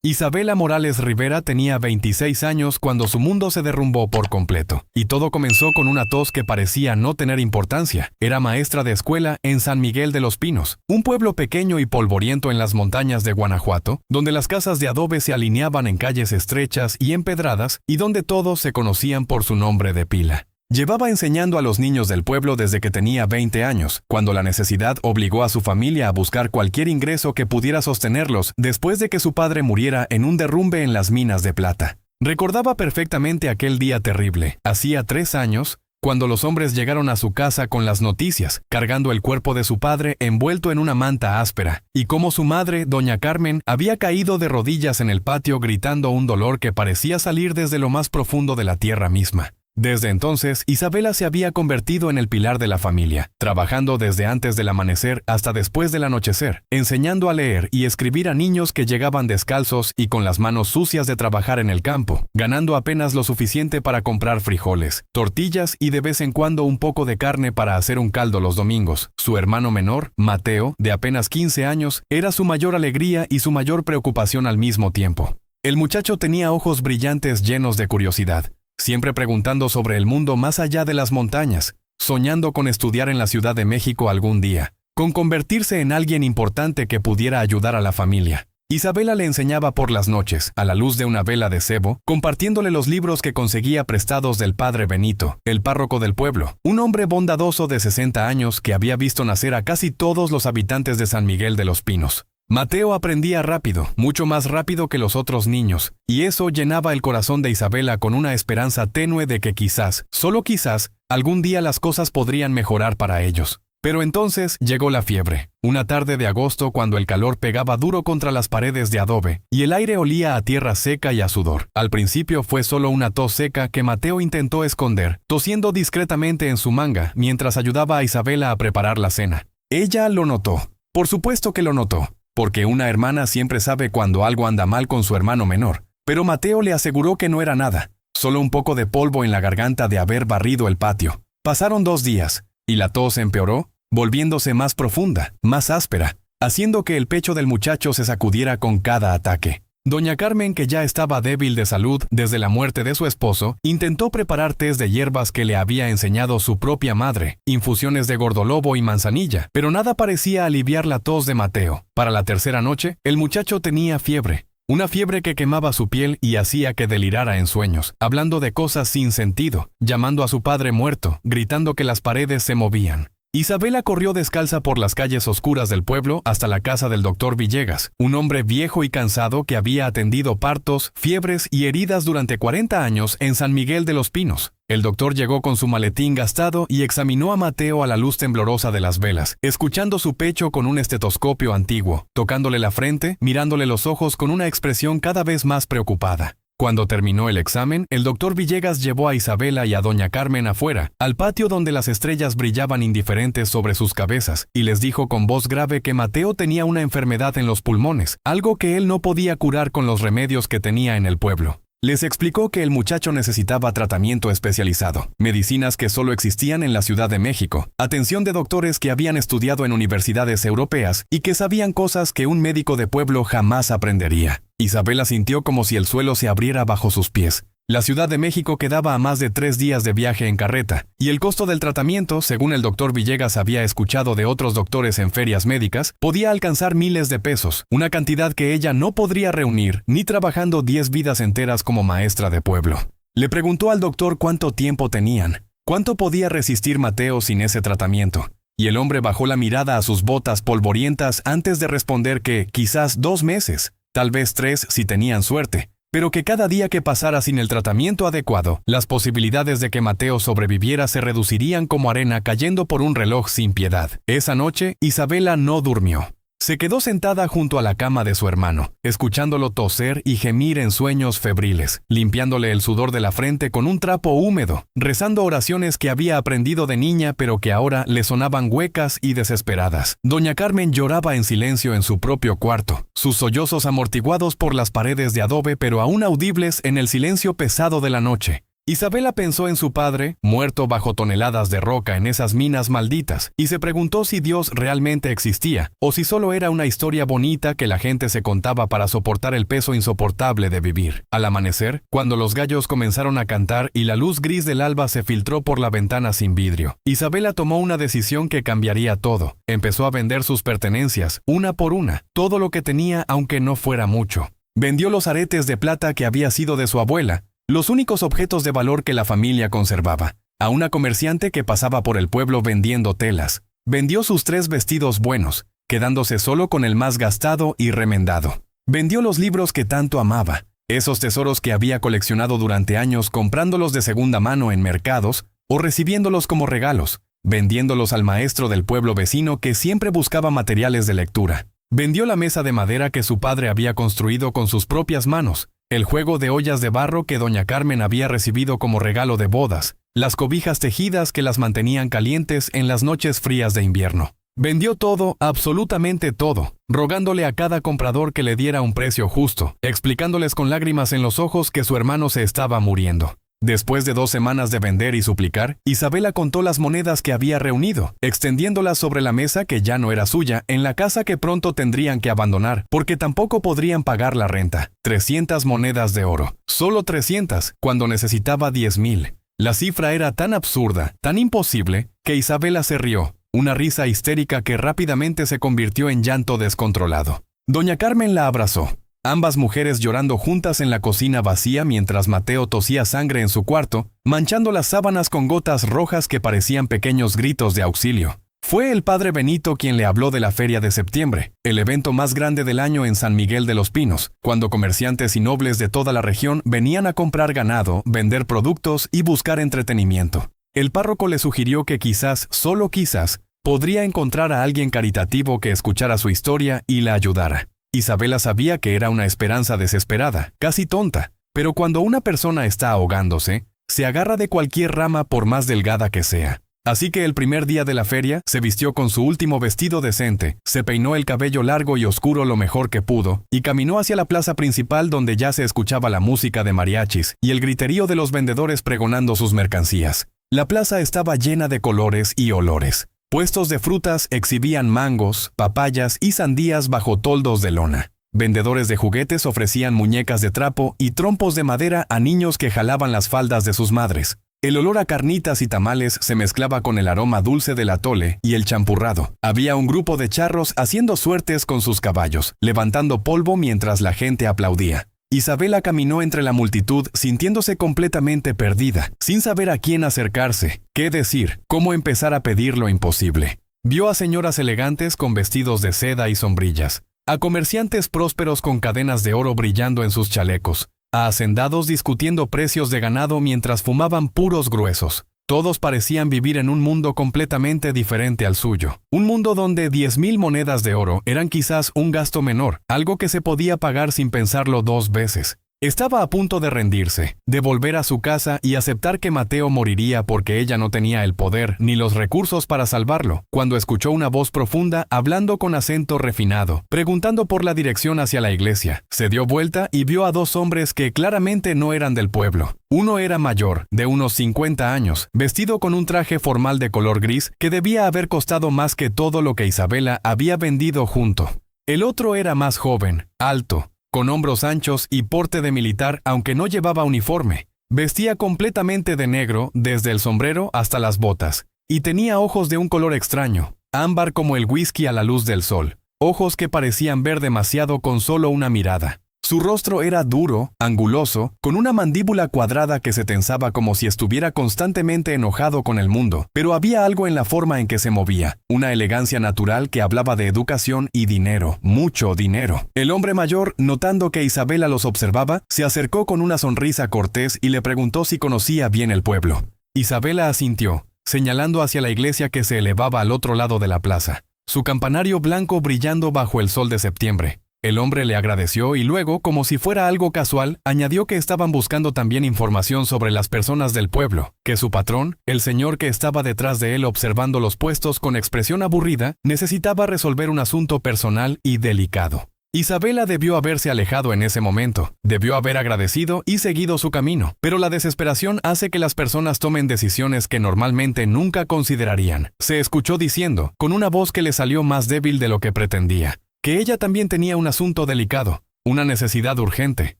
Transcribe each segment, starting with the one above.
Isabela Morales Rivera tenía 26 años cuando su mundo se derrumbó por completo. Y todo comenzó con una tos que parecía no tener importancia. Era maestra de escuela en San Miguel de los Pinos, un pueblo pequeño y polvoriento en las montañas de Guanajuato, donde las casas de adobe se alineaban en calles estrechas y empedradas y donde todos se conocían por su nombre de pila. Llevaba enseñando a los niños del pueblo desde que tenía 20 años, cuando la necesidad obligó a su familia a buscar cualquier ingreso que pudiera sostenerlos después de que su padre muriera en un derrumbe en las minas de plata. Recordaba perfectamente aquel día terrible, hacía 3 años, cuando los hombres llegaron a su casa con las noticias, cargando el cuerpo de su padre envuelto en una manta áspera, y cómo su madre, doña Carmen, había caído de rodillas en el patio gritando un dolor que parecía salir desde lo más profundo de la tierra misma. Desde entonces, Isabela se había convertido en el pilar de la familia, trabajando desde antes del amanecer hasta después del anochecer, enseñando a leer y escribir a niños que llegaban descalzos y con las manos sucias de trabajar en el campo, ganando apenas lo suficiente para comprar frijoles, tortillas y de vez en cuando un poco de carne para hacer un caldo los domingos. Su hermano menor, Mateo, de apenas 15 años, era su mayor alegría y su mayor preocupación al mismo tiempo. El muchacho tenía ojos brillantes llenos de curiosidad, siempre preguntando sobre el mundo más allá de las montañas, soñando con estudiar en la Ciudad de México algún día, con convertirse en alguien importante que pudiera ayudar a la familia. Isabela le enseñaba por las noches, a la luz de una vela de cebo, compartiéndole los libros que conseguía prestados del padre Benito, el párroco del pueblo, un hombre bondadoso de 60 años que había visto nacer a casi todos los habitantes de San Miguel de los Pinos. Mateo aprendía rápido, mucho más rápido que los otros niños, y eso llenaba el corazón de Isabela con una esperanza tenue de que quizás, solo quizás, algún día las cosas podrían mejorar para ellos. Pero entonces llegó la fiebre, una tarde de agosto cuando el calor pegaba duro contra las paredes de adobe, y el aire olía a tierra seca y a sudor. Al principio fue solo una tos seca que Mateo intentó esconder, tosiendo discretamente en su manga mientras ayudaba a Isabela a preparar la cena. Ella lo notó, por supuesto que lo notó, porque una hermana siempre sabe cuando algo anda mal con su hermano menor. Pero Mateo le aseguró que no era nada, solo un poco de polvo en la garganta de haber barrido el patio. Pasaron 2 días, y la tos empeoró, volviéndose más profunda, más áspera, haciendo que el pecho del muchacho se sacudiera con cada ataque. Doña Carmen, que ya estaba débil de salud desde la muerte de su esposo, intentó preparar tés de hierbas que le había enseñado su propia madre, infusiones de gordolobo y manzanilla, pero nada parecía aliviar la tos de Mateo. Para la tercera noche, el muchacho tenía fiebre, una fiebre que quemaba su piel y hacía que delirara en sueños, hablando de cosas sin sentido, llamando a su padre muerto, gritando que las paredes se movían. Isabela corrió descalza por las calles oscuras del pueblo hasta la casa del doctor Villegas, un hombre viejo y cansado que había atendido partos, fiebres y heridas durante 40 años en San Miguel de los Pinos. El doctor llegó con su maletín gastado y examinó a Mateo a la luz temblorosa de las velas, escuchando su pecho con un estetoscopio antiguo, tocándole la frente, mirándole los ojos con una expresión cada vez más preocupada. Cuando terminó el examen, el doctor Villegas llevó a Isabela y a doña Carmen afuera, al patio donde las estrellas brillaban indiferentes sobre sus cabezas, y les dijo con voz grave que Mateo tenía una enfermedad en los pulmones, algo que él no podía curar con los remedios que tenía en el pueblo. Les explicó que el muchacho necesitaba tratamiento especializado, medicinas que solo existían en la Ciudad de México, atención de doctores que habían estudiado en universidades europeas y que sabían cosas que un médico de pueblo jamás aprendería. Isabela sintió como si el suelo se abriera bajo sus pies. La Ciudad de México quedaba a más de 3 días de viaje en carreta, y el costo del tratamiento, según el doctor Villegas había escuchado de otros doctores en ferias médicas, podía alcanzar miles de pesos, una cantidad que ella no podría reunir ni trabajando 10 vidas enteras como maestra de pueblo. Le preguntó al doctor cuánto tiempo tenían, cuánto podía resistir Mateo sin ese tratamiento, y el hombre bajó la mirada a sus botas polvorientas antes de responder que quizás 2 meses, tal vez 3 si tenían suerte, pero que cada día que pasara sin el tratamiento adecuado, las posibilidades de que Mateo sobreviviera se reducirían como arena cayendo por un reloj sin piedad. Esa noche, Isabela no durmió. Se quedó sentada junto a la cama de su hermano, escuchándolo toser y gemir en sueños febriles, limpiándole el sudor de la frente con un trapo húmedo, rezando oraciones que había aprendido de niña pero que ahora le sonaban huecas y desesperadas. Doña Carmen lloraba en silencio en su propio cuarto, sus sollozos amortiguados por las paredes de adobe pero aún audibles en el silencio pesado de la noche. Isabela pensó en su padre, muerto bajo toneladas de roca en esas minas malditas, y se preguntó si Dios realmente existía, o si solo era una historia bonita que la gente se contaba para soportar el peso insoportable de vivir. Al amanecer, cuando los gallos comenzaron a cantar y la luz gris del alba se filtró por la ventana sin vidrio, Isabela tomó una decisión que cambiaría todo. Empezó a vender sus pertenencias, una por una, todo lo que tenía aunque no fuera mucho. Vendió los aretes de plata que había sido de su abuela, los únicos objetos de valor que la familia conservaba, a una comerciante que pasaba por el pueblo vendiendo telas. Vendió sus 3 vestidos buenos, quedándose solo con el más gastado y remendado. Vendió los libros que tanto amaba, esos tesoros que había coleccionado durante años comprándolos de segunda mano en mercados o recibiéndolos como regalos, vendiéndolos al maestro del pueblo vecino que siempre buscaba materiales de lectura. Vendió la mesa de madera que su padre había construido con sus propias manos, el juego de ollas de barro que doña Carmen había recibido como regalo de bodas, las cobijas tejidas que las mantenían calientes en las noches frías de invierno. Vendió todo, absolutamente todo, rogándole a cada comprador que le diera un precio justo, explicándoles con lágrimas en los ojos que su hermano se estaba muriendo. Después de 2 semanas de vender y suplicar, Isabela contó las monedas que había reunido, extendiéndolas sobre la mesa que ya no era suya, en la casa que pronto tendrían que abandonar, porque tampoco podrían pagar la renta. 300 monedas de oro. Solo 300, cuando necesitaba 10,000. La cifra era tan absurda, tan imposible, que Isabela se rió, una risa histérica que rápidamente se convirtió en llanto descontrolado. Doña Carmen la abrazó. Ambas mujeres llorando juntas en la cocina vacía mientras Mateo tosía sangre en su cuarto, manchando las sábanas con gotas rojas que parecían pequeños gritos de auxilio. Fue el padre Benito quien le habló de la Feria de Septiembre, el evento más grande del año en San Miguel de los Pinos, cuando comerciantes y nobles de toda la región venían a comprar ganado, vender productos y buscar entretenimiento. El párroco le sugirió que quizás, solo quizás, podría encontrar a alguien caritativo que escuchara su historia y la ayudara. Isabela sabía que era una esperanza desesperada, casi tonta, pero cuando una persona está ahogándose, se agarra de cualquier rama por más delgada que sea. Así que el primer día de la feria, se vistió con su último vestido decente, se peinó el cabello largo y oscuro lo mejor que pudo, y caminó hacia la plaza principal donde ya se escuchaba la música de mariachis y el griterío de los vendedores pregonando sus mercancías. La plaza estaba llena de colores y olores. Puestos de frutas exhibían mangos, papayas y sandías bajo toldos de lona. Vendedores de juguetes ofrecían muñecas de trapo y trompos de madera a niños que jalaban las faldas de sus madres. El olor a carnitas y tamales se mezclaba con el aroma dulce del atole y el champurrado. Había un grupo de charros haciendo suertes con sus caballos, levantando polvo mientras la gente aplaudía. Isabela caminó entre la multitud sintiéndose completamente perdida, sin saber a quién acercarse, qué decir, cómo empezar a pedir lo imposible. Vio a señoras elegantes con vestidos de seda y sombrillas, a comerciantes prósperos con cadenas de oro brillando en sus chalecos, a hacendados discutiendo precios de ganado mientras fumaban puros gruesos. Todos parecían vivir en un mundo completamente diferente al suyo. Un mundo donde 10,000 monedas de oro eran quizás un gasto menor, algo que se podía pagar sin pensarlo 2 veces. Estaba a punto de rendirse, de volver a su casa y aceptar que Mateo moriría porque ella no tenía el poder ni los recursos para salvarlo, cuando escuchó una voz profunda hablando con acento refinado, preguntando por la dirección hacia la iglesia. Se dio vuelta y vio a 2 hombres que claramente no eran del pueblo. Uno era mayor, de unos 50 años, vestido con un traje formal de color gris que debía haber costado más que todo lo que Isabela había vendido junto. El otro era más joven, alto, con hombros anchos y porte de militar aunque no llevaba uniforme. Vestía completamente de negro desde el sombrero hasta las botas, y tenía ojos de un color extraño, ámbar como el whisky a la luz del sol, ojos que parecían ver demasiado con solo una mirada. Su rostro era duro, anguloso, con una mandíbula cuadrada que se tensaba como si estuviera constantemente enojado con el mundo, pero había algo en la forma en que se movía, una elegancia natural que hablaba de educación y dinero, mucho dinero. El hombre mayor, notando que Isabela los observaba, se acercó con una sonrisa cortés y le preguntó si conocía bien el pueblo. Isabela asintió, señalando hacia la iglesia que se elevaba al otro lado de la plaza, su campanario blanco brillando bajo el sol de septiembre. El hombre le agradeció y luego, como si fuera algo casual, añadió que estaban buscando también información sobre las personas del pueblo, que su patrón, el señor que estaba detrás de él observando los puestos con expresión aburrida, necesitaba resolver un asunto personal y delicado. Isabela debió haberse alejado en ese momento, debió haber agradecido y seguido su camino, pero la desesperación hace que las personas tomen decisiones que normalmente nunca considerarían. Se escuchó diciendo, con una voz que le salió más débil de lo que pretendía, que ella también tenía un asunto delicado, una necesidad urgente,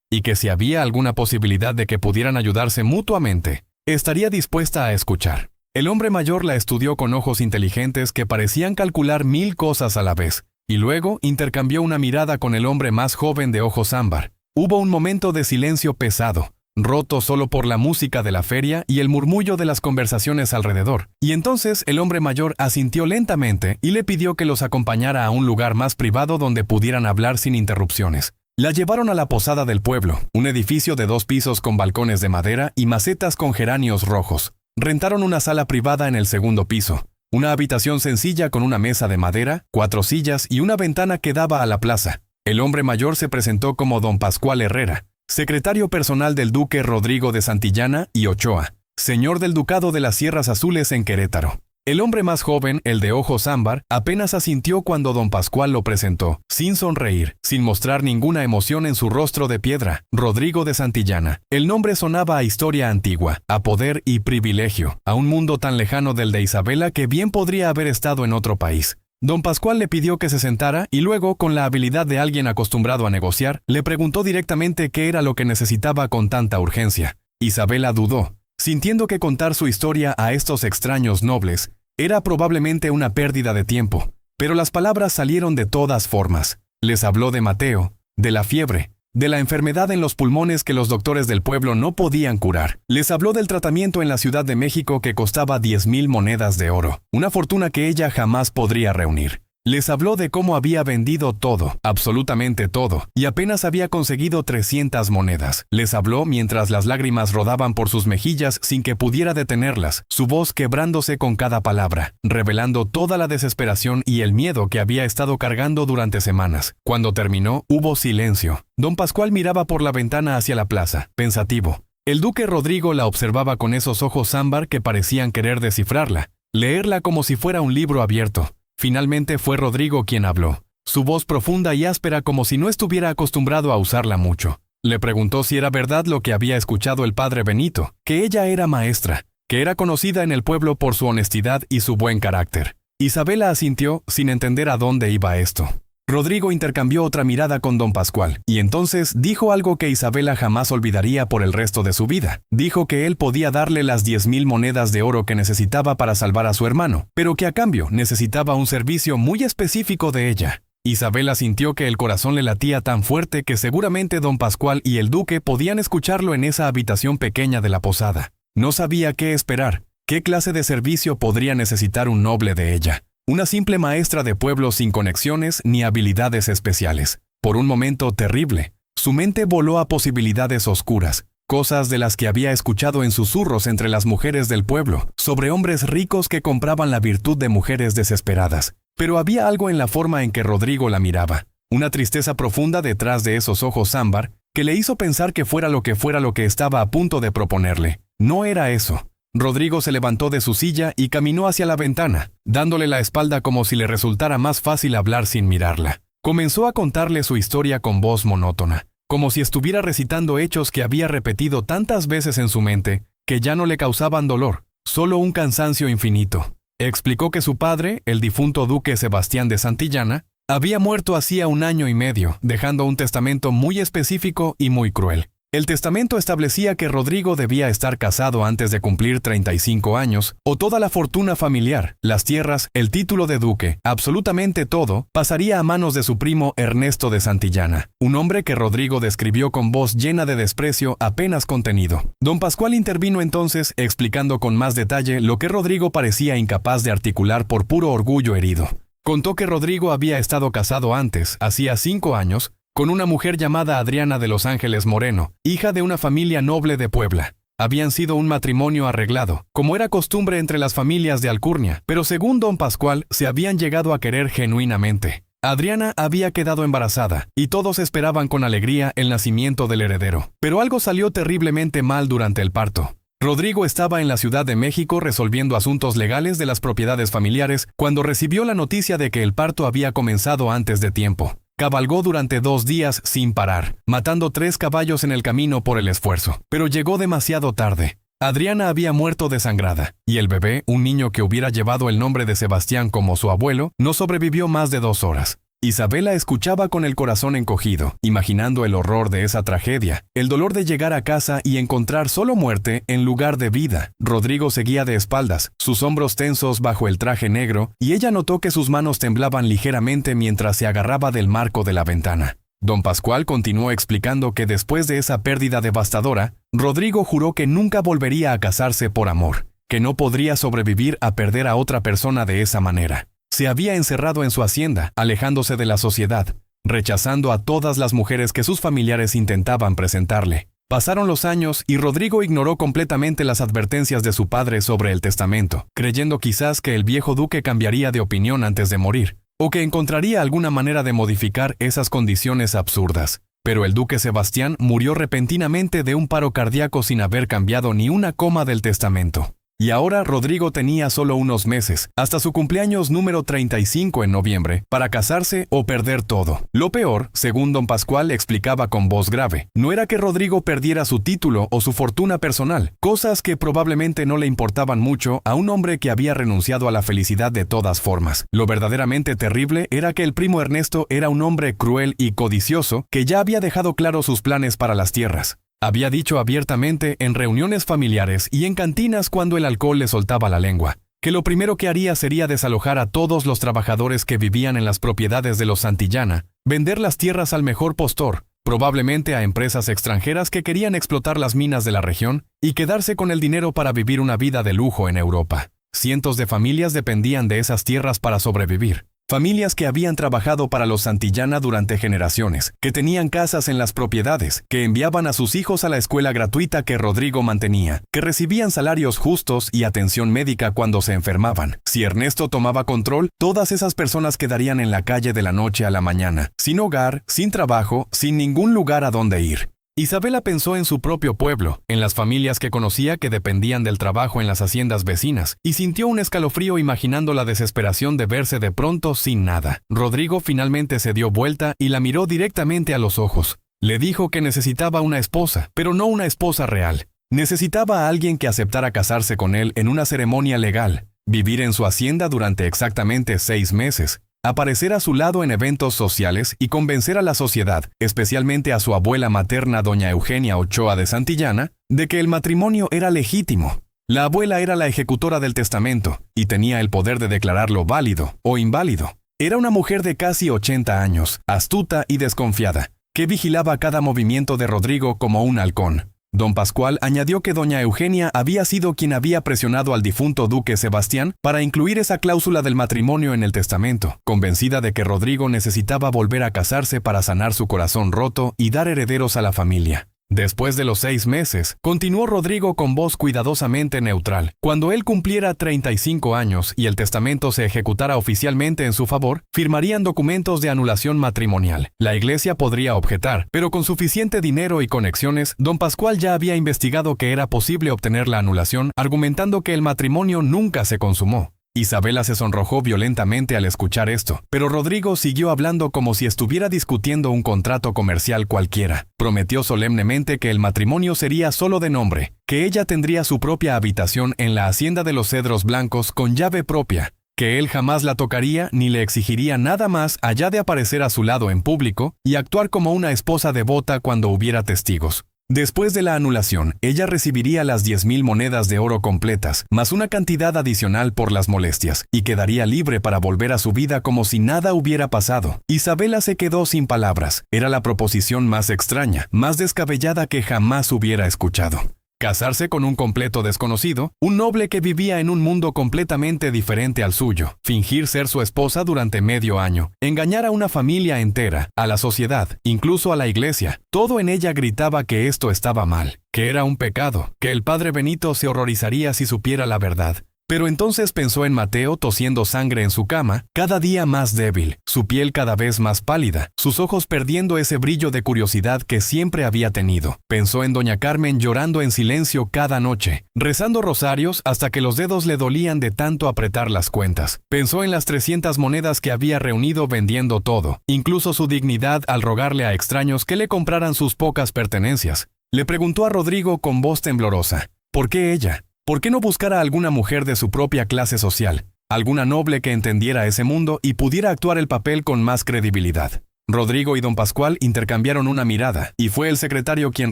y que si había alguna posibilidad de que pudieran ayudarse mutuamente, estaría dispuesta a escuchar. El hombre mayor la estudió con ojos inteligentes que parecían calcular 1000 cosas a la vez, y luego intercambió una mirada con el hombre más joven de ojos ámbar. Hubo un momento de silencio pesado, roto solo por la música de la feria y el murmullo de las conversaciones alrededor, y entonces el hombre mayor asintió lentamente y le pidió que los acompañara a un lugar más privado donde pudieran hablar sin interrupciones. La llevaron a la posada del pueblo, un edificio de 2 pisos con balcones de madera y macetas con geranios rojos. Rentaron una sala privada en el segundo piso, una habitación sencilla con una mesa de madera, 4 sillas y una ventana que daba a la plaza. El hombre mayor se presentó como don Pascual Herrera, secretario personal del duque Rodrigo de Santillana y Ochoa, señor del ducado de las Sierras Azules en Querétaro. El hombre más joven, el de ojos ámbar, apenas asintió cuando don Pascual lo presentó, sin sonreír, sin mostrar ninguna emoción en su rostro de piedra. Rodrigo de Santillana. El nombre sonaba a historia antigua, a poder y privilegio, a un mundo tan lejano del de Isabela que bien podría haber estado en otro país. Don Pascual le pidió que se sentara y luego, con la habilidad de alguien acostumbrado a negociar, le preguntó directamente qué era lo que necesitaba con tanta urgencia. Isabela dudó, sintiendo que contar su historia a estos extraños nobles era probablemente una pérdida de tiempo, pero las palabras salieron de todas formas. Les habló de Mateo, de la fiebre, de la enfermedad en los pulmones que los doctores del pueblo no podían curar. Les habló del tratamiento en la Ciudad de México que costaba 10,000 monedas de oro, una fortuna que ella jamás podría reunir. Les habló de cómo había vendido todo, absolutamente todo, y apenas había conseguido 300 monedas. Les habló mientras las lágrimas rodaban por sus mejillas sin que pudiera detenerlas, su voz quebrándose con cada palabra, revelando toda la desesperación y el miedo que había estado cargando durante semanas. Cuando terminó, hubo silencio. Don Pascual miraba por la ventana hacia la plaza, pensativo. El duque Rodrigo la observaba con esos ojos ámbar que parecían querer descifrarla, leerla como si fuera un libro abierto. Finalmente fue Rodrigo quien habló, su voz profunda y áspera como si no estuviera acostumbrado a usarla mucho. Le preguntó si era verdad lo que había escuchado el padre Benito, que ella era maestra, que era conocida en el pueblo por su honestidad y su buen carácter. Isabela asintió sin entender a dónde iba esto. Rodrigo intercambió otra mirada con don Pascual, y entonces dijo algo que Isabela jamás olvidaría por el resto de su vida. Dijo que él podía darle las 10,000 monedas de oro que necesitaba para salvar a su hermano, pero que a cambio necesitaba un servicio muy específico de ella. Isabela sintió que el corazón le latía tan fuerte que seguramente don Pascual y el duque podían escucharlo en esa habitación pequeña de la posada. No sabía qué esperar, qué clase de servicio podría necesitar un noble de ella. Una simple maestra de pueblo sin conexiones ni habilidades especiales. Por un momento terrible, su mente voló a posibilidades oscuras, cosas de las que había escuchado en susurros entre las mujeres del pueblo, sobre hombres ricos que compraban la virtud de mujeres desesperadas. Pero había algo en la forma en que Rodrigo la miraba, una tristeza profunda detrás de esos ojos ámbar, que le hizo pensar que fuera lo que estaba a punto de proponerle. No era eso. Rodrigo se levantó de su silla y caminó hacia la ventana, dándole la espalda como si le resultara más fácil hablar sin mirarla. Comenzó a contarle su historia con voz monótona, como si estuviera recitando hechos que había repetido tantas veces en su mente, que ya no le causaban dolor, solo un cansancio infinito. Explicó que su padre, el difunto duque Sebastián de Santillana, había muerto hacía 1 año y medio, dejando un testamento muy específico y muy cruel. El testamento establecía que Rodrigo debía estar casado antes de cumplir 35 años, o toda la fortuna familiar, las tierras, el título de duque, absolutamente todo, pasaría a manos de su primo Ernesto de Santillana, un hombre que Rodrigo describió con voz llena de desprecio apenas contenido. Don Pascual intervino entonces, explicando con más detalle lo que Rodrigo parecía incapaz de articular por puro orgullo herido. Contó que Rodrigo había estado casado antes, hacía 5 años, con una mujer llamada Adriana de los Ángeles Moreno, hija de una familia noble de Puebla. Habían sido un matrimonio arreglado, como era costumbre entre las familias de alcurnia, pero según don Pascual, se habían llegado a querer genuinamente. Adriana había quedado embarazada, y todos esperaban con alegría el nacimiento del heredero. Pero algo salió terriblemente mal durante el parto. Rodrigo estaba en la Ciudad de México resolviendo asuntos legales de las propiedades familiares cuando recibió la noticia de que el parto había comenzado antes de tiempo. Cabalgó durante 2 días sin parar, matando 3 caballos en el camino por el esfuerzo. Pero llegó demasiado tarde. Adriana había muerto desangrada, y el bebé, un niño que hubiera llevado el nombre de Sebastián como su abuelo, no sobrevivió más de 2 horas. Isabela escuchaba con el corazón encogido, imaginando el horror de esa tragedia, el dolor de llegar a casa y encontrar solo muerte en lugar de vida. Rodrigo seguía de espaldas, sus hombros tensos bajo el traje negro, y ella notó que sus manos temblaban ligeramente mientras se agarraba del marco de la ventana. Don Pascual continuó explicando que después de esa pérdida devastadora, Rodrigo juró que nunca volvería a casarse por amor, que no podría sobrevivir a perder a otra persona de esa manera. Se había encerrado en su hacienda, alejándose de la sociedad, rechazando a todas las mujeres que sus familiares intentaban presentarle. Pasaron los años y Rodrigo ignoró completamente las advertencias de su padre sobre el testamento, creyendo quizás que el viejo duque cambiaría de opinión antes de morir, o que encontraría alguna manera de modificar esas condiciones absurdas. Pero el duque Sebastián murió repentinamente de un paro cardíaco sin haber cambiado ni una coma del testamento. Y ahora Rodrigo tenía solo unos meses, hasta su cumpleaños número 35 en noviembre, para casarse o perder todo. Lo peor, según don Pascual explicaba con voz grave, no era que Rodrigo perdiera su título o su fortuna personal, cosas que probablemente no le importaban mucho a un hombre que había renunciado a la felicidad de todas formas. Lo verdaderamente terrible era que el primo Ernesto era un hombre cruel y codicioso que ya había dejado claro sus planes para las tierras. Había dicho abiertamente en reuniones familiares y en cantinas cuando el alcohol le soltaba la lengua, que lo primero que haría sería desalojar a todos los trabajadores que vivían en las propiedades de los Santillana, vender las tierras al mejor postor, probablemente a empresas extranjeras que querían explotar las minas de la región, y quedarse con el dinero para vivir una vida de lujo en Europa. Cientos de familias dependían de esas tierras para sobrevivir. Familias que habían trabajado para los Santillana durante generaciones, que tenían casas en las propiedades, que enviaban a sus hijos a la escuela gratuita que Rodrigo mantenía, que recibían salarios justos y atención médica cuando se enfermaban. Si Ernesto tomaba control, todas esas personas quedarían en la calle de la noche a la mañana, sin hogar, sin trabajo, sin ningún lugar a donde ir. Isabela pensó en su propio pueblo, en las familias que conocía que dependían del trabajo en las haciendas vecinas, y sintió un escalofrío imaginando la desesperación de verse de pronto sin nada. Rodrigo finalmente se dio vuelta y la miró directamente a los ojos. Le dijo que necesitaba una esposa, pero no una esposa real. Necesitaba a alguien que aceptara casarse con él en una ceremonia legal, vivir en su hacienda durante exactamente 6 meses, aparecer a su lado en eventos sociales y convencer a la sociedad, especialmente a su abuela materna doña Eugenia Ochoa de Santillana, de que el matrimonio era legítimo. La abuela era la ejecutora del testamento y tenía el poder de declararlo válido o inválido. Era una mujer de casi 80 años, astuta y desconfiada, que vigilaba cada movimiento de Rodrigo como un halcón. Don Pascual añadió que doña Eugenia había sido quien había presionado al difunto duque Sebastián para incluir esa cláusula del matrimonio en el testamento, convencida de que Rodrigo necesitaba volver a casarse para sanar su corazón roto y dar herederos a la familia. Después de los 6 meses, continuó Rodrigo con voz cuidadosamente neutral. Cuando él cumpliera 35 años y el testamento se ejecutara oficialmente en su favor, firmarían documentos de anulación matrimonial. La iglesia podría objetar, pero con suficiente dinero y conexiones, don Pascual ya había investigado que era posible obtener la anulación, argumentando que el matrimonio nunca se consumó. Isabela se sonrojó violentamente al escuchar esto, pero Rodrigo siguió hablando como si estuviera discutiendo un contrato comercial cualquiera. Prometió solemnemente que el matrimonio sería solo de nombre, que ella tendría su propia habitación en la hacienda de los Cedros Blancos con llave propia, que él jamás la tocaría ni le exigiría nada más allá de aparecer a su lado en público y actuar como una esposa devota cuando hubiera testigos. Después de la anulación, ella recibiría las 10,000 monedas de oro completas, más una cantidad adicional por las molestias, y quedaría libre para volver a su vida como si nada hubiera pasado. Isabela se quedó sin palabras. Era la proposición más extraña, más descabellada que jamás hubiera escuchado. Casarse con un completo desconocido, un noble que vivía en un mundo completamente diferente al suyo, fingir ser su esposa durante medio año, engañar a una familia entera, a la sociedad, incluso a la iglesia. Todo en ella gritaba que esto estaba mal, que era un pecado, que el padre Benito se horrorizaría si supiera la verdad. Pero entonces pensó en Mateo tosiendo sangre en su cama, cada día más débil, su piel cada vez más pálida, sus ojos perdiendo ese brillo de curiosidad que siempre había tenido. Pensó en doña Carmen llorando en silencio cada noche, rezando rosarios hasta que los dedos le dolían de tanto apretar las cuentas. Pensó en las 300 monedas que había reunido vendiendo todo, incluso su dignidad al rogarle a extraños que le compraran sus pocas pertenencias. Le preguntó a Rodrigo con voz temblorosa, ¿por qué ella? ¿Por qué no buscar a alguna mujer de su propia clase social, alguna noble que entendiera ese mundo y pudiera actuar el papel con más credibilidad? Rodrigo y don Pascual intercambiaron una mirada, y fue el secretario quien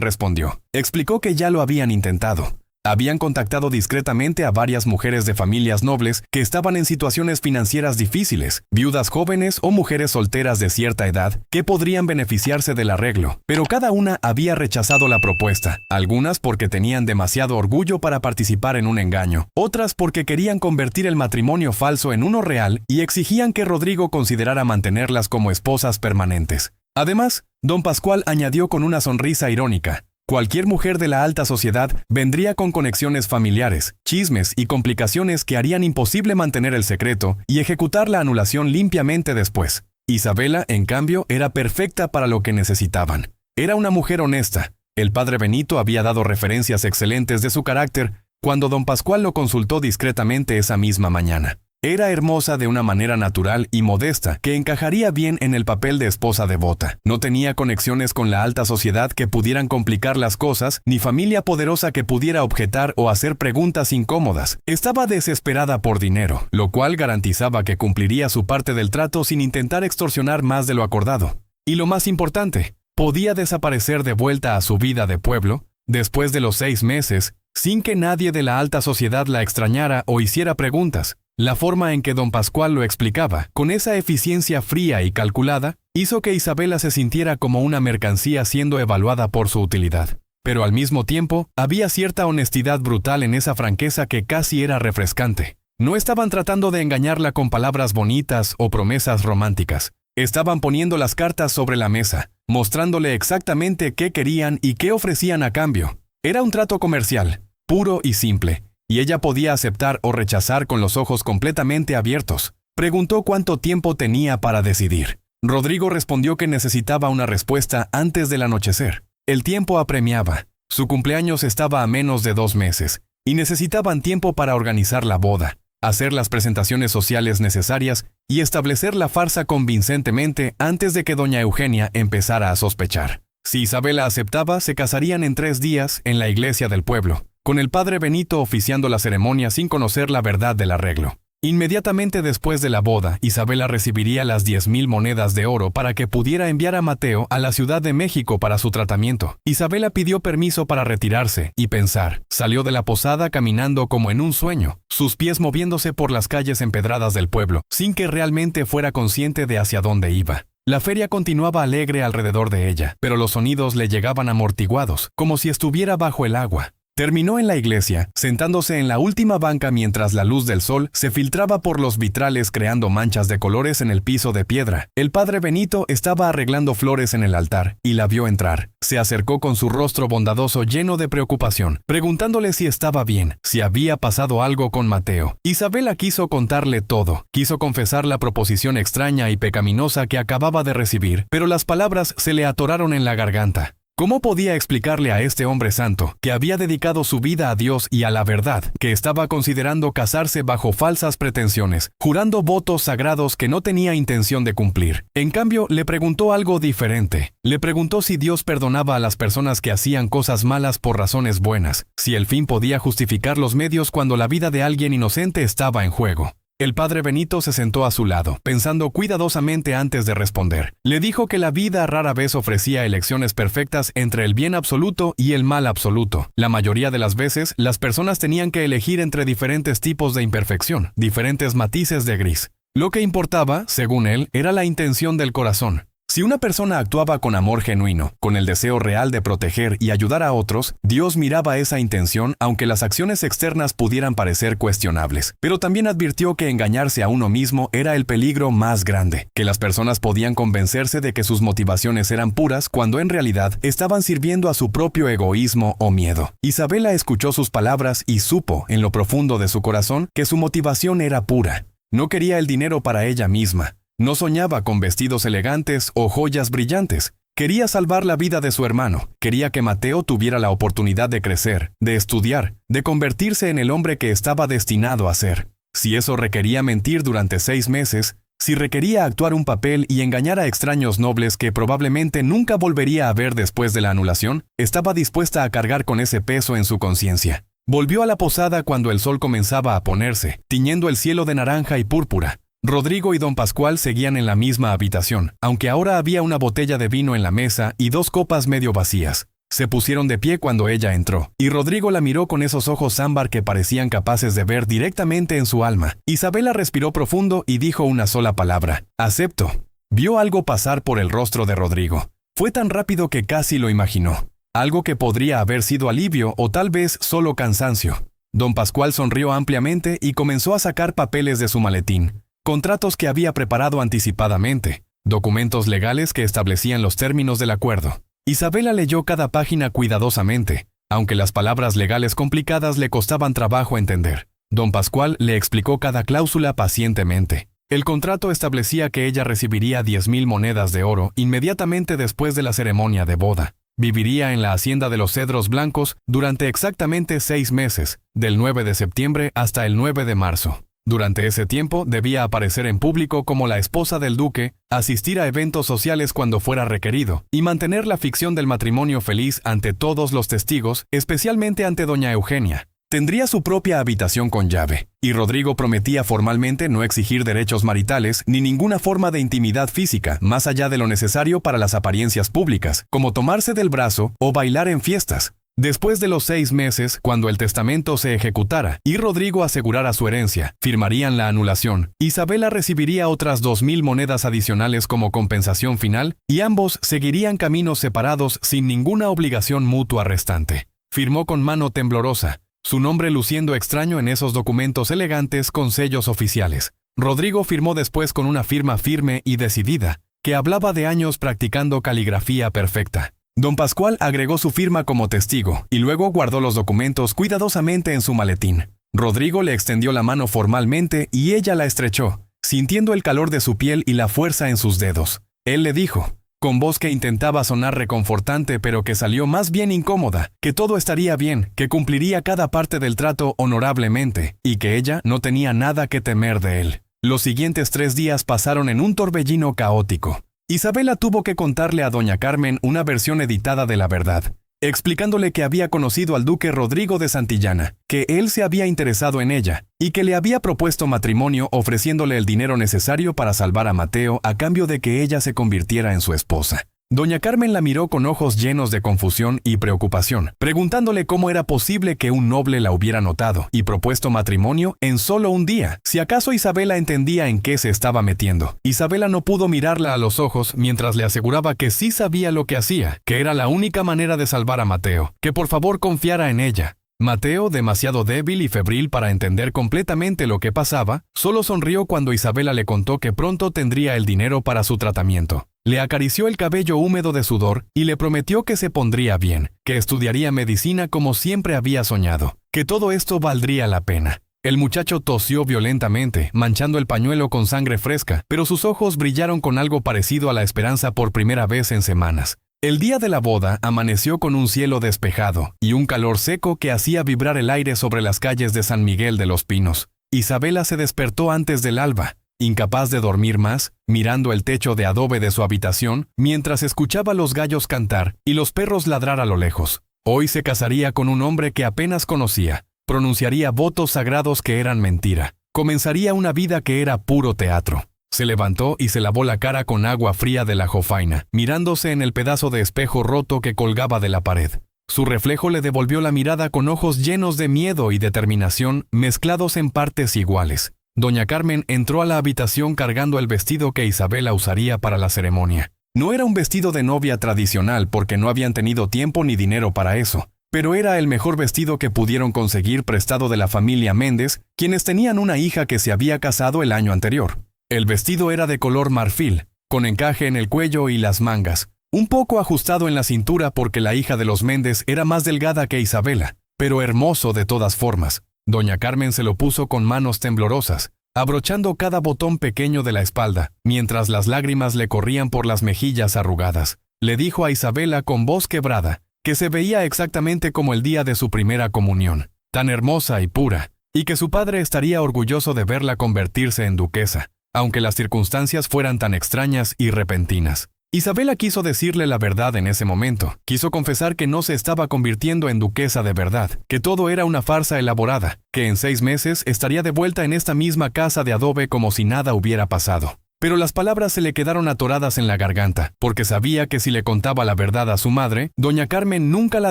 respondió. Explicó que ya lo habían intentado. Habían contactado discretamente a varias mujeres de familias nobles que estaban en situaciones financieras difíciles, viudas jóvenes o mujeres solteras de cierta edad que podrían beneficiarse del arreglo, pero cada una había rechazado la propuesta, algunas porque tenían demasiado orgullo para participar en un engaño, otras porque querían convertir el matrimonio falso en uno real y exigían que Rodrigo considerara mantenerlas como esposas permanentes. Además, don Pascual añadió con una sonrisa irónica, cualquier mujer de la alta sociedad vendría con conexiones familiares, chismes y complicaciones que harían imposible mantener el secreto y ejecutar la anulación limpiamente después. Isabela, en cambio, era perfecta para lo que necesitaban. Era una mujer honesta. El padre Benito había dado referencias excelentes de su carácter cuando don Pascual lo consultó discretamente esa misma mañana. Era hermosa de una manera natural y modesta que encajaría bien en el papel de esposa devota. No tenía conexiones con la alta sociedad que pudieran complicar las cosas, ni familia poderosa que pudiera objetar o hacer preguntas incómodas. Estaba desesperada por dinero, lo cual garantizaba que cumpliría su parte del trato sin intentar extorsionar más de lo acordado. Y lo más importante, podía desaparecer de vuelta a su vida de pueblo, después de los 6 meses, sin que nadie de la alta sociedad la extrañara o hiciera preguntas. La forma en que don Pascual lo explicaba, con esa eficiencia fría y calculada, hizo que Isabela se sintiera como una mercancía siendo evaluada por su utilidad. Pero al mismo tiempo, había cierta honestidad brutal en esa franqueza que casi era refrescante. No estaban tratando de engañarla con palabras bonitas o promesas románticas. Estaban poniendo las cartas sobre la mesa, mostrándole exactamente qué querían y qué ofrecían a cambio. Era un trato comercial, puro y simple, y ella podía aceptar o rechazar con los ojos completamente abiertos. Preguntó cuánto tiempo tenía para decidir. Rodrigo respondió que necesitaba una respuesta antes del anochecer. El tiempo apremiaba. Su cumpleaños estaba a menos de 2 meses, y necesitaban tiempo para organizar la boda, hacer las presentaciones sociales necesarias y establecer la farsa convincentemente antes de que doña Eugenia empezara a sospechar. Si Isabela aceptaba, se casarían en 3 días en la iglesia del pueblo, con el padre Benito oficiando la ceremonia sin conocer la verdad del arreglo. Inmediatamente después de la boda, Isabela recibiría las 10,000 monedas de oro para que pudiera enviar a Mateo a la Ciudad de México para su tratamiento. Isabela pidió permiso para retirarse y pensar. Salió de la posada caminando como en un sueño, sus pies moviéndose por las calles empedradas del pueblo, sin que realmente fuera consciente de hacia dónde iba. La feria continuaba alegre alrededor de ella, pero los sonidos le llegaban amortiguados, como si estuviera bajo el agua. Terminó en la iglesia, sentándose en la última banca mientras la luz del sol se filtraba por los vitrales creando manchas de colores en el piso de piedra. El padre Benito estaba arreglando flores en el altar y la vio entrar. Se acercó con su rostro bondadoso lleno de preocupación, preguntándole si estaba bien, si había pasado algo con Mateo. Isabela quiso contarle todo, quiso confesar la proposición extraña y pecaminosa que acababa de recibir, pero las palabras se le atoraron en la garganta. ¿Cómo podía explicarle a este hombre santo, que había dedicado su vida a Dios y a la verdad, que estaba considerando casarse bajo falsas pretensiones, jurando votos sagrados que no tenía intención de cumplir? En cambio, le preguntó algo diferente. Le preguntó si Dios perdonaba a las personas que hacían cosas malas por razones buenas, si el fin podía justificar los medios cuando la vida de alguien inocente estaba en juego. El padre Benito se sentó a su lado, pensando cuidadosamente antes de responder. Le dijo que la vida rara vez ofrecía elecciones perfectas entre el bien absoluto y el mal absoluto. La mayoría de las veces, las personas tenían que elegir entre diferentes tipos de imperfección, diferentes matices de gris. Lo que importaba, según él, era la intención del corazón. Si una persona actuaba con amor genuino, con el deseo real de proteger y ayudar a otros, Dios miraba esa intención aunque las acciones externas pudieran parecer cuestionables. Pero también advirtió que engañarse a uno mismo era el peligro más grande, que las personas podían convencerse de que sus motivaciones eran puras cuando en realidad estaban sirviendo a su propio egoísmo o miedo. Isabela escuchó sus palabras y supo, en lo profundo de su corazón, que su motivación era pura. No quería el dinero para ella misma. No soñaba con vestidos elegantes o joyas brillantes. Quería salvar la vida de su hermano. Quería que Mateo tuviera la oportunidad de crecer, de estudiar, de convertirse en el hombre que estaba destinado a ser. Si eso requería mentir durante 6 meses, si requería actuar un papel y engañar a extraños nobles que probablemente nunca volvería a ver después de la anulación, estaba dispuesta a cargar con ese peso en su conciencia. Volvió a la posada cuando el sol comenzaba a ponerse, tiñendo el cielo de naranja y púrpura. Rodrigo y don Pascual seguían en la misma habitación, aunque ahora había una botella de vino en la mesa y 2 copas medio vacías. Se pusieron de pie cuando ella entró, y Rodrigo la miró con esos ojos ámbar que parecían capaces de ver directamente en su alma. Isabela respiró profundo y dijo una sola palabra: acepto. Vio algo pasar por el rostro de Rodrigo. Fue tan rápido que casi lo imaginó. Algo que podría haber sido alivio o tal vez solo cansancio. Don Pascual sonrió ampliamente y comenzó a sacar papeles de su maletín. Contratos que había preparado anticipadamente, documentos legales que establecían los términos del acuerdo. Isabela leyó cada página cuidadosamente, aunque las palabras legales complicadas le costaban trabajo entender. Don Pascual le explicó cada cláusula pacientemente. El contrato establecía que ella recibiría 10,000 monedas de oro inmediatamente después de la ceremonia de boda. Viviría en la hacienda de los Cedros Blancos durante exactamente 6 meses, del 9 de septiembre hasta el 9 de marzo. Durante ese tiempo debía aparecer en público como la esposa del duque, asistir a eventos sociales cuando fuera requerido, y mantener la ficción del matrimonio feliz ante todos los testigos, especialmente ante doña Eugenia. Tendría su propia habitación con llave, y Rodrigo prometía formalmente no exigir derechos maritales ni ninguna forma de intimidad física, más allá de lo necesario para las apariencias públicas, como tomarse del brazo o bailar en fiestas. Después de los 6 meses, cuando el testamento se ejecutara y Rodrigo asegurara su herencia, firmarían la anulación. Isabela recibiría otras 2,000 monedas adicionales como compensación final y ambos seguirían caminos separados sin ninguna obligación mutua restante. Firmó con mano temblorosa, su nombre luciendo extraño en esos documentos elegantes con sellos oficiales. Rodrigo firmó después con una firma firme y decidida, que hablaba de años practicando caligrafía perfecta. Don Pascual agregó su firma como testigo y luego guardó los documentos cuidadosamente en su maletín. Rodrigo le extendió la mano formalmente y ella la estrechó, sintiendo el calor de su piel y la fuerza en sus dedos. Él le dijo, con voz que intentaba sonar reconfortante pero que salió más bien incómoda, que todo estaría bien, que cumpliría cada parte del trato honorablemente y que ella no tenía nada que temer de él. Los siguientes 3 días pasaron en un torbellino caótico. Isabela tuvo que contarle a doña Carmen una versión editada de la verdad, explicándole que había conocido al duque Rodrigo de Santillana, que él se había interesado en ella, y que le había propuesto matrimonio ofreciéndole el dinero necesario para salvar a Mateo a cambio de que ella se convirtiera en su esposa. Doña Carmen la miró con ojos llenos de confusión y preocupación, preguntándole cómo era posible que un noble la hubiera notado y propuesto matrimonio en solo un día. Si acaso Isabela entendía en qué se estaba metiendo. Isabela no pudo mirarla a los ojos mientras le aseguraba que sí sabía lo que hacía, que era la única manera de salvar a Mateo, que por favor confiara en ella. Mateo, demasiado débil y febril para entender completamente lo que pasaba, solo sonrió cuando Isabela le contó que pronto tendría el dinero para su tratamiento. Le acarició el cabello húmedo de sudor y le prometió que se pondría bien, que estudiaría medicina como siempre había soñado, que todo esto valdría la pena. El muchacho tosió violentamente, manchando el pañuelo con sangre fresca, pero sus ojos brillaron con algo parecido a la esperanza por primera vez en semanas. El día de la boda amaneció con un cielo despejado y un calor seco que hacía vibrar el aire sobre las calles de San Miguel de los Pinos. Isabela se despertó antes del alba, incapaz de dormir más, mirando el techo de adobe de su habitación, mientras escuchaba los gallos cantar y los perros ladrar a lo lejos. Hoy se casaría con un hombre que apenas conocía, pronunciaría votos sagrados que eran mentira, comenzaría una vida que era puro teatro. Se levantó y se lavó la cara con agua fría de la jofaina, mirándose en el pedazo de espejo roto que colgaba de la pared. Su reflejo le devolvió la mirada con ojos llenos de miedo y determinación, mezclados en partes iguales. Doña Carmen entró a la habitación cargando el vestido que Isabela usaría para la ceremonia. No era un vestido de novia tradicional porque no habían tenido tiempo ni dinero para eso, pero era el mejor vestido que pudieron conseguir prestado de la familia Méndez, quienes tenían una hija que se había casado el año anterior. El vestido era de color marfil, con encaje en el cuello y las mangas, un poco ajustado en la cintura porque la hija de los Méndez era más delgada que Isabela, pero hermoso de todas formas. Doña Carmen se lo puso con manos temblorosas, abrochando cada botón pequeño de la espalda, mientras las lágrimas le corrían por las mejillas arrugadas. Le dijo a Isabela con voz quebrada, que se veía exactamente como el día de su primera comunión, tan hermosa y pura, y que su padre estaría orgulloso de verla convertirse en duquesa, aunque las circunstancias fueran tan extrañas y repentinas. Isabela quiso decirle la verdad en ese momento, quiso confesar que no se estaba convirtiendo en duquesa de verdad, que todo era una farsa elaborada, que en 6 meses estaría de vuelta en esta misma casa de adobe como si nada hubiera pasado. Pero las palabras se le quedaron atoradas en la garganta, porque sabía que si le contaba la verdad a su madre, doña Carmen nunca la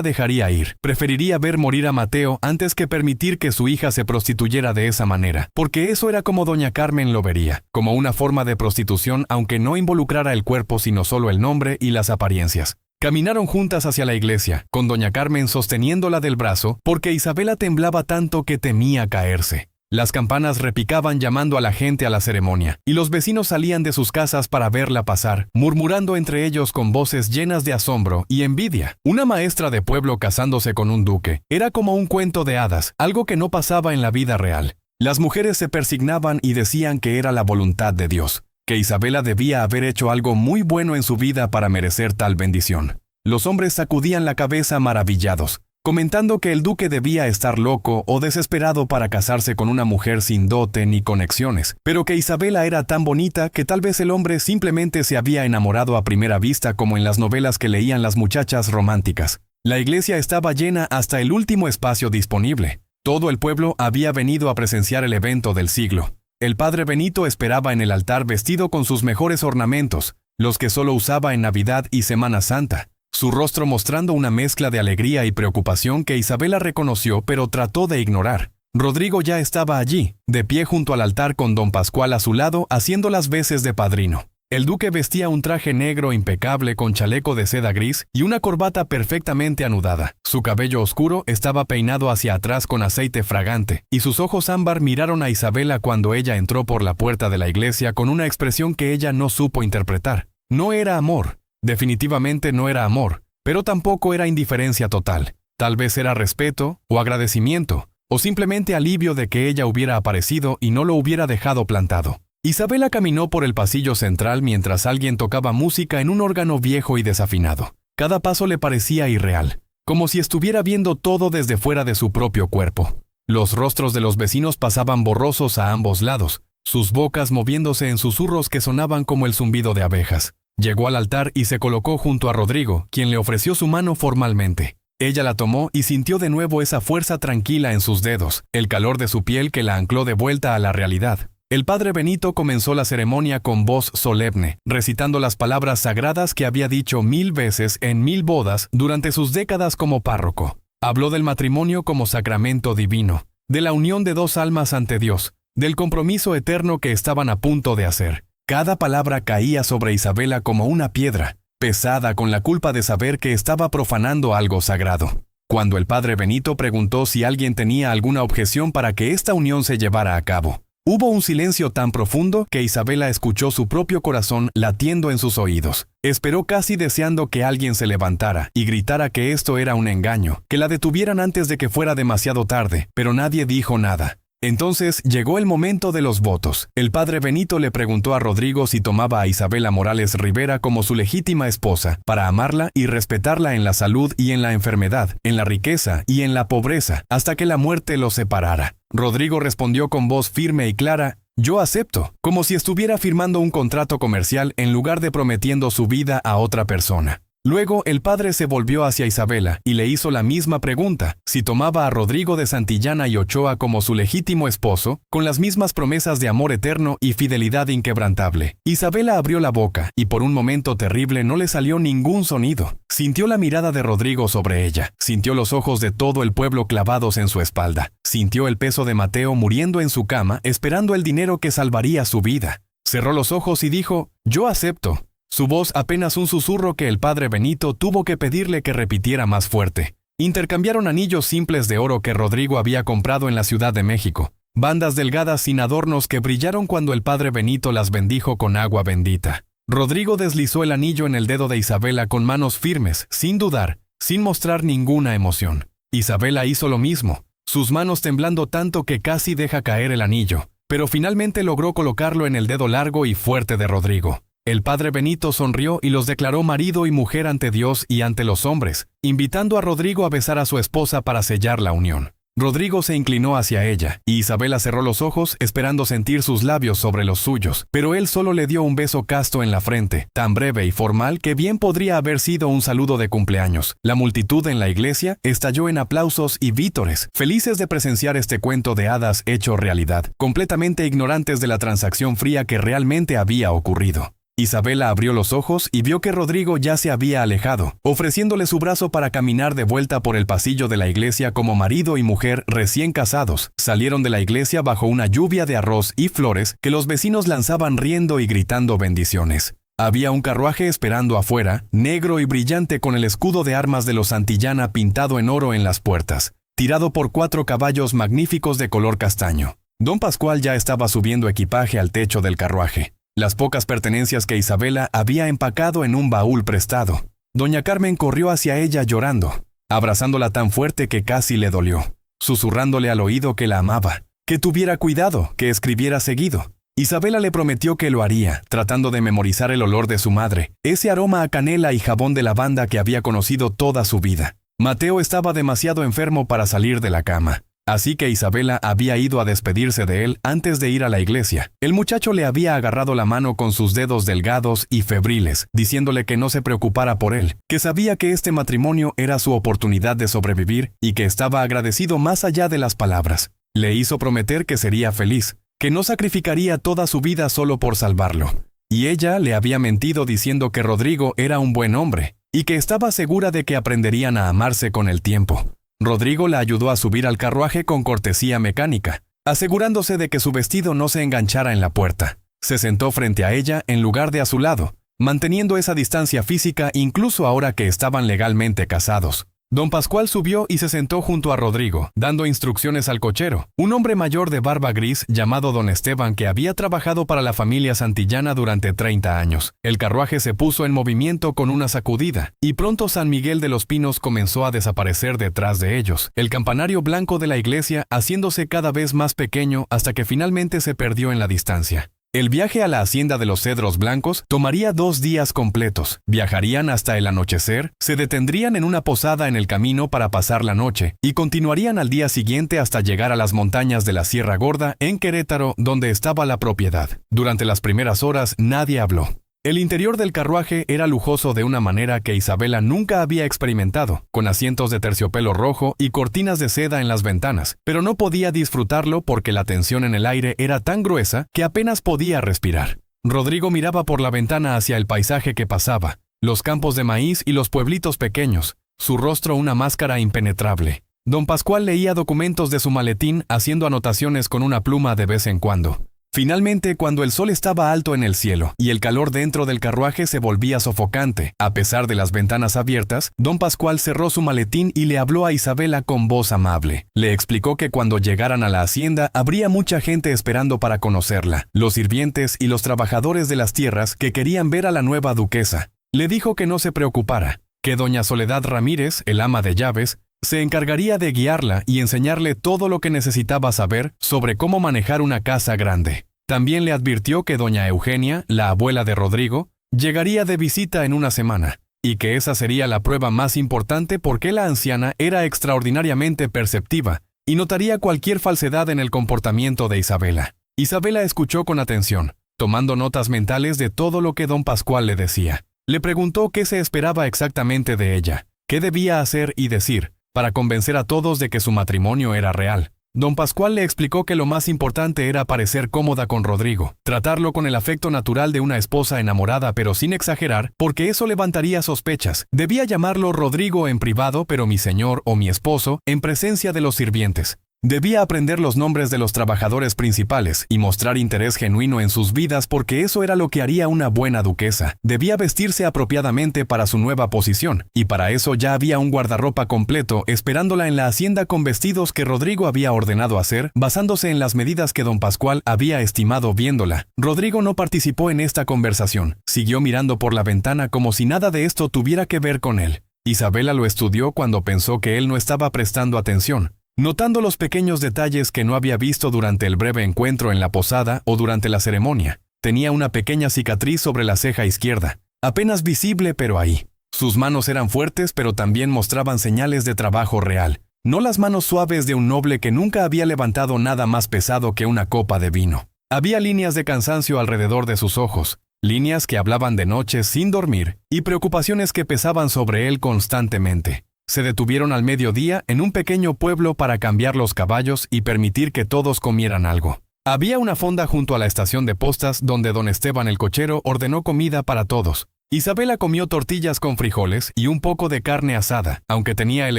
dejaría ir. Preferiría ver morir a Mateo antes que permitir que su hija se prostituyera de esa manera, porque eso era como doña Carmen lo vería, como una forma de prostitución aunque no involucrara el cuerpo sino solo el nombre y las apariencias. Caminaron juntas hacia la iglesia, con doña Carmen sosteniéndola del brazo, porque Isabela temblaba tanto que temía caerse. Las campanas repicaban llamando a la gente a la ceremonia, y los vecinos salían de sus casas para verla pasar, murmurando entre ellos con voces llenas de asombro y envidia. Una maestra de pueblo casándose con un duque era como un cuento de hadas, algo que no pasaba en la vida real. Las mujeres se persignaban y decían que era la voluntad de Dios, que Isabela debía haber hecho algo muy bueno en su vida para merecer tal bendición. Los hombres sacudían la cabeza maravillados, comentando que el duque debía estar loco o desesperado para casarse con una mujer sin dote ni conexiones, pero que Isabela era tan bonita que tal vez el hombre simplemente se había enamorado a primera vista como en las novelas que leían las muchachas románticas. La iglesia estaba llena hasta el último espacio disponible. Todo el pueblo había venido a presenciar el evento del siglo. El padre Benito esperaba en el altar vestido con sus mejores ornamentos, los que solo usaba en Navidad y Semana Santa, su rostro mostrando una mezcla de alegría y preocupación que Isabela reconoció pero trató de ignorar. Rodrigo ya estaba allí, de pie junto al altar con don Pascual a su lado haciendo las veces de padrino. El duque vestía un traje negro impecable con chaleco de seda gris y una corbata perfectamente anudada. Su cabello oscuro estaba peinado hacia atrás con aceite fragante, y sus ojos ámbar miraron a Isabela cuando ella entró por la puerta de la iglesia con una expresión que ella no supo interpretar. No era amor, definitivamente no era amor, pero tampoco era indiferencia total. Tal vez era respeto o agradecimiento, o simplemente alivio de que ella hubiera aparecido y no lo hubiera dejado plantado. Isabela caminó por el pasillo central mientras alguien tocaba música en un órgano viejo y desafinado. Cada paso le parecía irreal, como si estuviera viendo todo desde fuera de su propio cuerpo. Los rostros de los vecinos pasaban borrosos a ambos lados, sus bocas moviéndose en susurros que sonaban como el zumbido de abejas. Llegó al altar y se colocó junto a Rodrigo, quien le ofreció su mano formalmente. Ella la tomó y sintió de nuevo esa fuerza tranquila en sus dedos, el calor de su piel que la ancló de vuelta a la realidad. El padre Benito comenzó la ceremonia con voz solemne, recitando las palabras sagradas que había dicho 1000 veces en 1000 bodas durante sus décadas como párroco. Habló del matrimonio como sacramento divino, de la unión de 2 almas ante Dios, del compromiso eterno que estaban a punto de hacer. Cada palabra caía sobre Isabela como una piedra, pesada con la culpa de saber que estaba profanando algo sagrado. Cuando el padre Benito preguntó si alguien tenía alguna objeción para que esta unión se llevara a cabo, hubo un silencio tan profundo que Isabela escuchó su propio corazón latiendo en sus oídos. Esperó casi deseando que alguien se levantara y gritara que esto era un engaño, que la detuvieran antes de que fuera demasiado tarde, pero nadie dijo nada. Entonces llegó el momento de los votos. El padre Benito le preguntó a Rodrigo si tomaba a Isabela Morales Rivera como su legítima esposa, para amarla y respetarla en la salud y en la enfermedad, en la riqueza y en la pobreza, hasta que la muerte los separara. Rodrigo respondió con voz firme y clara: «Yo acepto», como si estuviera firmando un contrato comercial en lugar de prometiendo su vida a otra persona. Luego el padre se volvió hacia Isabela y le hizo la misma pregunta, si tomaba a Rodrigo de Santillana y Ochoa como su legítimo esposo, con las mismas promesas de amor eterno y fidelidad inquebrantable. Isabela abrió la boca y por un momento terrible no le salió ningún sonido. Sintió la mirada de Rodrigo sobre ella, sintió los ojos de todo el pueblo clavados en su espalda, sintió el peso de Mateo muriendo en su cama esperando el dinero que salvaría su vida. Cerró los ojos y dijo: «Yo acepto». Su voz apenas un susurro que el padre Benito tuvo que pedirle que repitiera más fuerte. Intercambiaron anillos simples de oro que Rodrigo había comprado en la Ciudad de México, bandas delgadas sin adornos que brillaron cuando el padre Benito las bendijo con agua bendita. Rodrigo deslizó el anillo en el dedo de Isabela con manos firmes, sin dudar, sin mostrar ninguna emoción. Isabela hizo lo mismo, sus manos temblando tanto que casi deja caer el anillo, pero finalmente logró colocarlo en el dedo largo y fuerte de Rodrigo. El padre Benito sonrió y los declaró marido y mujer ante Dios y ante los hombres, invitando a Rodrigo a besar a su esposa para sellar la unión. Rodrigo se inclinó hacia ella, y Isabela cerró los ojos esperando sentir sus labios sobre los suyos, pero él solo le dio un beso casto en la frente, tan breve y formal que bien podría haber sido un saludo de cumpleaños. La multitud en la iglesia estalló en aplausos y vítores, felices de presenciar este cuento de hadas hecho realidad, completamente ignorantes de la transacción fría que realmente había ocurrido. Isabela abrió los ojos y vio que Rodrigo ya se había alejado, ofreciéndole su brazo para caminar de vuelta por el pasillo de la iglesia como marido y mujer recién casados. Salieron de la iglesia bajo una lluvia de arroz y flores que los vecinos lanzaban riendo y gritando bendiciones. Había un carruaje esperando afuera, negro y brillante con el escudo de armas de los Santillana pintado en oro en las puertas, tirado por 4 caballos magníficos de color castaño. Don Pascual ya estaba subiendo equipaje al techo del carruaje. Las pocas pertenencias que Isabela había empacado en un baúl prestado. Doña Carmen corrió hacia ella llorando, abrazándola tan fuerte que casi le dolió, susurrándole al oído que la amaba, que tuviera cuidado, que escribiera seguido. Isabela le prometió que lo haría, tratando de memorizar el olor de su madre, ese aroma a canela y jabón de lavanda que había conocido toda su vida. Mateo estaba demasiado enfermo para salir de la cama. Así que Isabela había ido a despedirse de él antes de ir a la iglesia. El muchacho le había agarrado la mano con sus dedos delgados y febriles, diciéndole que no se preocupara por él, que sabía que este matrimonio era su oportunidad de sobrevivir y que estaba agradecido más allá de las palabras. Le hizo prometer que sería feliz, que no sacrificaría toda su vida solo por salvarlo. Y ella le había mentido diciendo que Rodrigo era un buen hombre, y que estaba segura de que aprenderían a amarse con el tiempo. Rodrigo la ayudó a subir al carruaje con cortesía mecánica, asegurándose de que su vestido no se enganchara en la puerta. Se sentó frente a ella en lugar de a su lado, manteniendo esa distancia física incluso ahora que estaban legalmente casados. Don Pascual subió y se sentó junto a Rodrigo, dando instrucciones al cochero, un hombre mayor de barba gris llamado Don Esteban que había trabajado para la familia Santillana durante 30 años. El carruaje se puso en movimiento con una sacudida, y pronto San Miguel de los Pinos comenzó a desaparecer detrás de ellos, el campanario blanco de la iglesia haciéndose cada vez más pequeño hasta que finalmente se perdió en la distancia. El viaje a la hacienda de los Cedros Blancos tomaría 2 días completos. Viajarían hasta el anochecer, se detendrían en una posada en el camino para pasar la noche y continuarían al día siguiente hasta llegar a las montañas de la Sierra Gorda en Querétaro, donde estaba la propiedad. Durante las primeras horas nadie habló. El interior del carruaje era lujoso de una manera que Isabela nunca había experimentado, con asientos de terciopelo rojo y cortinas de seda en las ventanas, pero no podía disfrutarlo porque la tensión en el aire era tan gruesa que apenas podía respirar. Rodrigo miraba por la ventana hacia el paisaje que pasaba, los campos de maíz y los pueblitos pequeños, su rostro una máscara impenetrable. Don Pascual leía documentos de su maletín haciendo anotaciones con una pluma de vez en cuando. Finalmente, cuando el sol estaba alto en el cielo y el calor dentro del carruaje se volvía sofocante, a pesar de las ventanas abiertas, don Pascual cerró su maletín y le habló a Isabela con voz amable. Le explicó que cuando llegaran a la hacienda habría mucha gente esperando para conocerla, los sirvientes y los trabajadores de las tierras que querían ver a la nueva duquesa. Le dijo que no se preocupara, que doña Soledad Ramírez, el ama de llaves, se encargaría de guiarla y enseñarle todo lo que necesitaba saber sobre cómo manejar una casa grande. También le advirtió que doña Eugenia, la abuela de Rodrigo, llegaría de visita en una semana, y que esa sería la prueba más importante porque la anciana era extraordinariamente perceptiva y notaría cualquier falsedad en el comportamiento de Isabela. Isabela escuchó con atención, tomando notas mentales de todo lo que don Pascual le decía. Le preguntó qué se esperaba exactamente de ella, qué debía hacer y decir, para convencer a todos de que su matrimonio era real. Don Pascual le explicó que lo más importante era parecer cómoda con Rodrigo, tratarlo con el afecto natural de una esposa enamorada pero sin exagerar, porque eso levantaría sospechas. Debía llamarlo Rodrigo en privado, pero mi señor o mi esposo en presencia de los sirvientes. Debía aprender los nombres de los trabajadores principales y mostrar interés genuino en sus vidas porque eso era lo que haría una buena duquesa. Debía vestirse apropiadamente para su nueva posición, y para eso ya había un guardarropa completo esperándola en la hacienda con vestidos que Rodrigo había ordenado hacer, basándose en las medidas que don Pascual había estimado viéndola. Rodrigo no participó en esta conversación, siguió mirando por la ventana como si nada de esto tuviera que ver con él. Isabela lo estudió cuando pensó que él no estaba prestando atención, notando los pequeños detalles que no había visto durante el breve encuentro en la posada o durante la ceremonia. Tenía una pequeña cicatriz sobre la ceja izquierda, apenas visible pero ahí. Sus manos eran fuertes pero también mostraban señales de trabajo real, no las manos suaves de un noble que nunca había levantado nada más pesado que una copa de vino. Había líneas de cansancio alrededor de sus ojos, líneas que hablaban de noches sin dormir y preocupaciones que pesaban sobre él constantemente. Se detuvieron al mediodía en un pequeño pueblo para cambiar los caballos y permitir que todos comieran algo. Había una fonda junto a la estación de postas donde don Esteban el cochero ordenó comida para todos. Isabela comió tortillas con frijoles y un poco de carne asada, aunque tenía el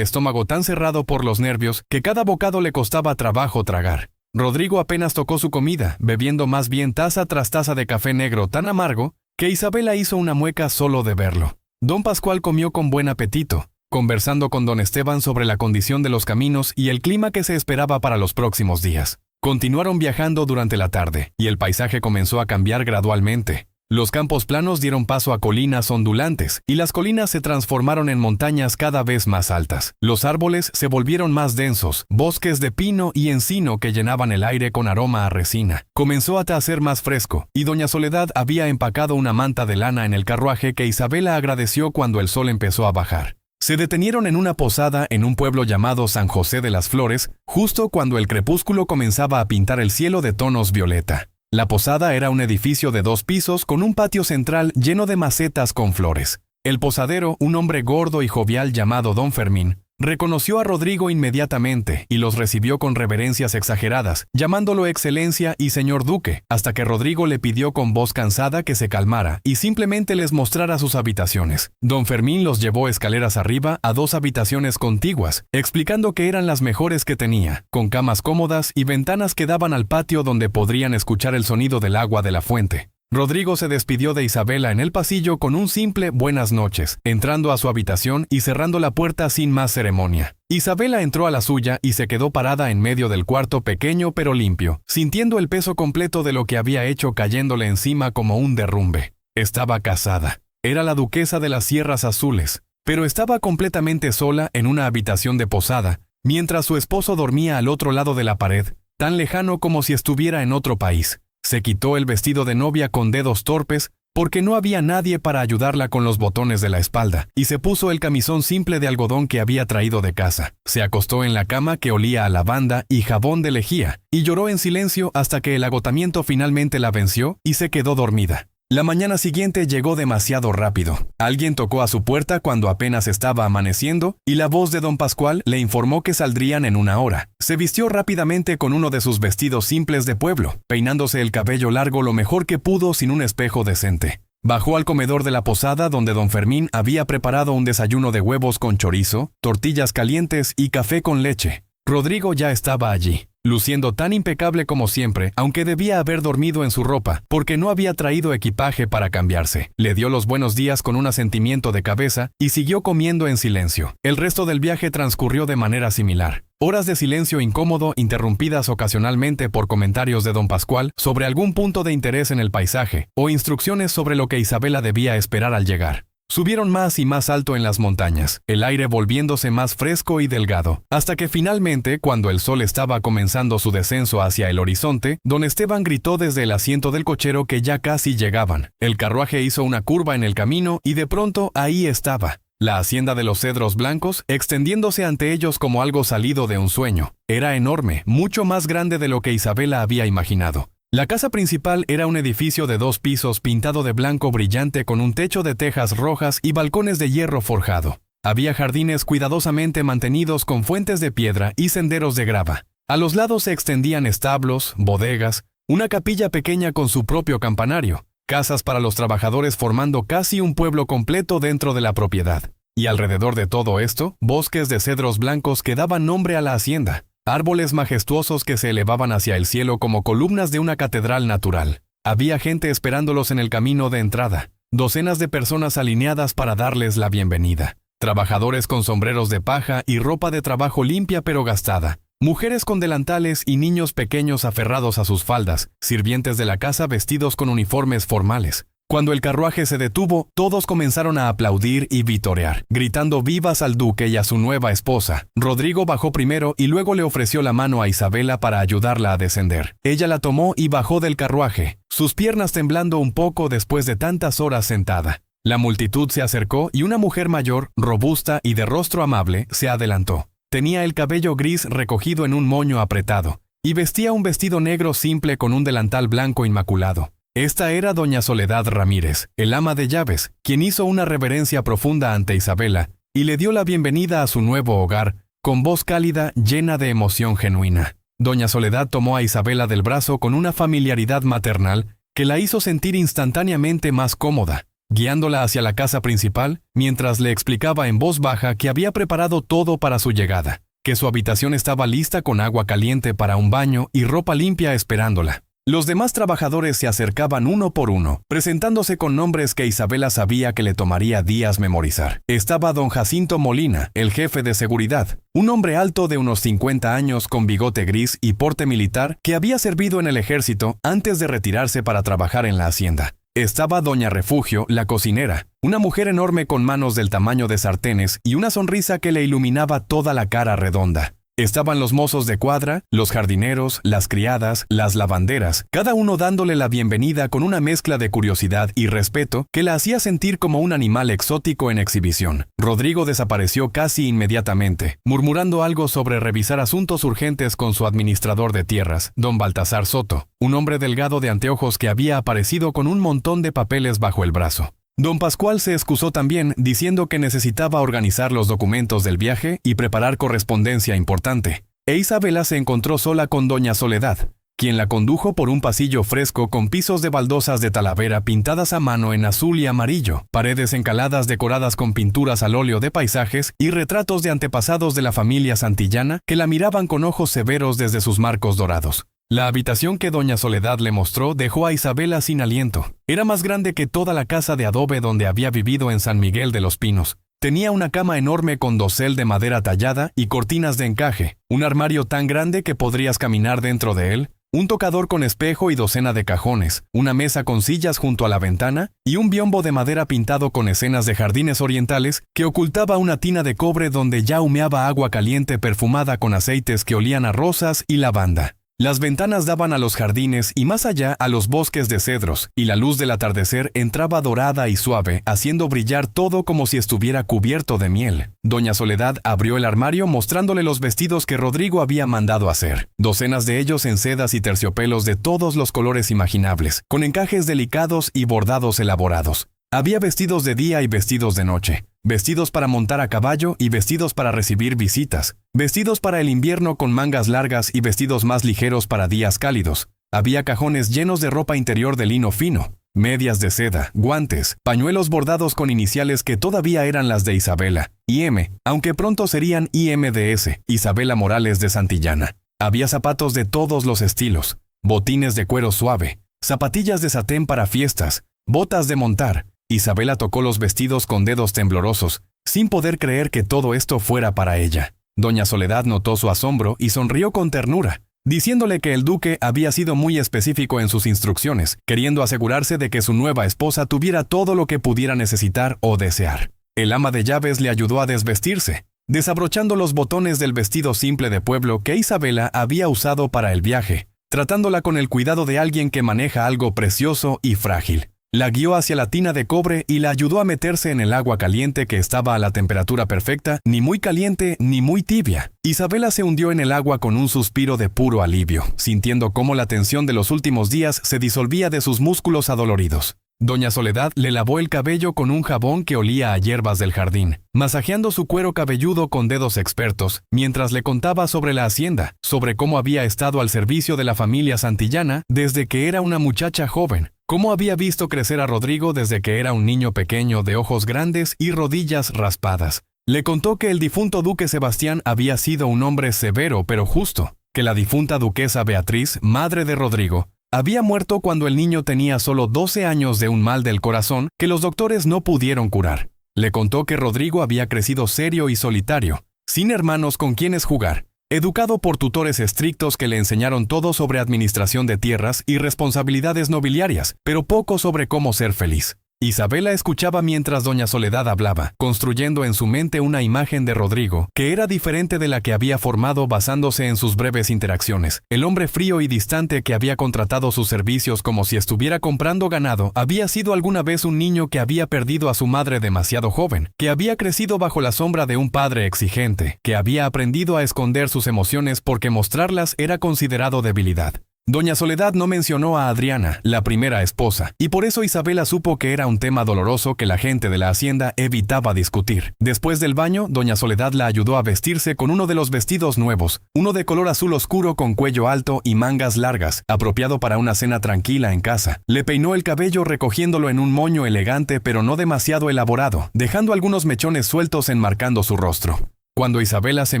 estómago tan cerrado por los nervios que cada bocado le costaba trabajo tragar. Rodrigo apenas tocó su comida, bebiendo más bien taza tras taza de café negro tan amargo que Isabela hizo una mueca solo de verlo. Don Pascual comió con buen apetito, conversando con don Esteban sobre la condición de los caminos y el clima que se esperaba para los próximos días. Continuaron viajando durante la tarde, y el paisaje comenzó a cambiar gradualmente. Los campos planos dieron paso a colinas ondulantes, y las colinas se transformaron en montañas cada vez más altas. Los árboles se volvieron más densos, bosques de pino y encino que llenaban el aire con aroma a resina. Comenzó a hacer más fresco, y doña Soledad había empacado una manta de lana en el carruaje que Isabela agradeció cuando el sol empezó a bajar. Se detenieron en una posada en un pueblo llamado San José de las Flores, justo cuando el crepúsculo comenzaba a pintar el cielo de tonos violeta. La posada era un edificio de 2 pisos con un patio central lleno de macetas con flores. El posadero, un hombre gordo y jovial llamado don Fermín, reconoció a Rodrigo inmediatamente y los recibió con reverencias exageradas, llamándolo excelencia y señor duque, hasta que Rodrigo le pidió con voz cansada que se calmara y simplemente les mostrara sus habitaciones. Don Fermín los llevó escaleras arriba a 2 habitaciones contiguas, explicando que eran las mejores que tenía, con camas cómodas y ventanas que daban al patio donde podrían escuchar el sonido del agua de la fuente. Rodrigo se despidió de Isabela en el pasillo con un simple buenas noches, entrando a su habitación y cerrando la puerta sin más ceremonia. Isabela entró a la suya y se quedó parada en medio del cuarto pequeño pero limpio, sintiendo el peso completo de lo que había hecho cayéndole encima como un derrumbe. Estaba casada. Era la duquesa de las Sierras Azules, pero estaba completamente sola en una habitación de posada, mientras su esposo dormía al otro lado de la pared, tan lejano como si estuviera en otro país. Se quitó el vestido de novia con dedos torpes porque no había nadie para ayudarla con los botones de la espalda, y se puso el camisón simple de algodón que había traído de casa. Se acostó en la cama que olía a lavanda y jabón de lejía, y lloró en silencio hasta que el agotamiento finalmente la venció y se quedó dormida. La mañana siguiente llegó demasiado rápido. Alguien tocó a su puerta cuando apenas estaba amaneciendo y la voz de don Pascual le informó que saldrían en 1 hora. Se vistió rápidamente con uno de sus vestidos simples de pueblo, peinándose el cabello largo lo mejor que pudo sin un espejo decente. Bajó al comedor de la posada donde don Fermín había preparado un desayuno de huevos con chorizo, tortillas calientes y café con leche. Rodrigo ya estaba allí, luciendo tan impecable como siempre, aunque debía haber dormido en su ropa, porque no había traído equipaje para cambiarse. Le dio los buenos días con un asentimiento de cabeza y siguió comiendo en silencio. El resto del viaje transcurrió de manera similar. Horas de silencio incómodo interrumpidas ocasionalmente por comentarios de don Pascual sobre algún punto de interés en el paisaje, o instrucciones sobre lo que Isabela debía esperar al llegar. Subieron más y más alto en las montañas, el aire volviéndose más fresco y delgado, hasta que finalmente, cuando el sol estaba comenzando su descenso hacia el horizonte, don Esteban gritó desde el asiento del cochero que ya casi llegaban. El carruaje hizo una curva en el camino y de pronto ahí estaba, la hacienda de los Cedros Blancos, extendiéndose ante ellos como algo salido de un sueño. Era enorme, mucho más grande de lo que Isabela había imaginado. La casa principal era un edificio de 2 pisos pintado de blanco brillante con un techo de tejas rojas y balcones de hierro forjado. Había jardines cuidadosamente mantenidos con fuentes de piedra y senderos de grava. A los lados se extendían establos, bodegas, una capilla pequeña con su propio campanario, casas para los trabajadores formando casi un pueblo completo dentro de la propiedad. Y alrededor de todo esto, bosques de cedros blancos que daban nombre a la hacienda. árboles majestuosos que se elevaban hacia el cielo como columnas de una catedral natural. Había gente esperándolos en el camino de entrada, docenas de personas alineadas para darles la bienvenida. Trabajadores con sombreros de paja y ropa de trabajo limpia pero gastada. Mujeres con delantales y niños pequeños aferrados a sus faldas, sirvientes de la casa vestidos con uniformes formales. Cuando el carruaje se detuvo, todos comenzaron a aplaudir y vitorear, gritando vivas al duque y a su nueva esposa. Rodrigo bajó primero y luego le ofreció la mano a Isabela para ayudarla a descender. Ella la tomó y bajó del carruaje, sus piernas temblando un poco después de tantas horas sentada. La multitud se acercó y una mujer mayor, robusta y de rostro amable, se adelantó. Tenía el cabello gris recogido en un moño apretado, y vestía un vestido negro simple con un delantal blanco inmaculado. Esta era doña Soledad Ramírez, el ama de llaves, quien hizo una reverencia profunda ante Isabela, y le dio la bienvenida a su nuevo hogar, con voz cálida llena de emoción genuina. Doña Soledad tomó a Isabela del brazo con una familiaridad maternal que la hizo sentir instantáneamente más cómoda, guiándola hacia la casa principal, mientras le explicaba en voz baja que había preparado todo para su llegada, que su habitación estaba lista con agua caliente para un baño y ropa limpia esperándola. Los demás trabajadores se acercaban uno por uno, presentándose con nombres que Isabela sabía que le tomaría días memorizar. Estaba don Jacinto Molina, el jefe de seguridad, un hombre alto de unos 50 años con bigote gris y porte militar que había servido en el ejército antes de retirarse para trabajar en la hacienda. Estaba doña Refugio, la cocinera, una mujer enorme con manos del tamaño de sartenes y una sonrisa que le iluminaba toda la cara redonda. Estaban los mozos de cuadra, los jardineros, las criadas, las lavanderas, cada uno dándole la bienvenida con una mezcla de curiosidad y respeto que la hacía sentir como un animal exótico en exhibición. Rodrigo desapareció casi inmediatamente, murmurando algo sobre revisar asuntos urgentes con su administrador de tierras, don Baltasar Soto, un hombre delgado de anteojos que había aparecido con un montón de papeles bajo el brazo. Don Pascual se excusó también, diciendo que necesitaba organizar los documentos del viaje y preparar correspondencia importante. Isabela se encontró sola con doña Soledad, quien la condujo por un pasillo fresco con pisos de baldosas de Talavera pintadas a mano en azul y amarillo, paredes encaladas decoradas con pinturas al óleo de paisajes y retratos de antepasados de la familia santillana que la miraban con ojos severos desde sus marcos dorados. La habitación que doña Soledad le mostró dejó a Isabela sin aliento. Era más grande que toda la casa de adobe donde había vivido en San Miguel de los Pinos. Tenía una cama enorme con dosel de madera tallada y cortinas de encaje, un armario tan grande que podrías caminar dentro de él, un tocador con espejo y docena de cajones, una mesa con sillas junto a la ventana y un biombo de madera pintado con escenas de jardines orientales que ocultaba una tina de cobre donde ya humeaba agua caliente perfumada con aceites que olían a rosas y lavanda. Las ventanas daban a los jardines y más allá a los bosques de cedros, y la luz del atardecer entraba dorada y suave, haciendo brillar todo como si estuviera cubierto de miel. Doña Soledad abrió el armario mostrándole los vestidos que Rodrigo había mandado hacer, docenas de ellos en sedas y terciopelos de todos los colores imaginables, con encajes delicados y bordados elaborados. Había vestidos de día y vestidos de noche, vestidos para montar a caballo y vestidos para recibir visitas, vestidos para el invierno con mangas largas y vestidos más ligeros para días cálidos. Había cajones llenos de ropa interior de lino fino, medias de seda, guantes, pañuelos bordados con iniciales que todavía eran las de Isabela, IM, aunque pronto serían IMDS, Isabela Morales de Santillana. Había zapatos de todos los estilos, botines de cuero suave, zapatillas de satén para fiestas, botas de montar. Isabela tocó los vestidos con dedos temblorosos, sin poder creer que todo esto fuera para ella. Doña Soledad notó su asombro y sonrió con ternura, diciéndole que el duque había sido muy específico en sus instrucciones, queriendo asegurarse de que su nueva esposa tuviera todo lo que pudiera necesitar o desear. El ama de llaves le ayudó a desvestirse, desabrochando los botones del vestido simple de pueblo que Isabela había usado para el viaje, tratándola con el cuidado de alguien que maneja algo precioso y frágil. La guió hacia la tina de cobre y la ayudó a meterse en el agua caliente que estaba a la temperatura perfecta, ni muy caliente ni muy tibia. Isabela se hundió en el agua con un suspiro de puro alivio, sintiendo cómo la tensión de los últimos días se disolvía de sus músculos adoloridos. Doña Soledad le lavó el cabello con un jabón que olía a hierbas del jardín, masajeando su cuero cabelludo con dedos expertos, mientras le contaba sobre la hacienda, sobre cómo había estado al servicio de la familia santillana desde que era una muchacha joven, cómo había visto crecer a Rodrigo desde que era un niño pequeño de ojos grandes y rodillas raspadas. Le contó que el difunto duque Sebastián había sido un hombre severo pero justo, que la difunta duquesa Beatriz, madre de Rodrigo, había muerto cuando el niño tenía solo 12 años de un mal del corazón que los doctores no pudieron curar. Le contó que Rodrigo había crecido serio y solitario, sin hermanos con quienes jugar, educado por tutores estrictos que le enseñaron todo sobre administración de tierras y responsabilidades nobiliarias, pero poco sobre cómo ser feliz. Isabela escuchaba mientras doña Soledad hablaba, construyendo en su mente una imagen de Rodrigo que era diferente de la que había formado basándose en sus breves interacciones. El hombre frío y distante que había contratado sus servicios como si estuviera comprando ganado había sido alguna vez un niño que había perdido a su madre demasiado joven, que había crecido bajo la sombra de un padre exigente, que había aprendido a esconder sus emociones porque mostrarlas era considerado debilidad. Doña Soledad no mencionó a Adriana, la primera esposa, y por eso Isabela supo que era un tema doloroso que la gente de la hacienda evitaba discutir. Después del baño, doña Soledad la ayudó a vestirse con uno de los vestidos nuevos, uno de color azul oscuro con cuello alto y mangas largas, apropiado para una cena tranquila en casa. Le peinó el cabello recogiéndolo en un moño elegante pero no demasiado elaborado, dejando algunos mechones sueltos enmarcando su rostro. Cuando Isabela se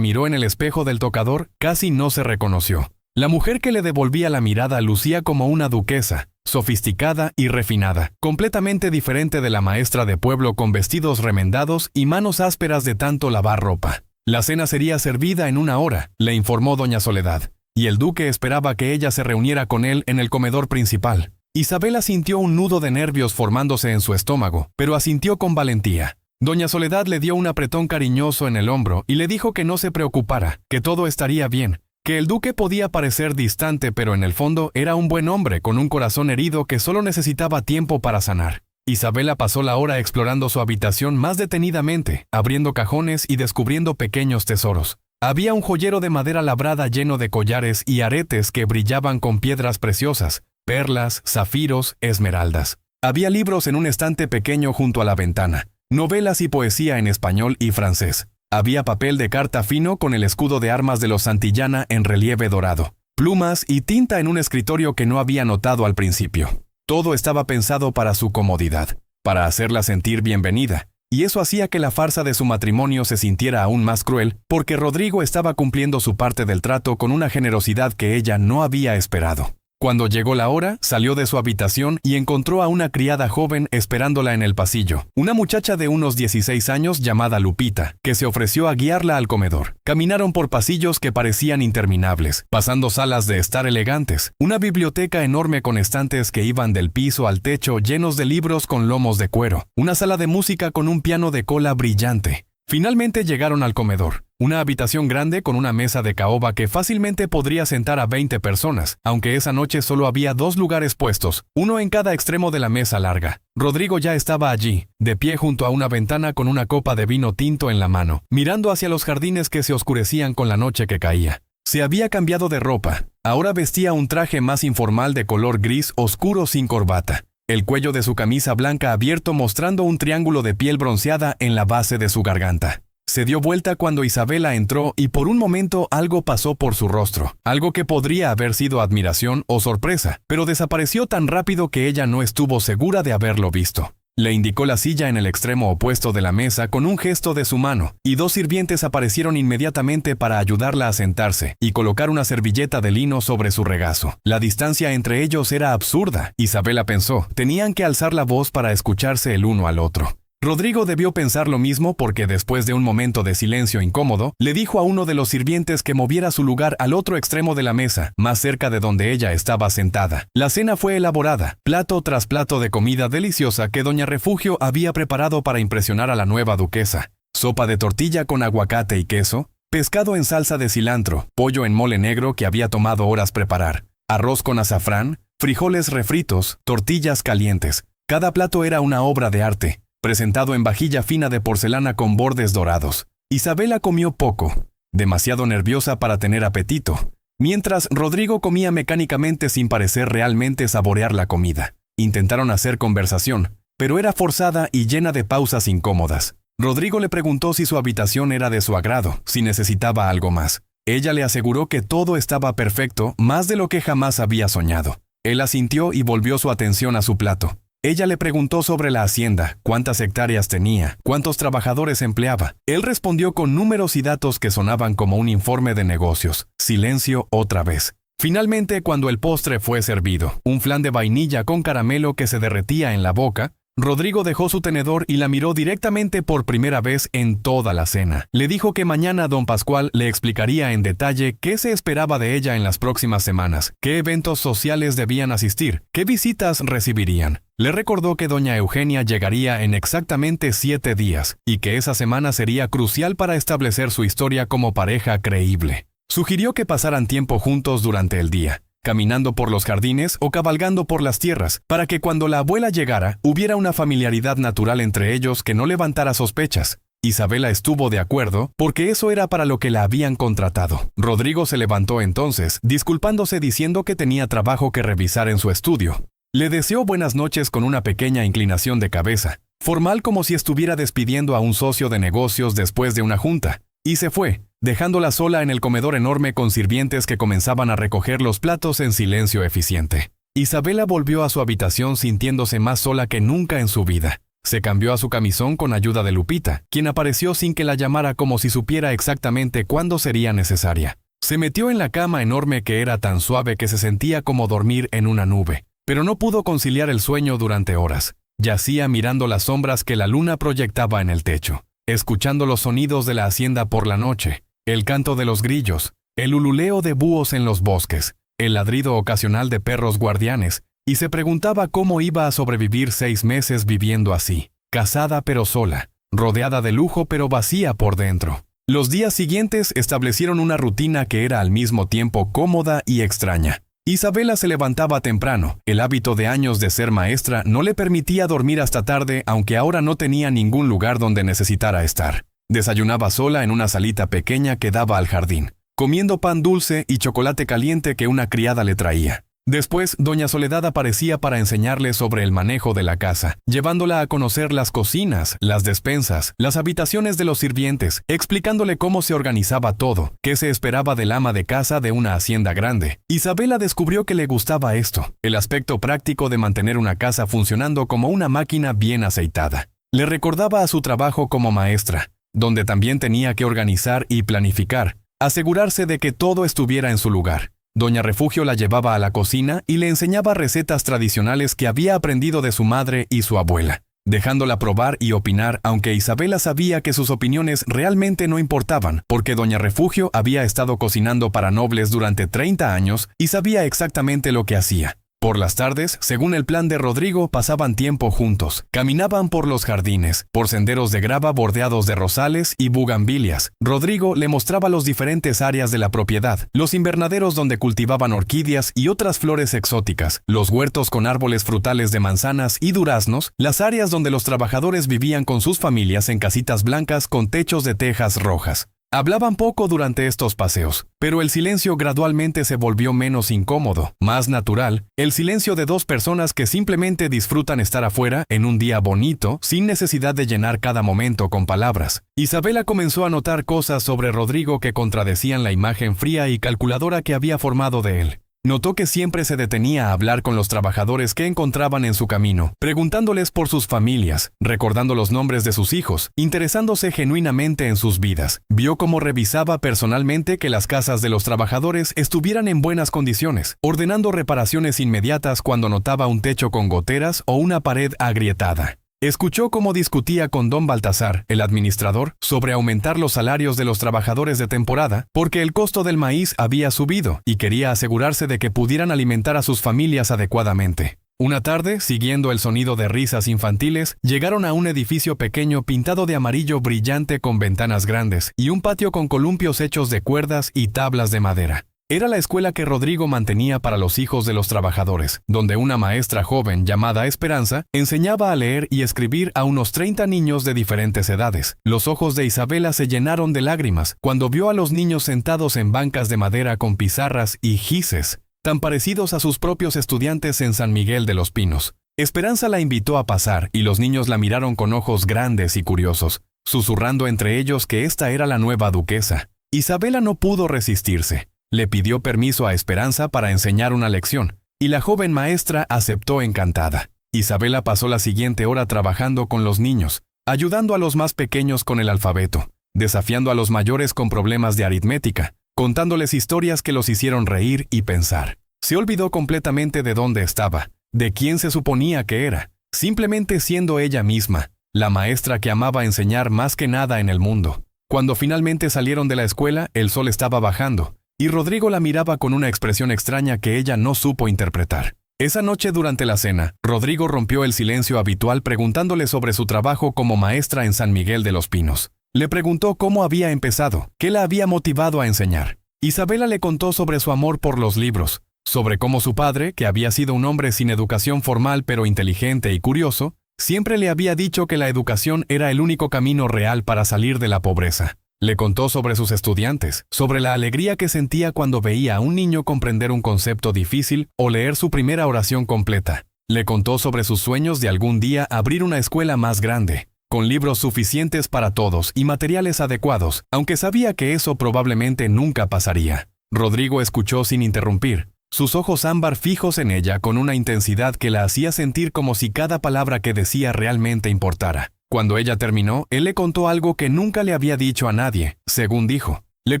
miró en el espejo del tocador, casi no se reconoció. La mujer que le devolvía la mirada lucía como una duquesa, sofisticada y refinada, completamente diferente de la maestra de pueblo con vestidos remendados y manos ásperas de tanto lavar ropa. La cena sería servida en 1 hora, le informó doña Soledad, y el duque esperaba que ella se reuniera con él en el comedor principal. Isabela sintió un nudo de nervios formándose en su estómago, pero asintió con valentía. Doña Soledad le dio un apretón cariñoso en el hombro y le dijo que no se preocupara, que todo estaría bien, que el duque podía parecer distante pero en el fondo era un buen hombre con un corazón herido que solo necesitaba tiempo para sanar. Isabela pasó la hora explorando su habitación más detenidamente, abriendo cajones y descubriendo pequeños tesoros. Había un joyero de madera labrada lleno de collares y aretes que brillaban con piedras preciosas, perlas, zafiros, esmeraldas. Había libros en un estante pequeño junto a la ventana, novelas y poesía en español y francés. Había papel de carta fino con el escudo de armas de los Santillana en relieve dorado, plumas y tinta en un escritorio que no había notado al principio. Todo estaba pensado para su comodidad, para hacerla sentir bienvenida, y eso hacía que la farsa de su matrimonio se sintiera aún más cruel, porque Rodrigo estaba cumpliendo su parte del trato con una generosidad que ella no había esperado. Cuando llegó la hora, salió de su habitación y encontró a una criada joven esperándola en el pasillo, una muchacha de unos 16 años llamada Lupita, que se ofreció a guiarla al comedor. Caminaron por pasillos que parecían interminables, pasando salas de estar elegantes, una biblioteca enorme con estantes que iban del piso al techo llenos de libros con lomos de cuero, una sala de música con un piano de cola brillante. Finalmente llegaron al comedor, una habitación grande con una mesa de caoba que fácilmente podría sentar a 20 personas, aunque esa noche solo había 2 lugares puestos, uno en cada extremo de la mesa larga. Rodrigo ya estaba allí, de pie junto a una ventana con una copa de vino tinto en la mano, mirando hacia los jardines que se oscurecían con la noche que caía. Se había cambiado de ropa, ahora vestía un traje más informal de color gris oscuro sin corbata. El cuello de su camisa blanca abierto mostrando un triángulo de piel bronceada en la base de su garganta. Se dio vuelta cuando Isabela entró y por un momento algo pasó por su rostro, algo que podría haber sido admiración o sorpresa, pero desapareció tan rápido que ella no estuvo segura de haberlo visto. Le indicó la silla en el extremo opuesto de la mesa con un gesto de su mano, y 2 sirvientes aparecieron inmediatamente para ayudarla a sentarse y colocar una servilleta de lino sobre su regazo. La distancia entre ellos era absurda, Isabela pensó. Tenían que alzar la voz para escucharse el uno al otro. Rodrigo debió pensar lo mismo porque después de un momento de silencio incómodo, le dijo a uno de los sirvientes que moviera su lugar al otro extremo de la mesa, más cerca de donde ella estaba sentada. La cena fue elaborada, plato tras plato de comida deliciosa que doña Refugio había preparado para impresionar a la nueva duquesa. Sopa de tortilla con aguacate y queso, pescado en salsa de cilantro, pollo en mole negro que había tomado horas preparar, arroz con azafrán, frijoles refritos, tortillas calientes. Cada plato era una obra de arte, presentado en vajilla fina de porcelana con bordes dorados. Isabela comió poco, demasiado nerviosa para tener apetito, mientras Rodrigo comía mecánicamente sin parecer realmente saborear la comida. Intentaron hacer conversación, pero era forzada y llena de pausas incómodas. Rodrigo le preguntó si su habitación era de su agrado, si necesitaba algo más. Ella le aseguró que todo estaba perfecto, más de lo que jamás había soñado. Él asintió y volvió su atención a su plato. Ella le preguntó sobre la hacienda, cuántas hectáreas tenía, cuántos trabajadores empleaba. Él respondió con números y datos que sonaban como un informe de negocios. Silencio otra vez. Finalmente, cuando el postre fue servido, un flan de vainilla con caramelo que se derretía en la boca, Rodrigo dejó su tenedor y la miró directamente por primera vez en toda la cena. Le dijo que mañana don Pascual le explicaría en detalle qué se esperaba de ella en las próximas semanas, qué eventos sociales debían asistir, qué visitas recibirían. Le recordó que doña Eugenia llegaría en exactamente 7 días y que esa semana sería crucial para establecer su historia como pareja creíble. Sugirió que pasaran tiempo juntos durante el día, caminando por los jardines o cabalgando por las tierras, para que cuando la abuela llegara hubiera una familiaridad natural entre ellos que no levantara sospechas. Isabela estuvo de acuerdo porque eso era para lo que la habían contratado. Rodrigo se levantó entonces, disculpándose diciendo que tenía trabajo que revisar en su estudio. Le deseó buenas noches con una pequeña inclinación de cabeza, formal como si estuviera despidiendo a un socio de negocios después de una junta, y se fue, dejándola sola en el comedor enorme con sirvientes que comenzaban a recoger los platos en silencio eficiente. Isabela volvió a su habitación sintiéndose más sola que nunca en su vida. Se cambió a su camisón con ayuda de Lupita, quien apareció sin que la llamara como si supiera exactamente cuándo sería necesaria. Se metió en la cama enorme que era tan suave que se sentía como dormir en una nube, pero no pudo conciliar el sueño durante horas. Yacía mirando las sombras que la luna proyectaba en el techo, escuchando los sonidos de la hacienda por la noche, el canto de los grillos, el ululeo de búhos en los bosques, el ladrido ocasional de perros guardianes, y se preguntaba cómo iba a sobrevivir 6 meses viviendo así, casada pero sola, rodeada de lujo pero vacía por dentro. Los días siguientes establecieron una rutina que era al mismo tiempo cómoda y extraña. Isabela se levantaba temprano. El hábito de años de ser maestra no le permitía dormir hasta tarde, aunque ahora no tenía ningún lugar donde necesitara estar. Desayunaba sola en una salita pequeña que daba al jardín, comiendo pan dulce y chocolate caliente que una criada le traía. Después, doña Soledad aparecía para enseñarle sobre el manejo de la casa, llevándola a conocer las cocinas, las despensas, las habitaciones de los sirvientes, explicándole cómo se organizaba todo, qué se esperaba del ama de casa de una hacienda grande. Isabela descubrió que le gustaba esto, el aspecto práctico de mantener una casa funcionando como una máquina bien aceitada. Le recordaba a su trabajo como maestra, donde también tenía que organizar y planificar, asegurarse de que todo estuviera en su lugar. Doña Refugio la llevaba a la cocina y le enseñaba recetas tradicionales que había aprendido de su madre y su abuela, dejándola probar y opinar, aunque Isabela sabía que sus opiniones realmente no importaban, porque Doña Refugio había estado cocinando para nobles durante 30 años y sabía exactamente lo que hacía. Por las tardes, según el plan de Rodrigo, pasaban tiempo juntos. Caminaban por los jardines, por senderos de grava bordeados de rosales y bugambilias. Rodrigo le mostraba las diferentes áreas de la propiedad, los invernaderos donde cultivaban orquídeas y otras flores exóticas, los huertos con árboles frutales de manzanas y duraznos, las áreas donde los trabajadores vivían con sus familias en casitas blancas con techos de tejas rojas. Hablaban poco durante estos paseos, pero el silencio gradualmente se volvió menos incómodo, más natural, el silencio de dos personas que simplemente disfrutan estar afuera en un día bonito, sin necesidad de llenar cada momento con palabras. Isabela comenzó a notar cosas sobre Rodrigo que contradecían la imagen fría y calculadora que había formado de él. Notó que siempre se detenía a hablar con los trabajadores que encontraban en su camino, preguntándoles por sus familias, recordando los nombres de sus hijos, interesándose genuinamente en sus vidas. Vio cómo revisaba personalmente que las casas de los trabajadores estuvieran en buenas condiciones, ordenando reparaciones inmediatas cuando notaba un techo con goteras o una pared agrietada. Escuchó cómo discutía con don Baltasar, el administrador, sobre aumentar los salarios de los trabajadores de temporada, porque el costo del maíz había subido y quería asegurarse de que pudieran alimentar a sus familias adecuadamente. Una tarde, siguiendo el sonido de risas infantiles, llegaron a un edificio pequeño pintado de amarillo brillante con ventanas grandes y un patio con columpios hechos de cuerdas y tablas de madera. Era la escuela que Rodrigo mantenía para los hijos de los trabajadores, donde una maestra joven llamada Esperanza enseñaba a leer y escribir a unos 30 niños de diferentes edades. Los ojos de Isabela se llenaron de lágrimas cuando vio a los niños sentados en bancas de madera con pizarras y gises, tan parecidos a sus propios estudiantes en San Miguel de los Pinos. Esperanza la invitó a pasar y los niños la miraron con ojos grandes y curiosos, susurrando entre ellos que esta era la nueva duquesa. Isabela no pudo resistirse. Le pidió permiso a Esperanza para enseñar una lección, y la joven maestra aceptó encantada. Isabela pasó la siguiente hora trabajando con los niños, ayudando a los más pequeños con el alfabeto, desafiando a los mayores con problemas de aritmética, contándoles historias que los hicieron reír y pensar. Se olvidó completamente de dónde estaba, de quién se suponía que era, simplemente siendo ella misma, la maestra que amaba enseñar más que nada en el mundo. Cuando finalmente salieron de la escuela, el sol estaba bajando, y Rodrigo la miraba con una expresión extraña que ella no supo interpretar. Esa noche durante la cena, Rodrigo rompió el silencio habitual preguntándole sobre su trabajo como maestra en San Miguel de los Pinos. Le preguntó cómo había empezado, qué la había motivado a enseñar. Isabela le contó sobre su amor por los libros, sobre cómo su padre, que había sido un hombre sin educación formal pero inteligente y curioso, siempre le había dicho que la educación era el único camino real para salir de la pobreza. Le contó sobre sus estudiantes, sobre la alegría que sentía cuando veía a un niño comprender un concepto difícil o leer su primera oración completa. Le contó sobre sus sueños de algún día abrir una escuela más grande, con libros suficientes para todos y materiales adecuados, aunque sabía que eso probablemente nunca pasaría. Rodrigo escuchó sin interrumpir, sus ojos ámbar fijos en ella con una intensidad que la hacía sentir como si cada palabra que decía realmente importara. Cuando ella terminó, él le contó algo que nunca le había dicho a nadie, según dijo. Le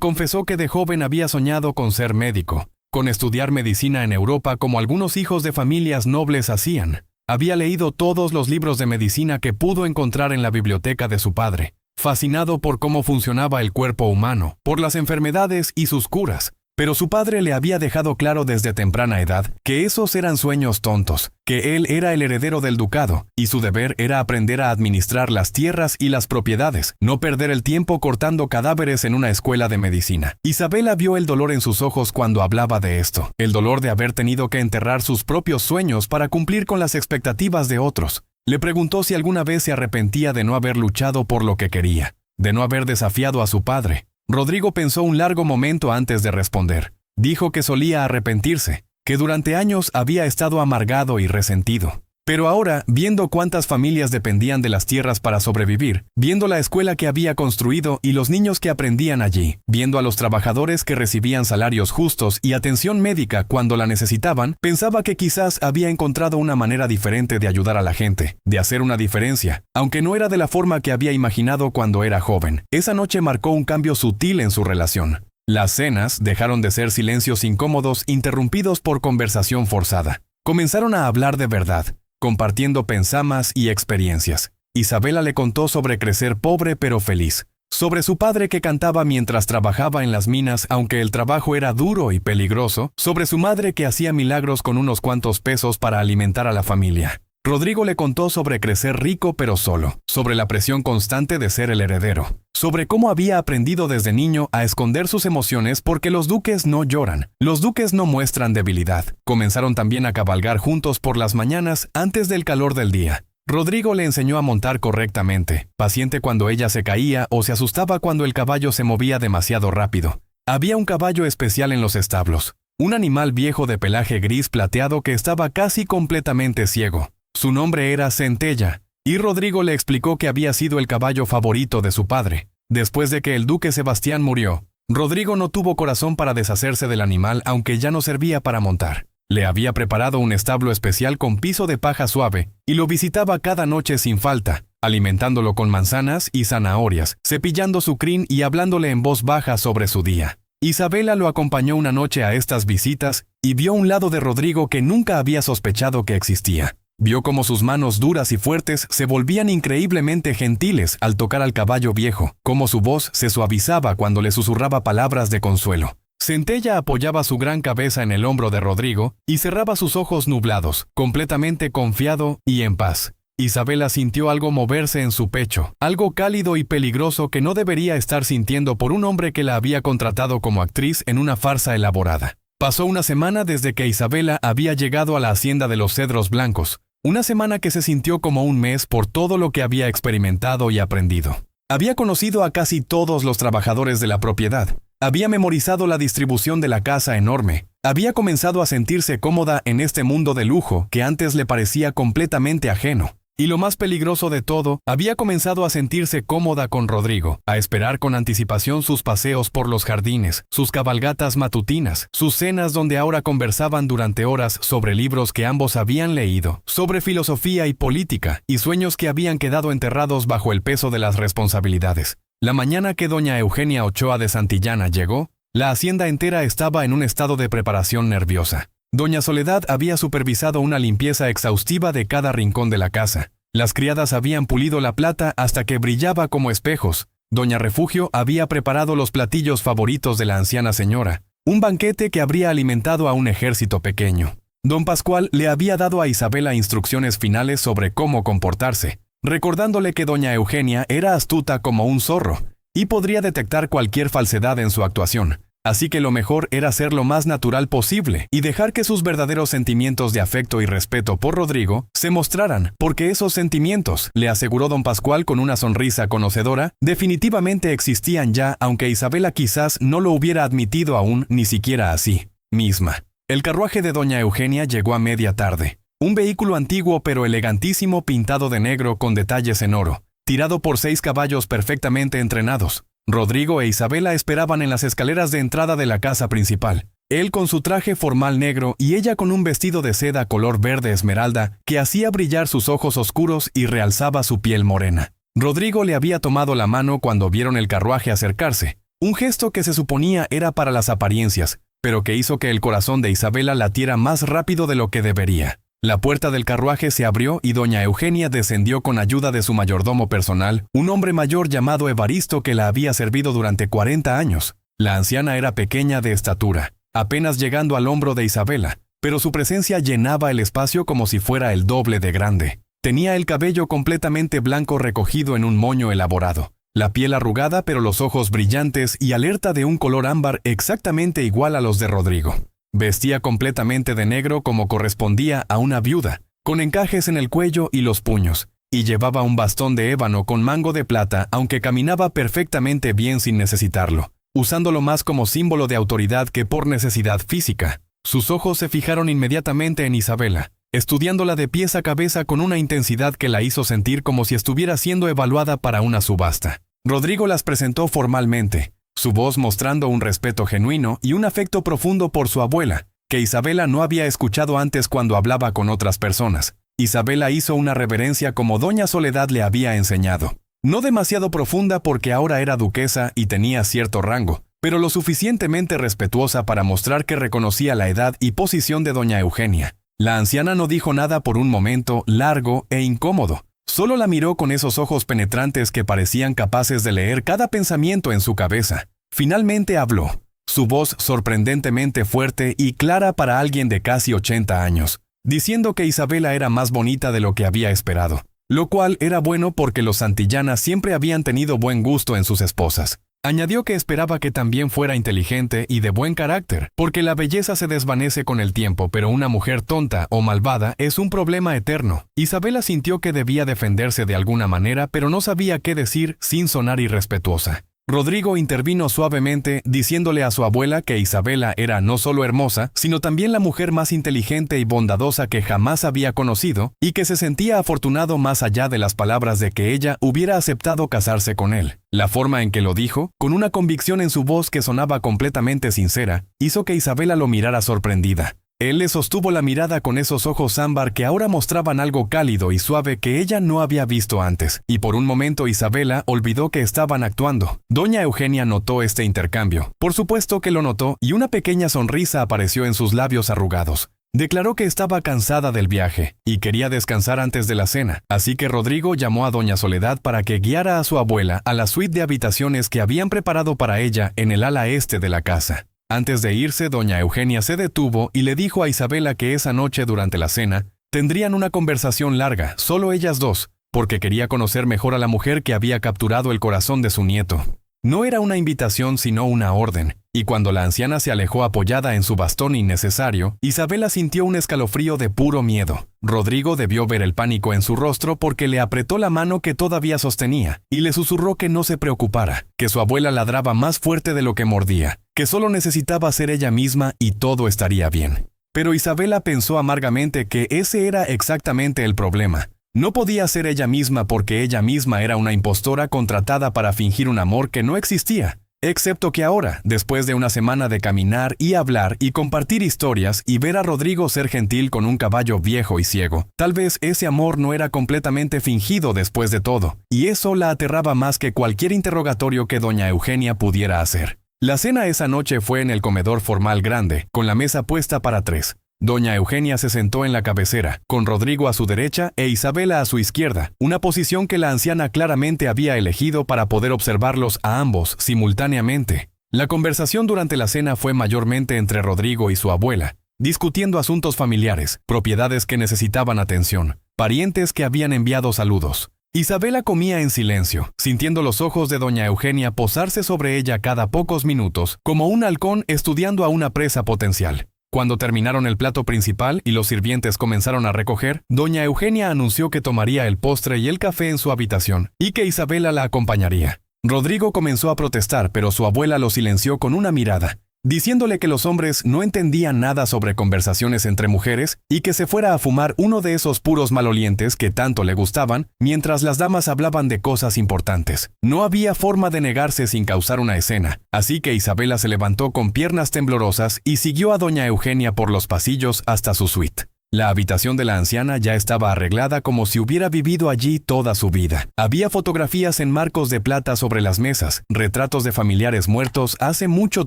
confesó que de joven había soñado con ser médico, con estudiar medicina en Europa como algunos hijos de familias nobles hacían. Había leído todos los libros de medicina que pudo encontrar en la biblioteca de su padre, fascinado por cómo funcionaba el cuerpo humano, por las enfermedades y sus curas. Pero su padre le había dejado claro desde temprana edad que esos eran sueños tontos, que él era el heredero del ducado, y su deber era aprender a administrar las tierras y las propiedades, no perder el tiempo cortando cadáveres en una escuela de medicina. Isabela vio el dolor en sus ojos cuando hablaba de esto, el dolor de haber tenido que enterrar sus propios sueños para cumplir con las expectativas de otros. Le preguntó si alguna vez se arrepentía de no haber luchado por lo que quería, de no haber desafiado a su padre. Rodrigo pensó un largo momento antes de responder. Dijo que solía arrepentirse, que durante años había estado amargado y resentido. Pero ahora, viendo cuántas familias dependían de las tierras para sobrevivir, viendo la escuela que había construido y los niños que aprendían allí, viendo a los trabajadores que recibían salarios justos y atención médica cuando la necesitaban, pensaba que quizás había encontrado una manera diferente de ayudar a la gente, de hacer una diferencia, aunque no era de la forma que había imaginado cuando era joven. Esa noche marcó un cambio sutil en su relación. Las cenas dejaron de ser silencios incómodos interrumpidos por conversación forzada. Comenzaron a hablar de verdad, compartiendo pensamas y experiencias. Isabela le contó sobre crecer pobre pero feliz, sobre su padre que cantaba mientras trabajaba en las minas aunque el trabajo era duro y peligroso, sobre su madre que hacía milagros con unos cuantos pesos para alimentar a la familia. Rodrigo le contó sobre crecer rico pero solo, sobre la presión constante de ser el heredero, sobre cómo había aprendido desde niño a esconder sus emociones porque los duques no lloran, los duques no muestran debilidad. Comenzaron también a cabalgar juntos por las mañanas antes del calor del día. Rodrigo le enseñó a montar correctamente, paciente cuando ella se caía o se asustaba cuando el caballo se movía demasiado rápido. Había un caballo especial en los establos, un animal viejo de pelaje gris plateado que estaba casi completamente ciego. Su nombre era Centella, y Rodrigo le explicó que había sido el caballo favorito de su padre. Después de que el duque Sebastián murió, Rodrigo no tuvo corazón para deshacerse del animal aunque ya no servía para montar. Le había preparado un establo especial con piso de paja suave y lo visitaba cada noche sin falta, alimentándolo con manzanas y zanahorias, cepillando su crin y hablándole en voz baja sobre su día. Isabela lo acompañó una noche a estas visitas y vio un lado de Rodrigo que nunca había sospechado que existía. Vio cómo sus manos duras y fuertes se volvían increíblemente gentiles al tocar al caballo viejo, cómo su voz se suavizaba cuando le susurraba palabras de consuelo. Centella apoyaba su gran cabeza en el hombro de Rodrigo y cerraba sus ojos nublados, completamente confiado y en paz. Isabela sintió algo moverse en su pecho, algo cálido y peligroso que no debería estar sintiendo por un hombre que la había contratado como actriz en una farsa elaborada. Pasó una semana desde que Isabela había llegado a la hacienda de los Cedros Blancos, una semana que se sintió como un mes por todo lo que había experimentado y aprendido. Había conocido a casi todos los trabajadores de la propiedad. Había memorizado la distribución de la casa enorme. Había comenzado a sentirse cómoda en este mundo de lujo que antes le parecía completamente ajeno. Y lo más peligroso de todo, había comenzado a sentirse cómoda con Rodrigo, a esperar con anticipación sus paseos por los jardines, sus cabalgatas matutinas, sus cenas donde ahora conversaban durante horas sobre libros que ambos habían leído, sobre filosofía y política, y sueños que habían quedado enterrados bajo el peso de las responsabilidades. La mañana que doña Eugenia Ochoa de Santillana llegó, la hacienda entera estaba en un estado de preparación nerviosa. Doña Soledad había supervisado una limpieza exhaustiva de cada rincón de la casa. Las criadas habían pulido la plata hasta que brillaba como espejos. Doña Refugio había preparado los platillos favoritos de la anciana señora, un banquete que habría alimentado a un ejército pequeño. Don Pascual le había dado a Isabela instrucciones finales sobre cómo comportarse, recordándole que doña Eugenia era astuta como un zorro y podría detectar cualquier falsedad en su actuación. Así que lo mejor era ser lo más natural posible y dejar que sus verdaderos sentimientos de afecto y respeto por Rodrigo se mostraran, porque esos sentimientos, le aseguró don Pascual con una sonrisa conocedora, definitivamente existían ya, aunque Isabela quizás no lo hubiera admitido aún ni siquiera a sí misma. El carruaje de doña Eugenia llegó a media tarde. Un vehículo antiguo pero elegantísimo pintado de negro con detalles en oro, tirado por 6 caballos perfectamente entrenados. Rodrigo e Isabela esperaban en las escaleras de entrada de la casa principal, él con su traje formal negro y ella con un vestido de seda color verde esmeralda que hacía brillar sus ojos oscuros y realzaba su piel morena. Rodrigo le había tomado la mano cuando vieron el carruaje acercarse, un gesto que se suponía era para las apariencias, pero que hizo que el corazón de Isabela latiera más rápido de lo que debería. La puerta del carruaje se abrió y doña Eugenia descendió con ayuda de su mayordomo personal, un hombre mayor llamado Evaristo que la había servido durante 40 años. La anciana era pequeña de estatura, apenas llegando al hombro de Isabela, pero su presencia llenaba el espacio como si fuera el doble de grande. Tenía el cabello completamente blanco recogido en un moño elaborado, la piel arrugada pero los ojos brillantes y alerta de un color ámbar exactamente igual a los de Rodrigo. Vestía completamente de negro como correspondía a una viuda, con encajes en el cuello y los puños, y llevaba un bastón de ébano con mango de plata, aunque caminaba perfectamente bien sin necesitarlo, usándolo más como símbolo de autoridad que por necesidad física. Sus ojos se fijaron inmediatamente en Isabela, estudiándola de pies a cabeza con una intensidad que la hizo sentir como si estuviera siendo evaluada para una subasta. Rodrigo las presentó formalmente, su voz mostrando un respeto genuino y un afecto profundo por su abuela, que Isabela no había escuchado antes cuando hablaba con otras personas. Isabela hizo una reverencia como doña Soledad le había enseñado. No demasiado profunda porque ahora era duquesa y tenía cierto rango, pero lo suficientemente respetuosa para mostrar que reconocía la edad y posición de doña Eugenia. La anciana no dijo nada por un momento largo e incómodo. Solo la miró con esos ojos penetrantes que parecían capaces de leer cada pensamiento en su cabeza. Finalmente habló, su voz sorprendentemente fuerte y clara para alguien de casi 80 años, diciendo que Isabela era más bonita de lo que había esperado, lo cual era bueno porque los Santillana siempre habían tenido buen gusto en sus esposas. Añadió que esperaba que también fuera inteligente y de buen carácter, porque la belleza se desvanece con el tiempo, pero una mujer tonta o malvada es un problema eterno. Isabela sintió que debía defenderse de alguna manera, pero no sabía qué decir sin sonar irrespetuosa. Rodrigo intervino suavemente, diciéndole a su abuela que Isabela era no solo hermosa, sino también la mujer más inteligente y bondadosa que jamás había conocido, y que se sentía afortunado más allá de las palabras de que ella hubiera aceptado casarse con él. La forma en que lo dijo, con una convicción en su voz que sonaba completamente sincera, hizo que Isabela lo mirara sorprendida. Él le sostuvo la mirada con esos ojos ámbar que ahora mostraban algo cálido y suave que ella no había visto antes, y por un momento Isabela olvidó que estaban actuando. Doña Eugenia notó este intercambio. Por supuesto que lo notó, y una pequeña sonrisa apareció en sus labios arrugados. Declaró que estaba cansada del viaje y quería descansar antes de la cena, así que Rodrigo llamó a doña Soledad para que guiara a su abuela a la suite de habitaciones que habían preparado para ella en el ala este de la casa. Antes de irse, doña Eugenia se detuvo y le dijo a Isabela que esa noche durante la cena tendrían una conversación larga, solo ellas dos, porque quería conocer mejor a la mujer que había capturado el corazón de su nieto. No era una invitación sino una orden, y cuando la anciana se alejó apoyada en su bastón innecesario, Isabela sintió un escalofrío de puro miedo. Rodrigo debió ver el pánico en su rostro porque le apretó la mano que todavía sostenía, y le susurró que no se preocupara, que su abuela ladraba más fuerte de lo que mordía, que solo necesitaba ser ella misma y todo estaría bien. Pero Isabela pensó amargamente que ese era exactamente el problema. No podía ser ella misma porque ella misma era una impostora contratada para fingir un amor que no existía. Excepto que ahora, después de una semana de caminar y hablar y compartir historias y ver a Rodrigo ser gentil con un caballo viejo y ciego, tal vez ese amor no era completamente fingido después de todo, y eso la aterraba más que cualquier interrogatorio que doña Eugenia pudiera hacer. La cena esa noche fue en el comedor formal grande, con la mesa puesta para 3. Doña Eugenia se sentó en la cabecera, con Rodrigo a su derecha e Isabela a su izquierda, una posición que la anciana claramente había elegido para poder observarlos a ambos simultáneamente. La conversación durante la cena fue mayormente entre Rodrigo y su abuela, discutiendo asuntos familiares, propiedades que necesitaban atención, parientes que habían enviado saludos. Isabela comía en silencio, sintiendo los ojos de doña Eugenia posarse sobre ella cada pocos minutos, como un halcón estudiando a una presa potencial. Cuando terminaron el plato principal y los sirvientes comenzaron a recoger, doña Eugenia anunció que tomaría el postre y el café en su habitación, y que Isabela la acompañaría. Rodrigo comenzó a protestar, pero su abuela lo silenció con una mirada, diciéndole que los hombres no entendían nada sobre conversaciones entre mujeres y que se fuera a fumar uno de esos puros malolientes que tanto le gustaban, mientras las damas hablaban de cosas importantes. No había forma de negarse sin causar una escena, así que Isabela se levantó con piernas temblorosas y siguió a doña Eugenia por los pasillos hasta su suite. La habitación de la anciana ya estaba arreglada como si hubiera vivido allí toda su vida. Había fotografías en marcos de plata sobre las mesas, retratos de familiares muertos hace mucho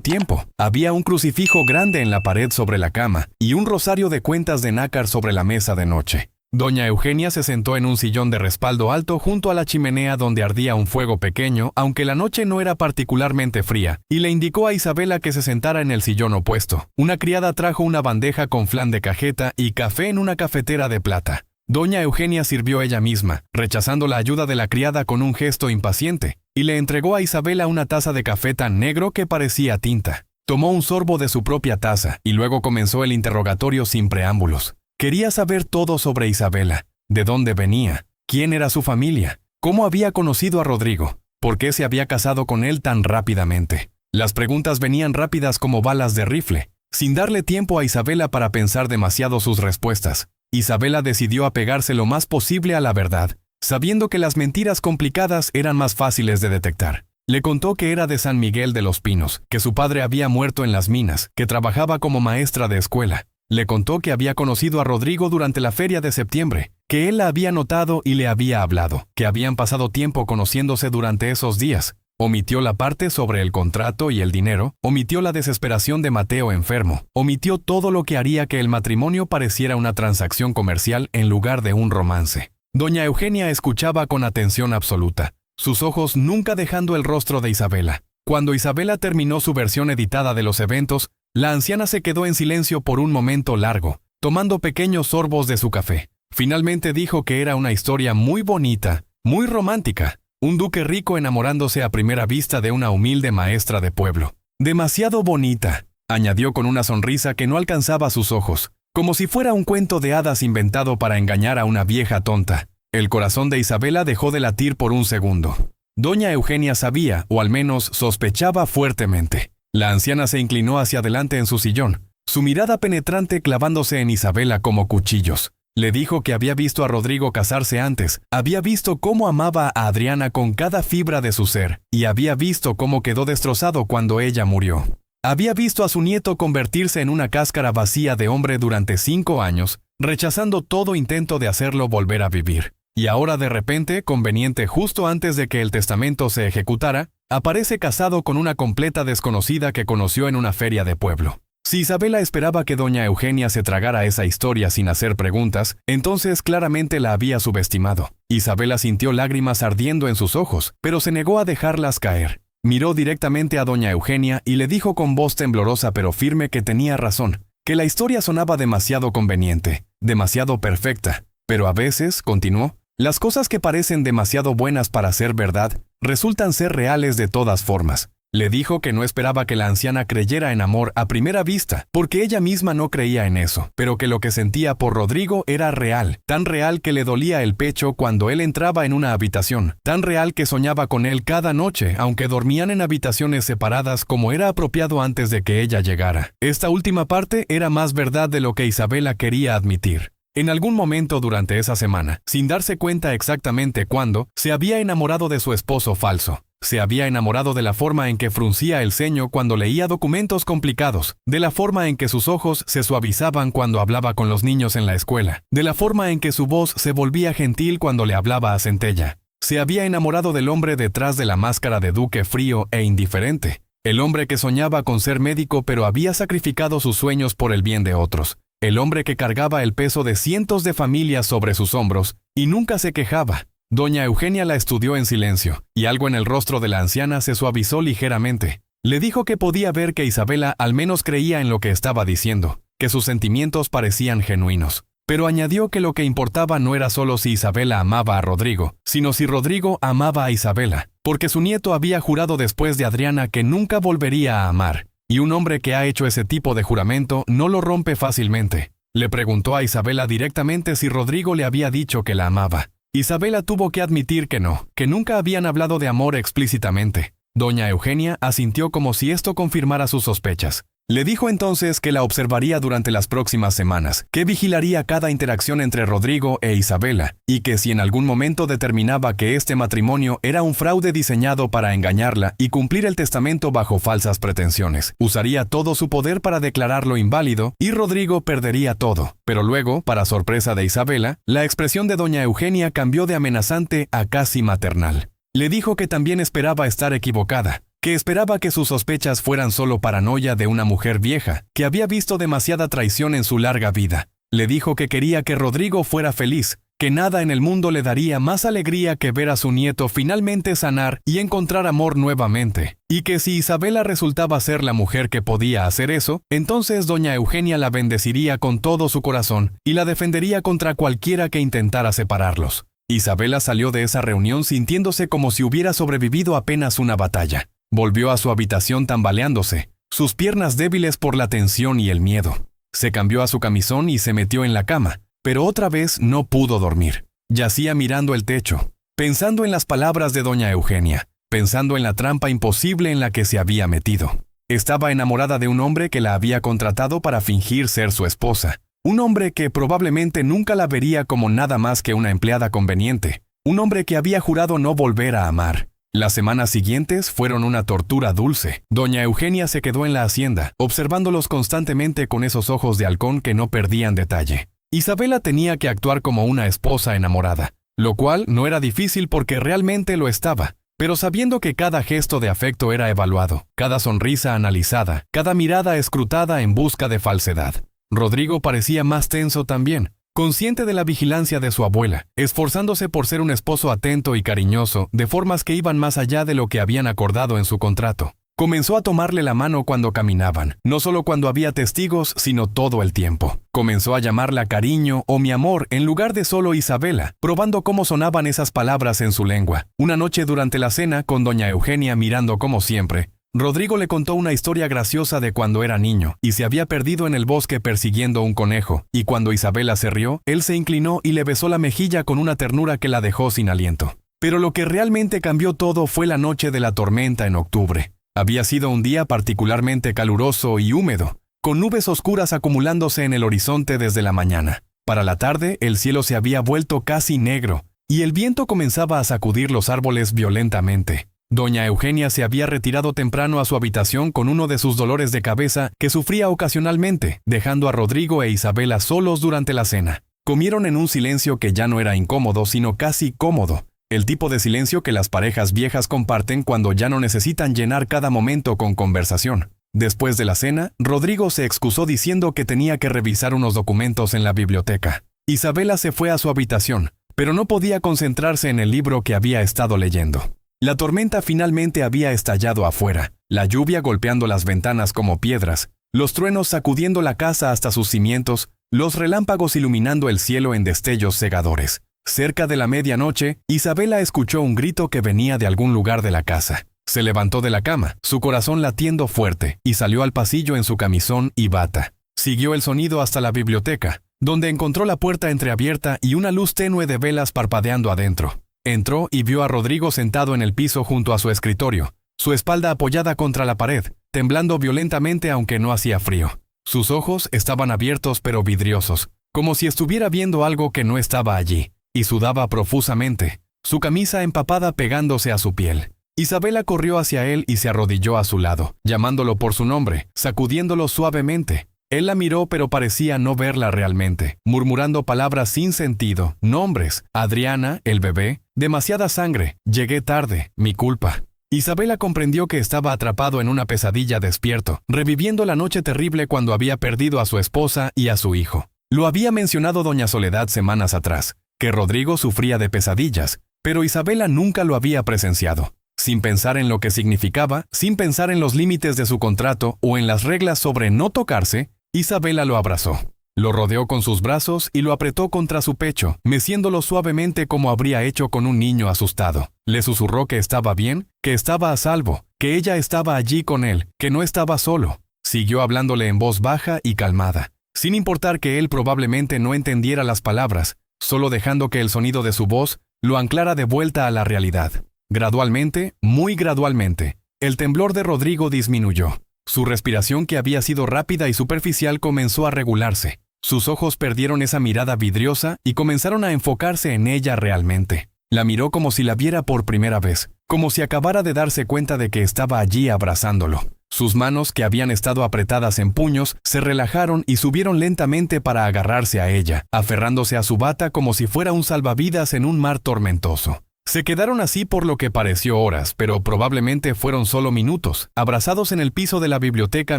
tiempo. Había un crucifijo grande en la pared sobre la cama y un rosario de cuentas de nácar sobre la mesa de noche. Doña Eugenia se sentó en un sillón de respaldo alto junto a la chimenea donde ardía un fuego pequeño, aunque la noche no era particularmente fría, y le indicó a Isabela que se sentara en el sillón opuesto. Una criada trajo una bandeja con flan de cajeta y café en una cafetera de plata. Doña Eugenia sirvió ella misma, rechazando la ayuda de la criada con un gesto impaciente, y le entregó a Isabela una taza de café tan negro que parecía tinta. Tomó un sorbo de su propia taza y luego comenzó el interrogatorio sin preámbulos. Quería saber todo sobre Isabela, de dónde venía, quién era su familia, cómo había conocido a Rodrigo, por qué se había casado con él tan rápidamente. Las preguntas venían rápidas como balas de rifle, sin darle tiempo a Isabela para pensar demasiado sus respuestas. Isabela decidió apegarse lo más posible a la verdad, sabiendo que las mentiras complicadas eran más fáciles de detectar. Le contó que era de San Miguel de los Pinos, que su padre había muerto en las minas, que trabajaba como maestra de escuela. Le contó que había conocido a Rodrigo durante la feria de septiembre, que él la había notado y le había hablado, que habían pasado tiempo conociéndose durante esos días. Omitió la parte sobre el contrato y el dinero, omitió la desesperación de Mateo enfermo, omitió todo lo que haría que el matrimonio pareciera una transacción comercial en lugar de un romance. Doña Eugenia escuchaba con atención absoluta, sus ojos nunca dejando el rostro de Isabela. Cuando Isabela terminó su versión editada de los eventos, la anciana se quedó en silencio por un momento largo, tomando pequeños sorbos de su café. Finalmente dijo que era una historia muy bonita, muy romántica, un duque rico enamorándose a primera vista de una humilde maestra de pueblo. Demasiado bonita, añadió con una sonrisa que no alcanzaba sus ojos, como si fuera un cuento de hadas inventado para engañar a una vieja tonta. El corazón de Isabela dejó de latir por un segundo. Doña Eugenia sabía, o al menos sospechaba fuertemente. La anciana se inclinó hacia adelante en su sillón, su mirada penetrante clavándose en Isabela como cuchillos. Le dijo que había visto a Rodrigo casarse antes, había visto cómo amaba a Adriana con cada fibra de su ser, y había visto cómo quedó destrozado cuando ella murió. Había visto a su nieto convertirse en una cáscara vacía de hombre durante 5 años, rechazando todo intento de hacerlo volver a vivir. Y ahora de repente, conveniente justo antes de que el testamento se ejecutara, aparece casado con una completa desconocida que conoció en una feria de pueblo. Si Isabela esperaba que doña Eugenia se tragara esa historia sin hacer preguntas, entonces claramente la había subestimado. Isabela sintió lágrimas ardiendo en sus ojos, pero se negó a dejarlas caer. Miró directamente a doña Eugenia y le dijo con voz temblorosa pero firme que tenía razón, que la historia sonaba demasiado conveniente, demasiado perfecta. Pero a veces, continuó, las cosas que parecen demasiado buenas para ser verdad, resultan ser reales de todas formas. Le dijo que no esperaba que la anciana creyera en amor a primera vista, porque ella misma no creía en eso, pero que lo que sentía por Rodrigo era real, tan real que le dolía el pecho cuando él entraba en una habitación, tan real que soñaba con él cada noche, aunque dormían en habitaciones separadas como era apropiado antes de que ella llegara. Esta última parte era más verdad de lo que Isabela quería admitir. En algún momento durante esa semana, sin darse cuenta exactamente cuándo, se había enamorado de su esposo falso. Se había enamorado de la forma en que fruncía el ceño cuando leía documentos complicados, de la forma en que sus ojos se suavizaban cuando hablaba con los niños en la escuela, de la forma en que su voz se volvía gentil cuando le hablaba a Centella. Se había enamorado del hombre detrás de la máscara de duque frío e indiferente, el hombre que soñaba con ser médico pero había sacrificado sus sueños por el bien de otros, el hombre que cargaba el peso de cientos de familias sobre sus hombros y nunca se quejaba. Doña Eugenia la estudió en silencio, y algo en el rostro de la anciana se suavizó ligeramente. Le dijo que podía ver que Isabela al menos creía en lo que estaba diciendo, que sus sentimientos parecían genuinos. Pero añadió que lo que importaba no era solo si Isabela amaba a Rodrigo, sino si Rodrigo amaba a Isabela, porque su nieto había jurado después de Adriana que nunca volvería a amar, y un hombre que ha hecho ese tipo de juramento no lo rompe fácilmente. Le preguntó a Isabela directamente si Rodrigo le había dicho que la amaba. Isabela tuvo que admitir que no, que nunca habían hablado de amor explícitamente. Doña Eugenia asintió como si esto confirmara sus sospechas. Le dijo entonces que la observaría durante las próximas semanas, que vigilaría cada interacción entre Rodrigo e Isabela, y que si en algún momento determinaba que este matrimonio era un fraude diseñado para engañarla y cumplir el testamento bajo falsas pretensiones, usaría todo su poder para declararlo inválido y Rodrigo perdería todo. Pero luego, para sorpresa de Isabela, la expresión de doña Eugenia cambió de amenazante a casi maternal. Le dijo que también esperaba estar equivocada, que esperaba que sus sospechas fueran solo paranoia de una mujer vieja, que había visto demasiada traición en su larga vida. Le dijo que quería que Rodrigo fuera feliz, que nada en el mundo le daría más alegría que ver a su nieto finalmente sanar y encontrar amor nuevamente, y que si Isabela resultaba ser la mujer que podía hacer eso, entonces doña Eugenia la bendeciría con todo su corazón y la defendería contra cualquiera que intentara separarlos. Isabela salió de esa reunión sintiéndose como si hubiera sobrevivido apenas una batalla. Volvió a su habitación tambaleándose, sus piernas débiles por la tensión y el miedo. Se cambió a su camisón y se metió en la cama, pero otra vez no pudo dormir. Yacía mirando el techo, pensando en las palabras de doña Eugenia, pensando en la trampa imposible en la que se había metido. Estaba enamorada de un hombre que la había contratado para fingir ser su esposa, un hombre que probablemente nunca la vería como nada más que una empleada conveniente, un hombre que había jurado no volver a amar. Las semanas siguientes fueron una tortura dulce. Doña Eugenia se quedó en la hacienda, observándolos constantemente con esos ojos de halcón que no perdían detalle. Isabela tenía que actuar como una esposa enamorada, lo cual no era difícil porque realmente lo estaba, pero sabiendo que cada gesto de afecto era evaluado, cada sonrisa analizada, cada mirada escrutada en busca de falsedad. Rodrigo parecía más tenso también, consciente de la vigilancia de su abuela, esforzándose por ser un esposo atento y cariñoso, de formas que iban más allá de lo que habían acordado en su contrato. Comenzó a tomarle la mano cuando caminaban, no solo cuando había testigos, sino todo el tiempo. Comenzó a llamarla cariño o mi amor en lugar de solo Isabela, probando cómo sonaban esas palabras en su lengua. Una noche durante la cena, con doña Eugenia mirando como siempre, Rodrigo le contó una historia graciosa de cuando era niño y se había perdido en el bosque persiguiendo un conejo, y cuando Isabela se rió, él se inclinó y le besó la mejilla con una ternura que la dejó sin aliento. Pero lo que realmente cambió todo fue la noche de la tormenta en octubre. Había sido un día particularmente caluroso y húmedo, con nubes oscuras acumulándose en el horizonte desde la mañana. Para la tarde, el cielo se había vuelto casi negro, y el viento comenzaba a sacudir los árboles violentamente. Doña Eugenia se había retirado temprano a su habitación con uno de sus dolores de cabeza que sufría ocasionalmente, dejando a Rodrigo e Isabela solos durante la cena. Comieron en un silencio que ya no era incómodo, sino casi cómodo, el tipo de silencio que las parejas viejas comparten cuando ya no necesitan llenar cada momento con conversación. Después de la cena, Rodrigo se excusó diciendo que tenía que revisar unos documentos en la biblioteca. Isabela se fue a su habitación, pero no podía concentrarse en el libro que había estado leyendo. La tormenta finalmente había estallado afuera, la lluvia golpeando las ventanas como piedras, los truenos sacudiendo la casa hasta sus cimientos, los relámpagos iluminando el cielo en destellos cegadores. Cerca de la medianoche, Isabela escuchó un grito que venía de algún lugar de la casa. Se levantó de la cama, su corazón latiendo fuerte, y salió al pasillo en su camisón y bata. Siguió el sonido hasta la biblioteca, donde encontró la puerta entreabierta y una luz tenue de velas parpadeando adentro. Entró y vio a Rodrigo sentado en el piso junto a su escritorio, su espalda apoyada contra la pared, temblando violentamente aunque no hacía frío. Sus ojos estaban abiertos pero vidriosos, como si estuviera viendo algo que no estaba allí, y sudaba profusamente, su camisa empapada pegándose a su piel. Isabela corrió hacia él y se arrodilló a su lado, llamándolo por su nombre, sacudiéndolo suavemente. Él la miró pero parecía no verla realmente, murmurando palabras sin sentido, nombres, Adriana, el bebé, demasiada sangre, llegué tarde, mi culpa. Isabela comprendió que estaba atrapado en una pesadilla despierto, reviviendo la noche terrible cuando había perdido a su esposa y a su hijo. Lo había mencionado doña Soledad semanas atrás, que Rodrigo sufría de pesadillas, pero Isabela nunca lo había presenciado. Sin pensar en lo que significaba, sin pensar en los límites de su contrato o en las reglas sobre no tocarse, Isabela lo abrazó. Lo rodeó con sus brazos y lo apretó contra su pecho, meciéndolo suavemente como habría hecho con un niño asustado. Le susurró que estaba bien, que estaba a salvo, que ella estaba allí con él, que no estaba solo. Siguió hablándole en voz baja y calmada, sin importar que él probablemente no entendiera las palabras, solo dejando que el sonido de su voz lo anclara de vuelta a la realidad. Gradualmente, muy gradualmente, el temblor de Rodrigo disminuyó. Su respiración, que había sido rápida y superficial, comenzó a regularse. Sus ojos perdieron esa mirada vidriosa y comenzaron a enfocarse en ella realmente. La miró como si la viera por primera vez, como si acabara de darse cuenta de que estaba allí abrazándolo. Sus manos, que habían estado apretadas en puños, se relajaron y subieron lentamente para agarrarse a ella, aferrándose a su bata como si fuera un salvavidas en un mar tormentoso. Se quedaron así por lo que pareció horas, pero probablemente fueron solo minutos, abrazados en el piso de la biblioteca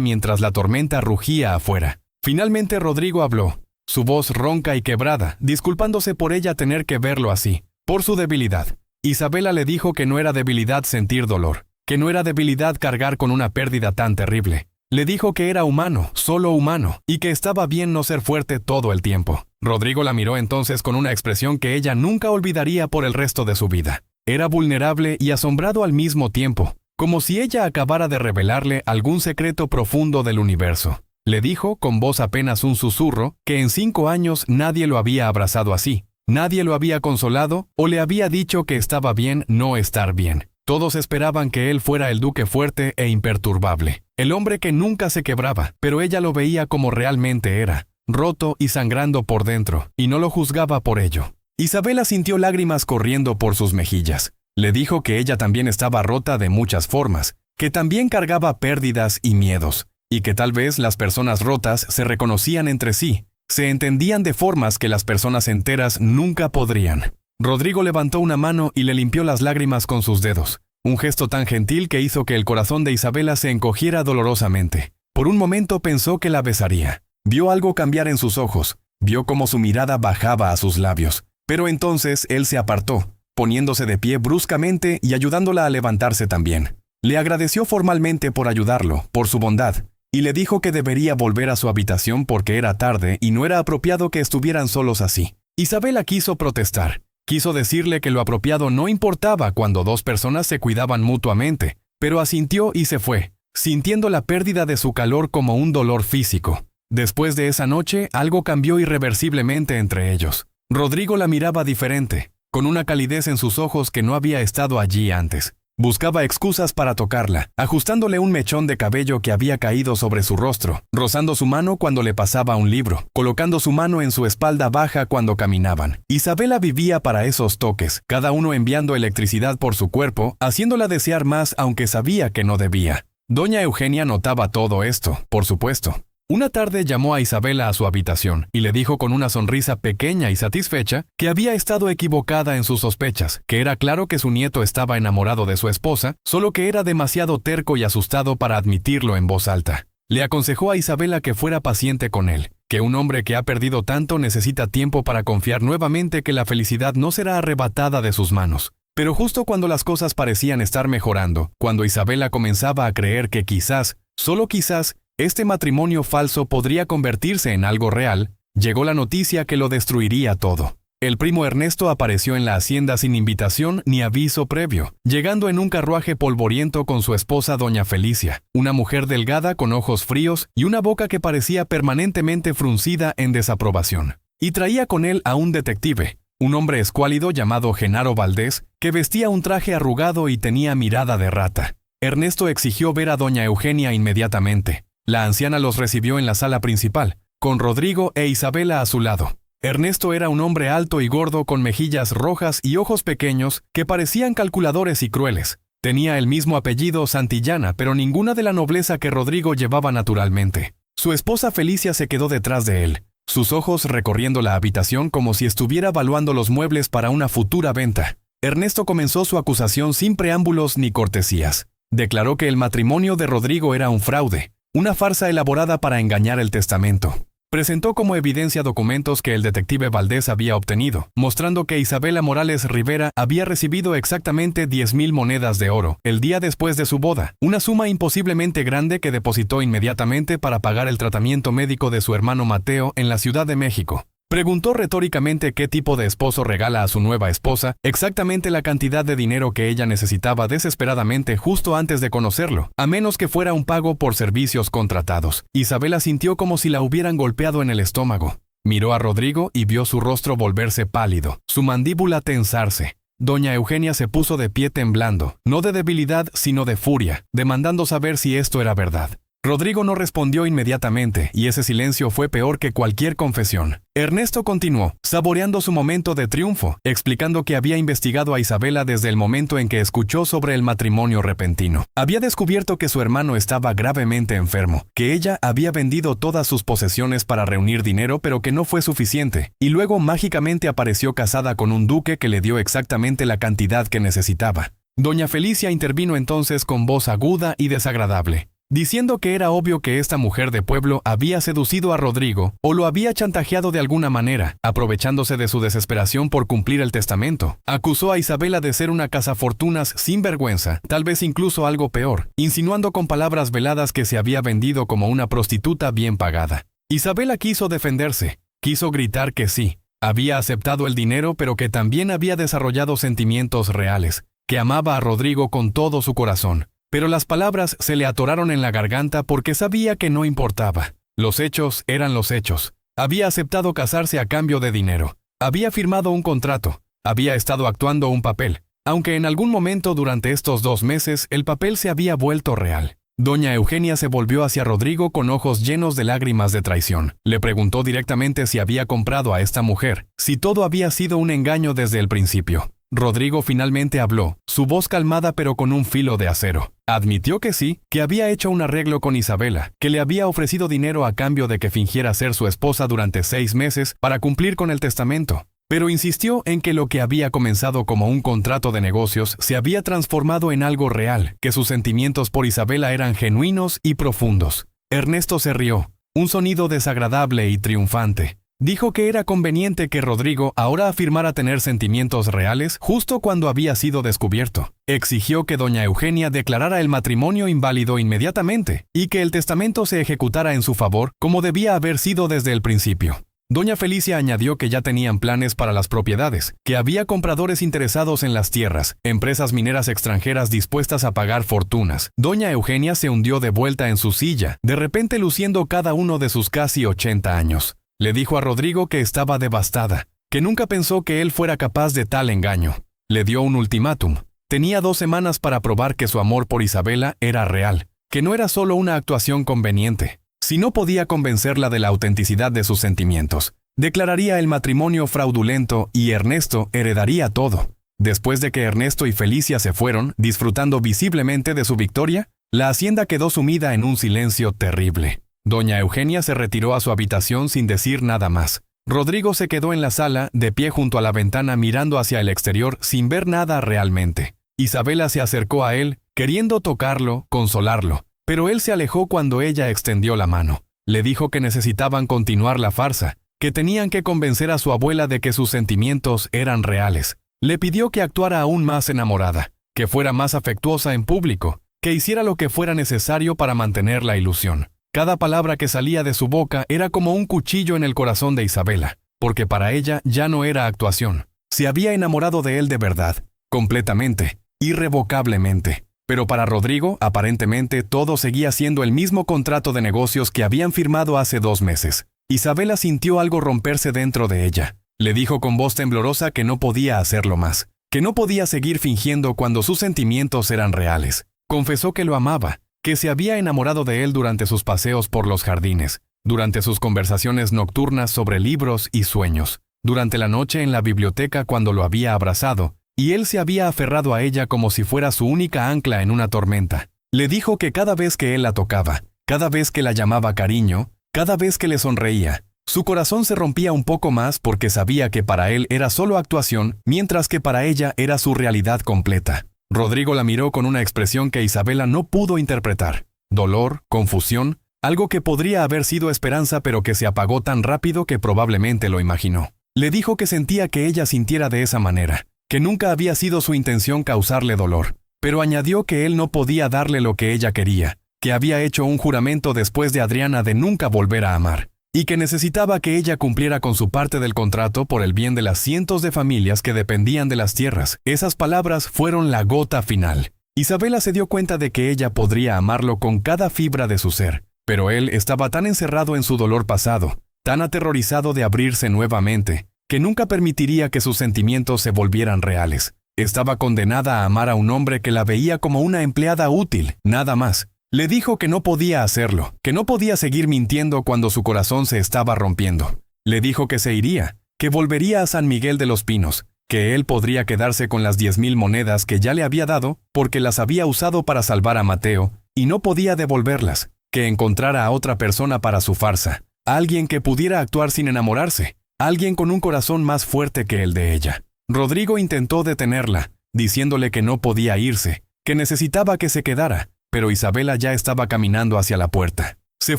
mientras la tormenta rugía afuera. Finalmente Rodrigo habló, su voz ronca y quebrada, disculpándose por ella tener que verlo así, por su debilidad. Isabela le dijo que no era debilidad sentir dolor, que no era debilidad cargar con una pérdida tan terrible. Le dijo que era humano, solo humano, y que estaba bien no ser fuerte todo el tiempo. Rodrigo la miró entonces con una expresión que ella nunca olvidaría por el resto de su vida. Era vulnerable y asombrado al mismo tiempo, como si ella acabara de revelarle algún secreto profundo del universo. Le dijo, con voz apenas un susurro, que en 5 años nadie lo había abrazado así, nadie lo había consolado o le había dicho que estaba bien no estar bien. Todos esperaban que él fuera el duque fuerte e imperturbable, el hombre que nunca se quebraba, pero ella lo veía como realmente era, roto y sangrando por dentro, y no lo juzgaba por ello. Isabela sintió lágrimas corriendo por sus mejillas. Le dijo que ella también estaba rota de muchas formas, que también cargaba pérdidas y miedos, y que tal vez las personas rotas se reconocían entre sí, se entendían de formas que las personas enteras nunca podrían. Rodrigo levantó una mano y le limpió las lágrimas con sus dedos, un gesto tan gentil que hizo que el corazón de Isabela se encogiera dolorosamente. Por un momento pensó que la besaría. Vio algo cambiar en sus ojos, vio cómo su mirada bajaba a sus labios, pero entonces él se apartó, poniéndose de pie bruscamente y ayudándola a levantarse también. Le agradeció formalmente por ayudarlo, por su bondad, y le dijo que debería volver a su habitación porque era tarde y no era apropiado que estuvieran solos así. Isabela quiso protestar. Quiso decirle que lo apropiado no importaba cuando 2 personas se cuidaban mutuamente, pero asintió y se fue, sintiendo la pérdida de su calor como un dolor físico. Después de esa noche, algo cambió irreversiblemente entre ellos. Rodrigo la miraba diferente, con una calidez en sus ojos que no había estado allí antes. Buscaba excusas para tocarla, ajustándole un mechón de cabello que había caído sobre su rostro, rozando su mano cuando le pasaba un libro, colocando su mano en su espalda baja cuando caminaban. Isabela vivía para esos toques, cada uno enviando electricidad por su cuerpo, haciéndola desear más aunque sabía que no debía. Doña Eugenia notaba todo esto, por supuesto. Una tarde llamó a Isabela a su habitación y le dijo con una sonrisa pequeña y satisfecha que había estado equivocada en sus sospechas, que era claro que su nieto estaba enamorado de su esposa, solo que era demasiado terco y asustado para admitirlo en voz alta. Le aconsejó a Isabela que fuera paciente con él, que un hombre que ha perdido tanto necesita tiempo para confiar nuevamente que la felicidad no será arrebatada de sus manos. Pero justo cuando las cosas parecían estar mejorando, cuando Isabela comenzaba a creer que quizás, solo quizás, este matrimonio falso podría convertirse en algo real, llegó la noticia que lo destruiría todo. El primo Ernesto apareció en la hacienda sin invitación ni aviso previo, llegando en un carruaje polvoriento con su esposa doña Felicia, una mujer delgada con ojos fríos y una boca que parecía permanentemente fruncida en desaprobación. Y traía con él a un detective, un hombre escuálido llamado Genaro Valdés, que vestía un traje arrugado y tenía mirada de rata. Ernesto exigió ver a doña Eugenia inmediatamente. La anciana los recibió en la sala principal, con Rodrigo e Isabela a su lado. Ernesto era un hombre alto y gordo con mejillas rojas y ojos pequeños que parecían calculadores y crueles. Tenía el mismo apellido Santillana, pero ninguna de la nobleza que Rodrigo llevaba naturalmente. Su esposa Felicia se quedó detrás de él, sus ojos recorriendo la habitación como si estuviera evaluando los muebles para una futura venta. Ernesto comenzó su acusación sin preámbulos ni cortesías. Declaró que el matrimonio de Rodrigo era un fraude, una farsa elaborada para engañar el testamento. Presentó como evidencia documentos que el detective Valdés había obtenido, mostrando que Isabela Morales Rivera había recibido exactamente 10,000 monedas de oro el día después de su boda, una suma imposiblemente grande que depositó inmediatamente para pagar el tratamiento médico de su hermano Mateo en la Ciudad de México. Preguntó retóricamente qué tipo de esposo regala a su nueva esposa exactamente la cantidad de dinero que ella necesitaba desesperadamente justo antes de conocerlo, a menos que fuera un pago por servicios contratados. Isabela sintió como si la hubieran golpeado en el estómago. Miró a Rodrigo y vio su rostro volverse pálido, su mandíbula tensarse. Doña Eugenia se puso de pie temblando, no de debilidad sino de furia, demandando saber si esto era verdad. Rodrigo no respondió inmediatamente, y ese silencio fue peor que cualquier confesión. Ernesto continuó, saboreando su momento de triunfo, explicando que había investigado a Isabela desde el momento en que escuchó sobre el matrimonio repentino. Había descubierto que su hermano estaba gravemente enfermo, que ella había vendido todas sus posesiones para reunir dinero pero que no fue suficiente, y luego mágicamente apareció casada con un duque que le dio exactamente la cantidad que necesitaba. Doña Felicia intervino entonces con voz aguda y desagradable, diciendo que era obvio que esta mujer de pueblo había seducido a Rodrigo o lo había chantajeado de alguna manera, aprovechándose de su desesperación por cumplir el testamento. Acusó a Isabela de ser una cazafortunas sin vergüenza, tal vez incluso algo peor, insinuando con palabras veladas que se había vendido como una prostituta bien pagada. Isabela quiso defenderse, quiso gritar que sí, había aceptado el dinero pero que también había desarrollado sentimientos reales, que amaba a Rodrigo con todo su corazón. Pero las palabras se le atoraron en la garganta porque sabía que no importaba. Los hechos eran los hechos. Había aceptado casarse a cambio de dinero. Había firmado un contrato. Había estado actuando un papel. Aunque en algún momento durante estos 2 meses el papel se había vuelto real. Doña Eugenia se volvió hacia Rodrigo con ojos llenos de lágrimas de traición. Le preguntó directamente si había comprado a esta mujer, si todo había sido un engaño desde el principio. Rodrigo finalmente habló, su voz calmada pero con un filo de acero. Admitió que sí, que había hecho un arreglo con Isabela, que le había ofrecido dinero a cambio de que fingiera ser su esposa durante 6 meses para cumplir con el testamento. Pero insistió en que lo que había comenzado como un contrato de negocios se había transformado en algo real, que sus sentimientos por Isabela eran genuinos y profundos. Ernesto se rió, un sonido desagradable y triunfante. Dijo que era conveniente que Rodrigo ahora afirmara tener sentimientos reales justo cuando había sido descubierto. Exigió que doña Eugenia declarara el matrimonio inválido inmediatamente y que el testamento se ejecutara en su favor como debía haber sido desde el principio. Doña Felicia añadió que ya tenían planes para las propiedades, que había compradores interesados en las tierras, empresas mineras extranjeras dispuestas a pagar fortunas. Doña Eugenia se hundió de vuelta en su silla, de repente luciendo cada uno de sus casi 80 años. Le dijo a Rodrigo que estaba devastada, que nunca pensó que él fuera capaz de tal engaño. Le dio un ultimátum. Tenía 2 semanas para probar que su amor por Isabela era real, que no era solo una actuación conveniente. Si no podía convencerla de la autenticidad de sus sentimientos, declararía el matrimonio fraudulento y Ernesto heredaría todo. Después de que Ernesto y Felicia se fueron, disfrutando visiblemente de su victoria, la hacienda quedó sumida en un silencio terrible. Doña Eugenia se retiró a su habitación sin decir nada más. Rodrigo se quedó en la sala, de pie junto a la ventana mirando hacia el exterior sin ver nada realmente. Isabela se acercó a él, queriendo tocarlo, consolarlo, pero él se alejó cuando ella extendió la mano. Le dijo que necesitaban continuar la farsa, que tenían que convencer a su abuela de que sus sentimientos eran reales. Le pidió que actuara aún más enamorada, que fuera más afectuosa en público, que hiciera lo que fuera necesario para mantener la ilusión. Cada palabra que salía de su boca era como un cuchillo en el corazón de Isabela, porque para ella ya no era actuación. Se había enamorado de él de verdad, completamente, irrevocablemente. Pero para Rodrigo, aparentemente, todo seguía siendo el mismo contrato de negocios que habían firmado hace 2 meses. Isabela sintió algo romperse dentro de ella. Le dijo con voz temblorosa que no podía hacerlo más, que no podía seguir fingiendo cuando sus sentimientos eran reales. Confesó que lo amaba, que se había enamorado de él durante sus paseos por los jardines, durante sus conversaciones nocturnas sobre libros y sueños, durante la noche en la biblioteca cuando lo había abrazado, y él se había aferrado a ella como si fuera su única ancla en una tormenta. Le dijo que cada vez que él la tocaba, cada vez que la llamaba cariño, cada vez que le sonreía, su corazón se rompía un poco más porque sabía que para él era solo actuación, mientras que para ella era su realidad completa. Rodrigo la miró con una expresión que Isabela no pudo interpretar. Dolor, confusión, algo que podría haber sido esperanza pero que se apagó tan rápido que probablemente lo imaginó. Le dijo que sentía que ella sintiera de esa manera, que nunca había sido su intención causarle dolor, pero añadió que él no podía darle lo que ella quería, que había hecho un juramento después de Adriana de nunca volver a amar, y que necesitaba que ella cumpliera con su parte del contrato por el bien de las cientos de familias que dependían de las tierras. Esas palabras fueron la gota final. Isabela se dio cuenta de que ella podría amarlo con cada fibra de su ser, pero él estaba tan encerrado en su dolor pasado, tan aterrorizado de abrirse nuevamente, que nunca permitiría que sus sentimientos se volvieran reales. Estaba condenada a amar a un hombre que la veía como una empleada útil, nada más. Le dijo que no podía hacerlo, que no podía seguir mintiendo cuando su corazón se estaba rompiendo. Le dijo que se iría, que volvería a San Miguel de los Pinos, que él podría quedarse con las 10,000 monedas que ya le había dado porque las había usado para salvar a Mateo y no podía devolverlas, que encontrara a otra persona para su farsa, alguien que pudiera actuar sin enamorarse, alguien con un corazón más fuerte que el de ella. Rodrigo intentó detenerla, diciéndole que no podía irse, que necesitaba que se quedara, pero Isabela ya estaba caminando hacia la puerta. Se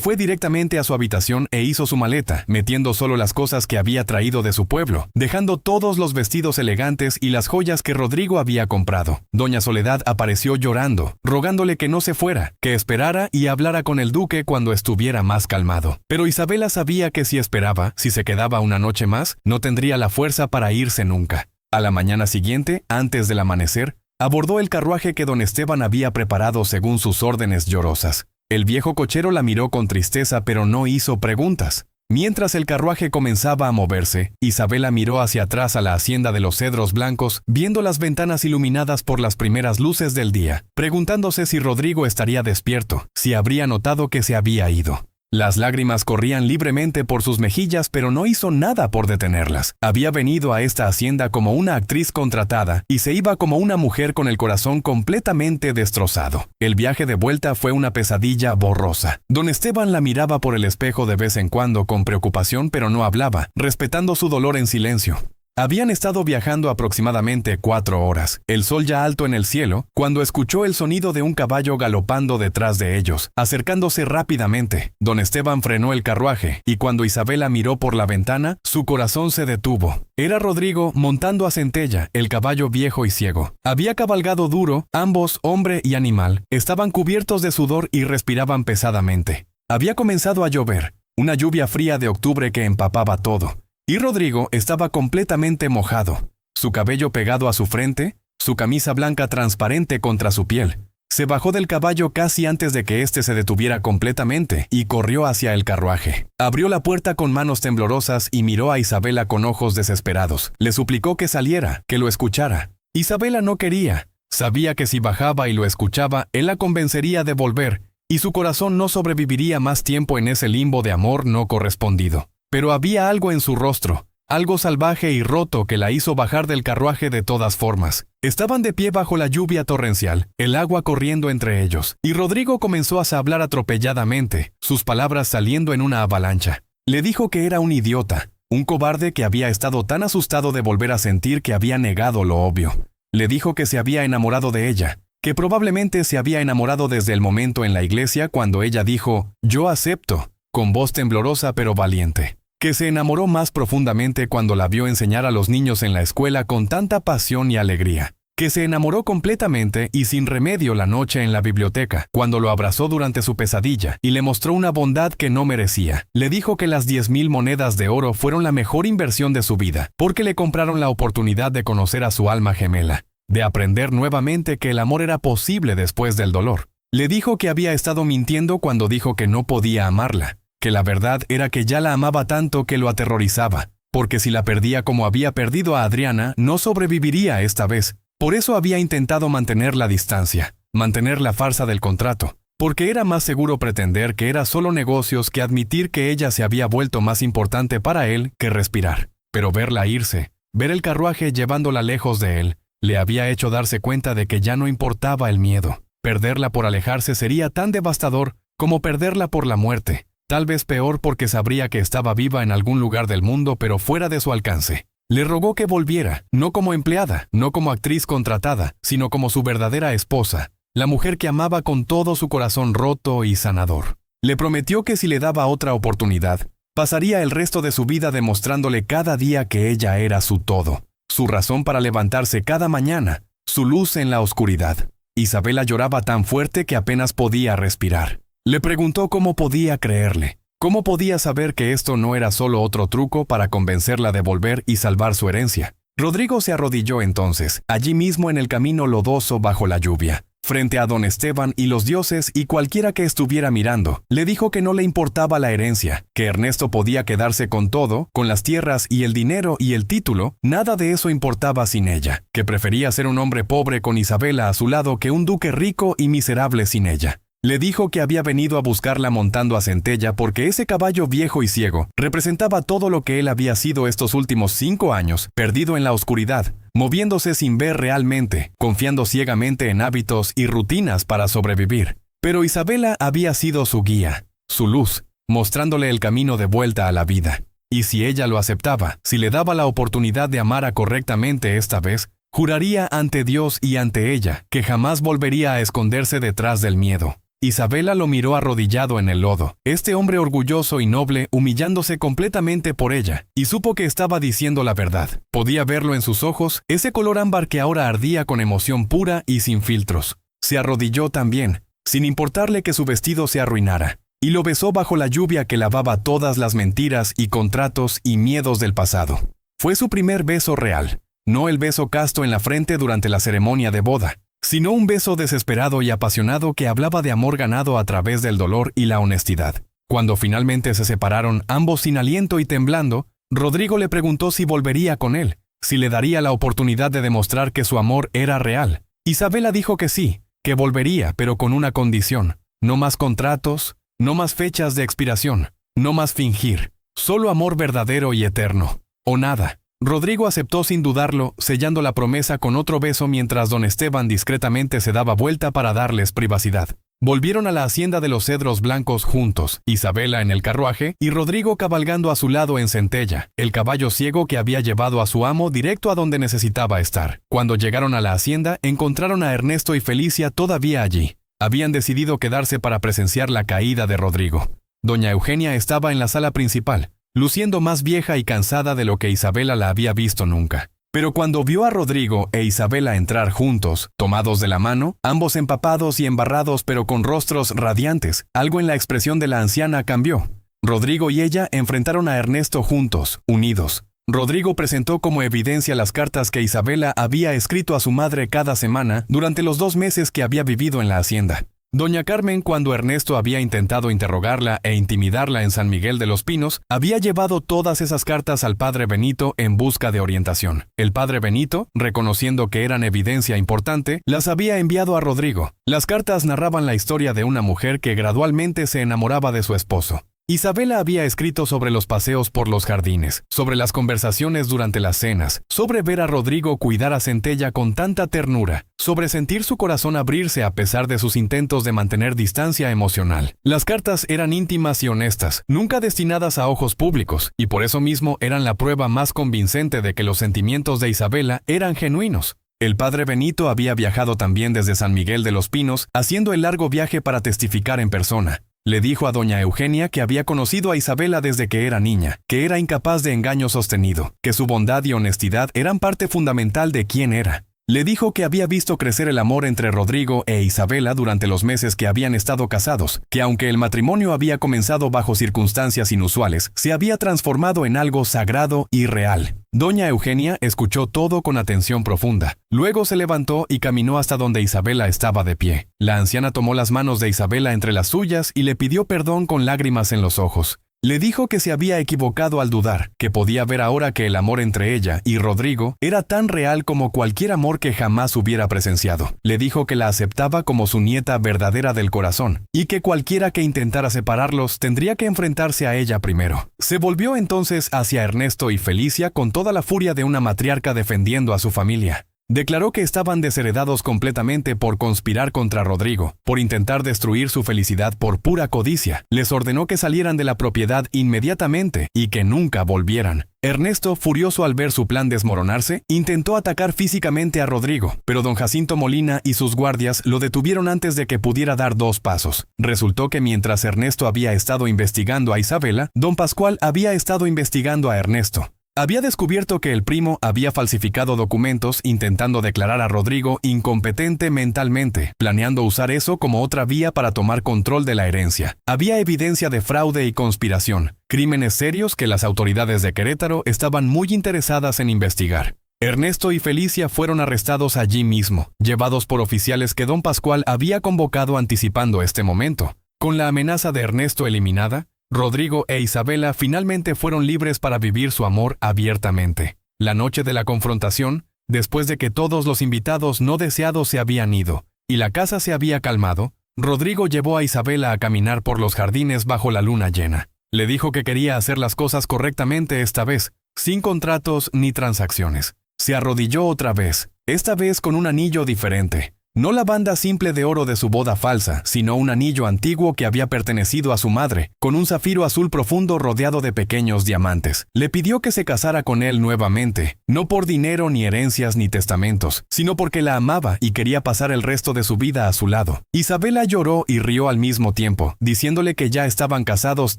fue directamente a su habitación e hizo su maleta, metiendo solo las cosas que había traído de su pueblo, dejando todos los vestidos elegantes y las joyas que Rodrigo había comprado. Doña Soledad apareció llorando, rogándole que no se fuera, que esperara y hablara con el duque cuando estuviera más calmado. Pero Isabela sabía que si esperaba, si se quedaba una noche más, no tendría la fuerza para irse nunca. A la mañana siguiente, antes del amanecer, abordó el carruaje que don Esteban había preparado según sus órdenes llorosas. El viejo cochero la miró con tristeza pero no hizo preguntas. Mientras el carruaje comenzaba a moverse, Isabela miró hacia atrás a la hacienda de los cedros blancos, viendo las ventanas iluminadas por las primeras luces del día, preguntándose si Rodrigo estaría despierto, si habría notado que se había ido. Las lágrimas corrían libremente por sus mejillas, pero no hizo nada por detenerlas. Había venido a esta hacienda como una actriz contratada y se iba como una mujer con el corazón completamente destrozado. El viaje de vuelta fue una pesadilla borrosa. Don Esteban la miraba por el espejo de vez en cuando con preocupación, pero no hablaba, respetando su dolor en silencio. Habían estado viajando aproximadamente 4 horas, el sol ya alto en el cielo, cuando escuchó el sonido de un caballo galopando detrás de ellos, acercándose rápidamente. Don Esteban frenó el carruaje, y cuando Isabela miró por la ventana, su corazón se detuvo. Era Rodrigo montando a Centella, el caballo viejo y ciego. Había cabalgado duro, ambos, hombre y animal, estaban cubiertos de sudor y respiraban pesadamente. Había comenzado a llover, una lluvia fría de octubre que empapaba todo. Y Rodrigo estaba completamente mojado, su cabello pegado a su frente, su camisa blanca transparente contra su piel. Se bajó del caballo casi antes de que éste se detuviera completamente y corrió hacia el carruaje. Abrió la puerta con manos temblorosas y miró a Isabela con ojos desesperados. Le suplicó que saliera, que lo escuchara. Isabela no quería. Sabía que si bajaba y lo escuchaba, él la convencería de volver, y su corazón no sobreviviría más tiempo en ese limbo de amor no correspondido. Pero había algo en su rostro, algo salvaje y roto que la hizo bajar del carruaje de todas formas. Estaban de pie bajo la lluvia torrencial, el agua corriendo entre ellos, y Rodrigo comenzó a hablar atropelladamente, sus palabras saliendo en una avalancha. Le dijo que era un idiota, un cobarde que había estado tan asustado de volver a sentir que había negado lo obvio. Le dijo que se había enamorado de ella, que probablemente se había enamorado desde el momento en la iglesia cuando ella dijo, «Yo acepto», con voz temblorosa pero valiente. Que se enamoró más profundamente cuando la vio enseñar a los niños en la escuela con tanta pasión y alegría. Que se enamoró completamente y sin remedio la noche en la biblioteca, cuando lo abrazó durante su pesadilla y le mostró una bondad que no merecía. Le dijo que las 10,000 monedas de oro fueron la mejor inversión de su vida, porque le compraron la oportunidad de conocer a su alma gemela, de aprender nuevamente que el amor era posible después del dolor. Le dijo que había estado mintiendo cuando dijo que no podía amarla, que la verdad era que ya la amaba tanto que lo aterrorizaba, porque si la perdía como había perdido a Adriana, no sobreviviría esta vez. Por eso había intentado mantener la distancia, mantener la farsa del contrato, porque era más seguro pretender que era solo negocios que admitir que ella se había vuelto más importante para él que respirar. Pero verla irse, ver el carruaje llevándola lejos de él, le había hecho darse cuenta de que ya no importaba el miedo. Perderla por alejarse sería tan devastador como perderla por la muerte, tal vez peor porque sabría que estaba viva en algún lugar del mundo pero fuera de su alcance. Le rogó que volviera, no como empleada, no como actriz contratada, sino como su verdadera esposa, la mujer que amaba con todo su corazón roto y sanador. Le prometió que si le daba otra oportunidad, pasaría el resto de su vida demostrándole cada día que ella era su todo, su razón para levantarse cada mañana, su luz en la oscuridad. Isabela lloraba tan fuerte que apenas podía respirar. Le preguntó cómo podía creerle, cómo podía saber que esto no era solo otro truco para convencerla de volver y salvar su herencia. Rodrigo se arrodilló entonces, allí mismo en el camino lodoso bajo la lluvia, frente a don Esteban y los dioses y cualquiera que estuviera mirando. Le dijo que no le importaba la herencia, que Ernesto podía quedarse con todo, con las tierras y el dinero y el título, nada de eso importaba sin ella, que prefería ser un hombre pobre con Isabela a su lado que un duque rico y miserable sin ella. Le dijo que había venido a buscarla montando a Centella porque ese caballo viejo y ciego representaba todo lo que él había sido estos últimos 5 años, perdido en la oscuridad, moviéndose sin ver realmente, confiando ciegamente en hábitos y rutinas para sobrevivir. Pero Isabela había sido su guía, su luz, mostrándole el camino de vuelta a la vida. Y si ella lo aceptaba, si le daba la oportunidad de amar correctamente esta vez, juraría ante Dios y ante ella que jamás volvería a esconderse detrás del miedo. Isabela lo miró arrodillado en el lodo, este hombre orgulloso y noble humillándose completamente por ella, y supo que estaba diciendo la verdad. Podía verlo en sus ojos, ese color ámbar que ahora ardía con emoción pura y sin filtros. Se arrodilló también, sin importarle que su vestido se arruinara, y lo besó bajo la lluvia que lavaba todas las mentiras y contratos y miedos del pasado. Fue su primer beso real, no el beso casto en la frente durante la ceremonia de boda, sino un beso desesperado y apasionado que hablaba de amor ganado a través del dolor y la honestidad. Cuando finalmente se separaron, ambos sin aliento y temblando, Rodrigo le preguntó si volvería con él, si le daría la oportunidad de demostrar que su amor era real. Isabela dijo que sí, que volvería, pero con una condición: no más contratos, no más fechas de expiración, no más fingir, solo amor verdadero y eterno, o nada. Rodrigo aceptó sin dudarlo, sellando la promesa con otro beso mientras don Esteban discretamente se daba vuelta para darles privacidad. Volvieron a la hacienda de los cedros blancos juntos, Isabela en el carruaje y Rodrigo cabalgando a su lado en Centella, el caballo ciego que había llevado a su amo directo a donde necesitaba estar. Cuando llegaron a la hacienda, encontraron a Ernesto y Felicia todavía allí. Habían decidido quedarse para presenciar la caída de Rodrigo. Doña Eugenia estaba en la sala principal, luciendo más vieja y cansada de lo que Isabela la había visto nunca. Pero cuando vio a Rodrigo e Isabela entrar juntos, tomados de la mano, ambos empapados y embarrados pero con rostros radiantes, algo en la expresión de la anciana cambió. Rodrigo y ella enfrentaron a Ernesto juntos, unidos. Rodrigo presentó como evidencia las cartas que Isabela había escrito a su madre cada semana durante los 2 meses que había vivido en la hacienda. Doña Carmen, cuando Ernesto había intentado interrogarla e intimidarla en San Miguel de los Pinos, había llevado todas esas cartas al padre Benito en busca de orientación. El padre Benito, reconociendo que eran evidencia importante, las había enviado a Rodrigo. Las cartas narraban la historia de una mujer que gradualmente se enamoraba de su esposo. Isabela había escrito sobre los paseos por los jardines, sobre las conversaciones durante las cenas, sobre ver a Rodrigo cuidar a Centella con tanta ternura, sobre sentir su corazón abrirse a pesar de sus intentos de mantener distancia emocional. Las cartas eran íntimas y honestas, nunca destinadas a ojos públicos, y por eso mismo eran la prueba más convincente de que los sentimientos de Isabela eran genuinos. El padre Benito había viajado también desde San Miguel de los Pinos, haciendo el largo viaje para testificar en persona. Le dijo a doña Eugenia que había conocido a Isabela desde que era niña, que era incapaz de engaño sostenido, que su bondad y honestidad eran parte fundamental de quién era. Le dijo que había visto crecer el amor entre Rodrigo e Isabela durante los meses que habían estado casados, que aunque el matrimonio había comenzado bajo circunstancias inusuales, se había transformado en algo sagrado y real. Doña Eugenia escuchó todo con atención profunda. Luego se levantó y caminó hasta donde Isabela estaba de pie. La anciana tomó las manos de Isabela entre las suyas y le pidió perdón con lágrimas en los ojos. Le dijo que se había equivocado al dudar, que podía ver ahora que el amor entre ella y Rodrigo era tan real como cualquier amor que jamás hubiera presenciado. Le dijo que la aceptaba como su nieta verdadera del corazón, y que cualquiera que intentara separarlos tendría que enfrentarse a ella primero. Se volvió entonces hacia Ernesto y Felicia con toda la furia de una matriarca defendiendo a su familia. Declaró que estaban desheredados completamente por conspirar contra Rodrigo, por intentar destruir su felicidad por pura codicia. Les ordenó que salieran de la propiedad inmediatamente y que nunca volvieran. Ernesto, furioso al ver su plan desmoronarse, intentó atacar físicamente a Rodrigo, pero don Jacinto Molina y sus guardias lo detuvieron antes de que pudiera dar 2 pasos. Resultó que mientras Ernesto había estado investigando a Isabela, don Pascual había estado investigando a Ernesto. Había descubierto que el primo había falsificado documentos intentando declarar a Rodrigo incompetente mentalmente, planeando usar eso como otra vía para tomar control de la herencia. Había evidencia de fraude y conspiración, crímenes serios que las autoridades de Querétaro estaban muy interesadas en investigar. Ernesto y Felicia fueron arrestados allí mismo, llevados por oficiales que don Pascual había convocado anticipando este momento. Con la amenaza de Ernesto eliminada, Rodrigo e Isabela finalmente fueron libres para vivir su amor abiertamente. La noche de la confrontación, después de que todos los invitados no deseados se habían ido y la casa se había calmado, Rodrigo llevó a Isabela a caminar por los jardines bajo la luna llena. Le dijo que quería hacer las cosas correctamente esta vez, sin contratos ni transacciones. Se arrodilló otra vez, esta vez con un anillo diferente. No la banda simple de oro de su boda falsa, sino un anillo antiguo que había pertenecido a su madre, con un zafiro azul profundo rodeado de pequeños diamantes. Le pidió que se casara con él nuevamente, no por dinero ni herencias ni testamentos, sino porque la amaba y quería pasar el resto de su vida a su lado. Isabela lloró y rió al mismo tiempo, diciéndole que ya estaban casados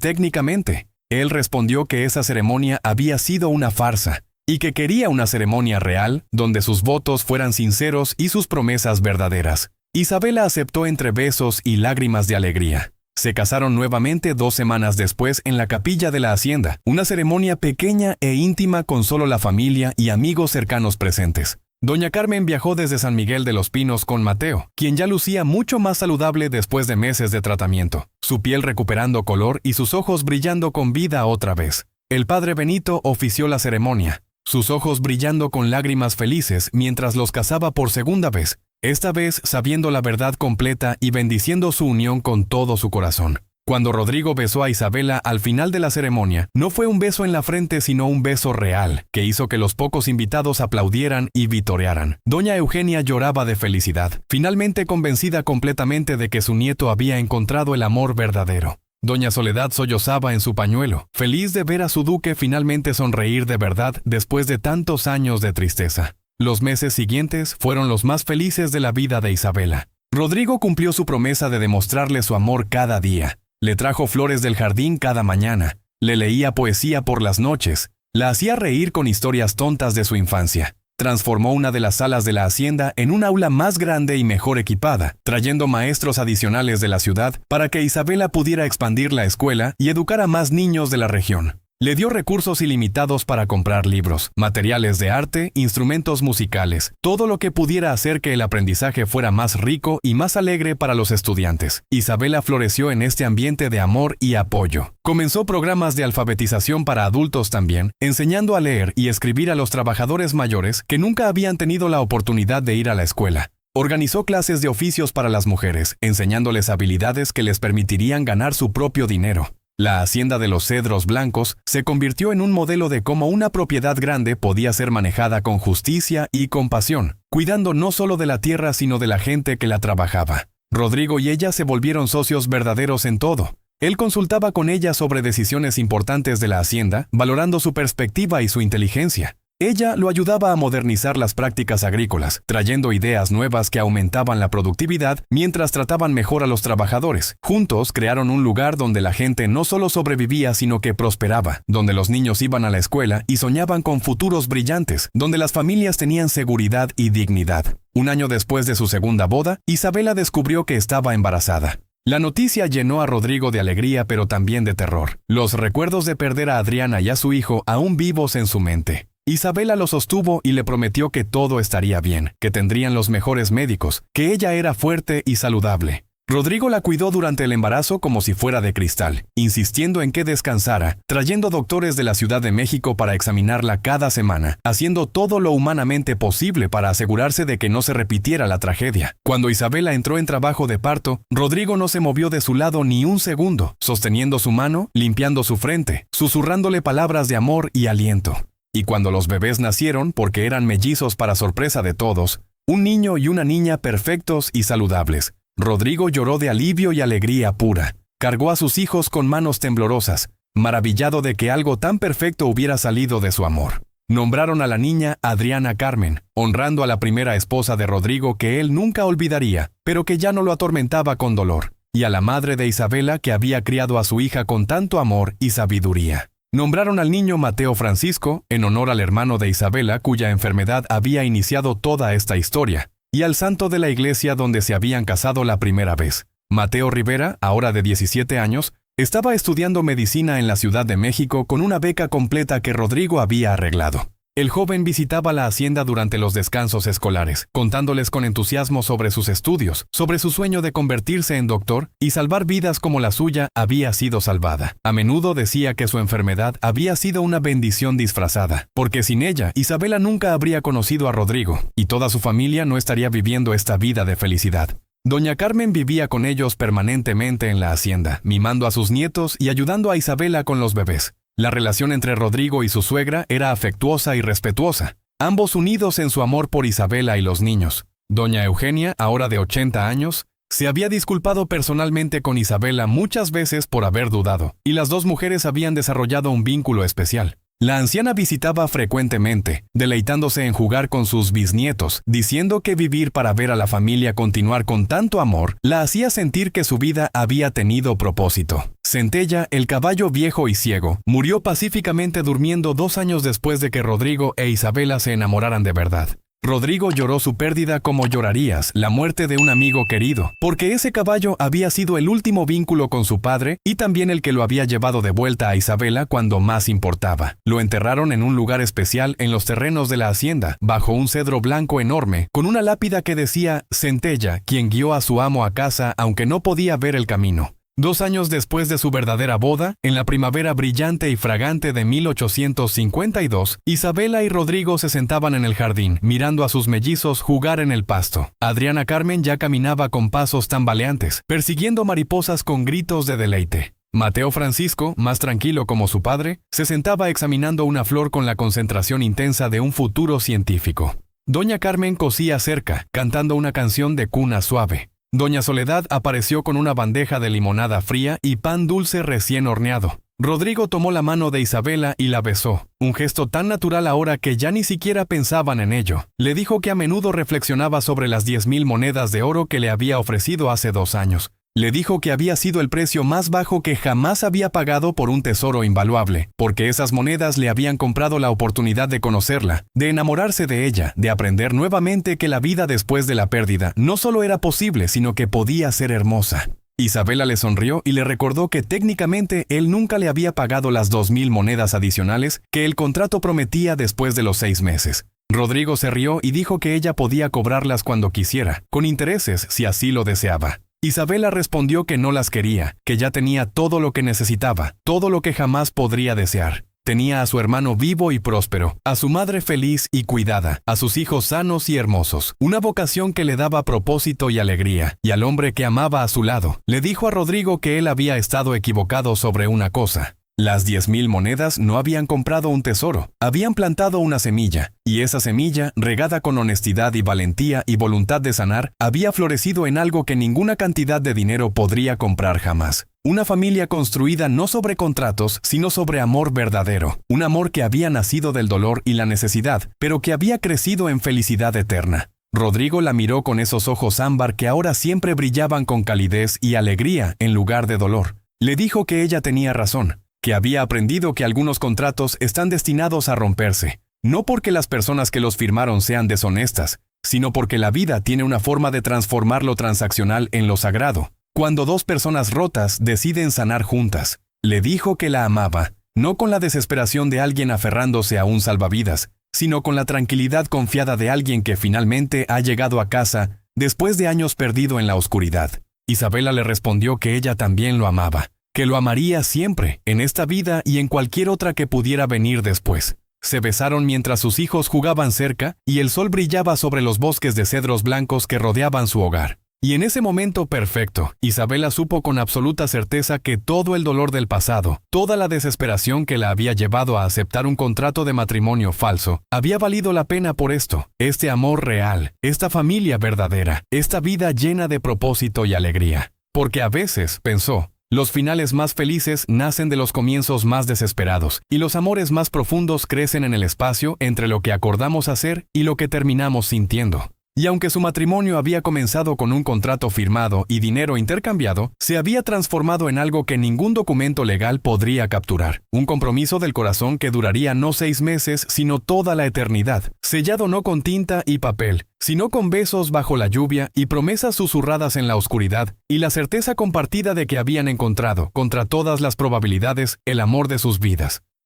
técnicamente. Él respondió que esa ceremonia había sido una farsa, y que quería una ceremonia real, donde sus votos fueran sinceros y sus promesas verdaderas. Isabela aceptó entre besos y lágrimas de alegría. Se casaron nuevamente 2 semanas después en la capilla de la hacienda, una ceremonia pequeña e íntima con solo la familia y amigos cercanos presentes. Doña Carmen viajó desde San Miguel de los Pinos con Mateo, quien ya lucía mucho más saludable después de meses de tratamiento, su piel recuperando color y sus ojos brillando con vida otra vez. El padre Benito ofició la ceremonia, sus ojos brillando con lágrimas felices mientras los casaba por segunda vez, esta vez sabiendo la verdad completa y bendiciendo su unión con todo su corazón. Cuando Rodrigo besó a Isabela al final de la ceremonia, no fue un beso en la frente sino un beso real, que hizo que los pocos invitados aplaudieran y vitorearan. Doña Eugenia lloraba de felicidad, finalmente convencida completamente de que su nieto había encontrado el amor verdadero. Doña Soledad sollozaba en su pañuelo, feliz de ver a su duque finalmente sonreír de verdad después de tantos años de tristeza. Los meses siguientes fueron los más felices de la vida de Isabela. Rodrigo cumplió su promesa de demostrarle su amor cada día. Le trajo flores del jardín cada mañana, le leía poesía por las noches, la hacía reír con historias tontas de su infancia. Transformó una de las salas de la hacienda en un aula más grande y mejor equipada, trayendo maestros adicionales de la ciudad para que Isabela pudiera expandir la escuela y educar a más niños de la región. Le dio recursos ilimitados para comprar libros, materiales de arte, instrumentos musicales, todo lo que pudiera hacer que el aprendizaje fuera más rico y más alegre para los estudiantes. Isabela floreció en este ambiente de amor y apoyo. Comenzó programas de alfabetización para adultos también, enseñando a leer y escribir a los trabajadores mayores que nunca habían tenido la oportunidad de ir a la escuela. Organizó clases de oficios para las mujeres, enseñándoles habilidades que les permitirían ganar su propio dinero. La hacienda de los Cedros Blancos se convirtió en un modelo de cómo una propiedad grande podía ser manejada con justicia y compasión, cuidando no solo de la tierra sino de la gente que la trabajaba. Rodrigo y ella se volvieron socios verdaderos en todo. Él consultaba con ella sobre decisiones importantes de la hacienda, valorando su perspectiva y su inteligencia. Ella lo ayudaba a modernizar las prácticas agrícolas, trayendo ideas nuevas que aumentaban la productividad mientras trataban mejor a los trabajadores. Juntos crearon un lugar donde la gente no solo sobrevivía sino que prosperaba, donde los niños iban a la escuela y soñaban con futuros brillantes, donde las familias tenían seguridad y dignidad. Un año después de su segunda boda, Isabela descubrió que estaba embarazada. La noticia llenó a Rodrigo de alegría pero también de terror. Los recuerdos de perder a Adriana y a su hijo aún vivos en su mente. Isabela lo sostuvo y le prometió que todo estaría bien, que tendrían los mejores médicos, que ella era fuerte y saludable. Rodrigo la cuidó durante el embarazo como si fuera de cristal, insistiendo en que descansara, trayendo doctores de la Ciudad de México para examinarla cada semana, haciendo todo lo humanamente posible para asegurarse de que no se repitiera la tragedia. Cuando Isabela entró en trabajo de parto, Rodrigo no se movió de su lado ni un segundo, sosteniendo su mano, limpiando su frente, susurrándole palabras de amor y aliento. Y cuando los bebés nacieron, porque eran mellizos para sorpresa de todos, un niño y una niña perfectos y saludables, Rodrigo lloró de alivio y alegría pura. Cargó a sus hijos con manos temblorosas, maravillado de que algo tan perfecto hubiera salido de su amor. Nombraron a la niña Adriana Carmen, honrando a la primera esposa de Rodrigo que él nunca olvidaría, pero que ya no lo atormentaba con dolor, y a la madre de Isabela que había criado a su hija con tanto amor y sabiduría. Nombraron al niño Mateo Francisco, en honor al hermano de Isabela cuya enfermedad había iniciado toda esta historia, y al santo de la iglesia donde se habían casado la primera vez. Mateo Rivera, ahora de 17 años, estaba estudiando medicina en la Ciudad de México con una beca completa que Rodrigo había arreglado. El joven visitaba la hacienda durante los descansos escolares, contándoles con entusiasmo sobre sus estudios, sobre su sueño de convertirse en doctor y salvar vidas como la suya había sido salvada. A menudo decía que su enfermedad había sido una bendición disfrazada, porque sin ella, Isabela nunca habría conocido a Rodrigo, y toda su familia no estaría viviendo esta vida de felicidad. Doña Carmen vivía con ellos permanentemente en la hacienda, mimando a sus nietos y ayudando a Isabela con los bebés. La relación entre Rodrigo y su suegra era afectuosa y respetuosa, ambos unidos en su amor por Isabela y los niños. Doña Eugenia, ahora de 80 años, se había disculpado personalmente con Isabela muchas veces por haber dudado, y las dos mujeres habían desarrollado un vínculo especial. La anciana visitaba frecuentemente, deleitándose en jugar con sus bisnietos, diciendo que vivir para ver a la familia continuar con tanto amor la hacía sentir que su vida había tenido propósito. Centella, el caballo viejo y ciego, murió pacíficamente durmiendo 2 años después de que Rodrigo e Isabela se enamoraran de verdad. Rodrigo lloró su pérdida como llorarías la muerte de un amigo querido, porque ese caballo había sido el último vínculo con su padre y también el que lo había llevado de vuelta a Isabela cuando más importaba. Lo enterraron en un lugar especial en los terrenos de la hacienda, bajo un cedro blanco enorme, con una lápida que decía Centella, quien guió a su amo a casa aunque no podía ver el camino. 2 años después de su verdadera boda, en la primavera brillante y fragante de 1852, Isabela y Rodrigo se sentaban en el jardín, mirando a sus mellizos jugar en el pasto. Adriana Carmen ya caminaba con pasos tambaleantes, persiguiendo mariposas con gritos de deleite. Mateo Francisco, más tranquilo como su padre, se sentaba examinando una flor con la concentración intensa de un futuro científico. Doña Carmen cosía cerca, cantando una canción de cuna suave. Doña Soledad apareció con una bandeja de limonada fría y pan dulce recién horneado. Rodrigo tomó la mano de Isabela y la besó, un gesto tan natural ahora que ya ni siquiera pensaban en ello. Le dijo que a menudo reflexionaba sobre las 10,000 monedas de oro que le había ofrecido hace 2 años. Le dijo que había sido el precio más bajo que jamás había pagado por un tesoro invaluable, porque esas monedas le habían comprado la oportunidad de conocerla, de enamorarse de ella, de aprender nuevamente que la vida después de la pérdida no solo era posible, sino que podía ser hermosa. Isabela le sonrió y le recordó que técnicamente él nunca le había pagado las 2,000 monedas adicionales que el contrato prometía después de los 6 meses. Rodrigo se rió y dijo que ella podía cobrarlas cuando quisiera, con intereses si así lo deseaba. Isabela respondió que no las quería, que ya tenía todo lo que necesitaba, todo lo que jamás podría desear. Tenía a su hermano vivo y próspero, a su madre feliz y cuidada, a sus hijos sanos y hermosos, una vocación que le daba propósito y alegría, y al hombre que amaba a su lado. Le dijo a Rodrigo que él había estado equivocado sobre una cosa. Las 10,000 monedas no habían comprado un tesoro, habían plantado una semilla, y esa semilla, regada con honestidad y valentía y voluntad de sanar, había florecido en algo que ninguna cantidad de dinero podría comprar jamás. Una familia construida no sobre contratos, sino sobre amor verdadero, un amor que había nacido del dolor y la necesidad, pero que había crecido en felicidad eterna. Rodrigo la miró con esos ojos ámbar que ahora siempre brillaban con calidez y alegría en lugar de dolor. Le dijo que ella tenía razón, que había aprendido que algunos contratos están destinados a romperse, no porque las personas que los firmaron sean deshonestas, sino porque la vida tiene una forma de transformar lo transaccional en lo sagrado, cuando 2 personas rotas deciden sanar juntas. Le dijo que la amaba, no con la desesperación de alguien aferrándose a un salvavidas, sino con la tranquilidad confiada de alguien que finalmente ha llegado a casa después de años perdido en la oscuridad. Isabela le respondió que ella también lo amaba, que lo amaría siempre, en esta vida y en cualquier otra que pudiera venir después. Se besaron mientras sus hijos jugaban cerca y el sol brillaba sobre los bosques de cedros blancos que rodeaban su hogar. Y en ese momento perfecto, Isabela supo con absoluta certeza que todo el dolor del pasado, toda la desesperación que la había llevado a aceptar un contrato de matrimonio falso, había valido la pena por esto, este amor real, esta familia verdadera, esta vida llena de propósito y alegría. Porque a veces, pensó, los finales más felices nacen de los comienzos más desesperados, y los amores más profundos crecen en el espacio entre lo que acordamos hacer y lo que terminamos sintiendo. Y aunque su matrimonio había comenzado con un contrato firmado y dinero intercambiado, se había transformado en algo que ningún documento legal podría capturar. Un compromiso del corazón que duraría no 6 meses, sino toda la eternidad, sellado no con tinta y papel, sino con besos bajo la lluvia y promesas susurradas en la oscuridad, y la certeza compartida de que habían encontrado, contra todas las probabilidades, el amor de sus vidas.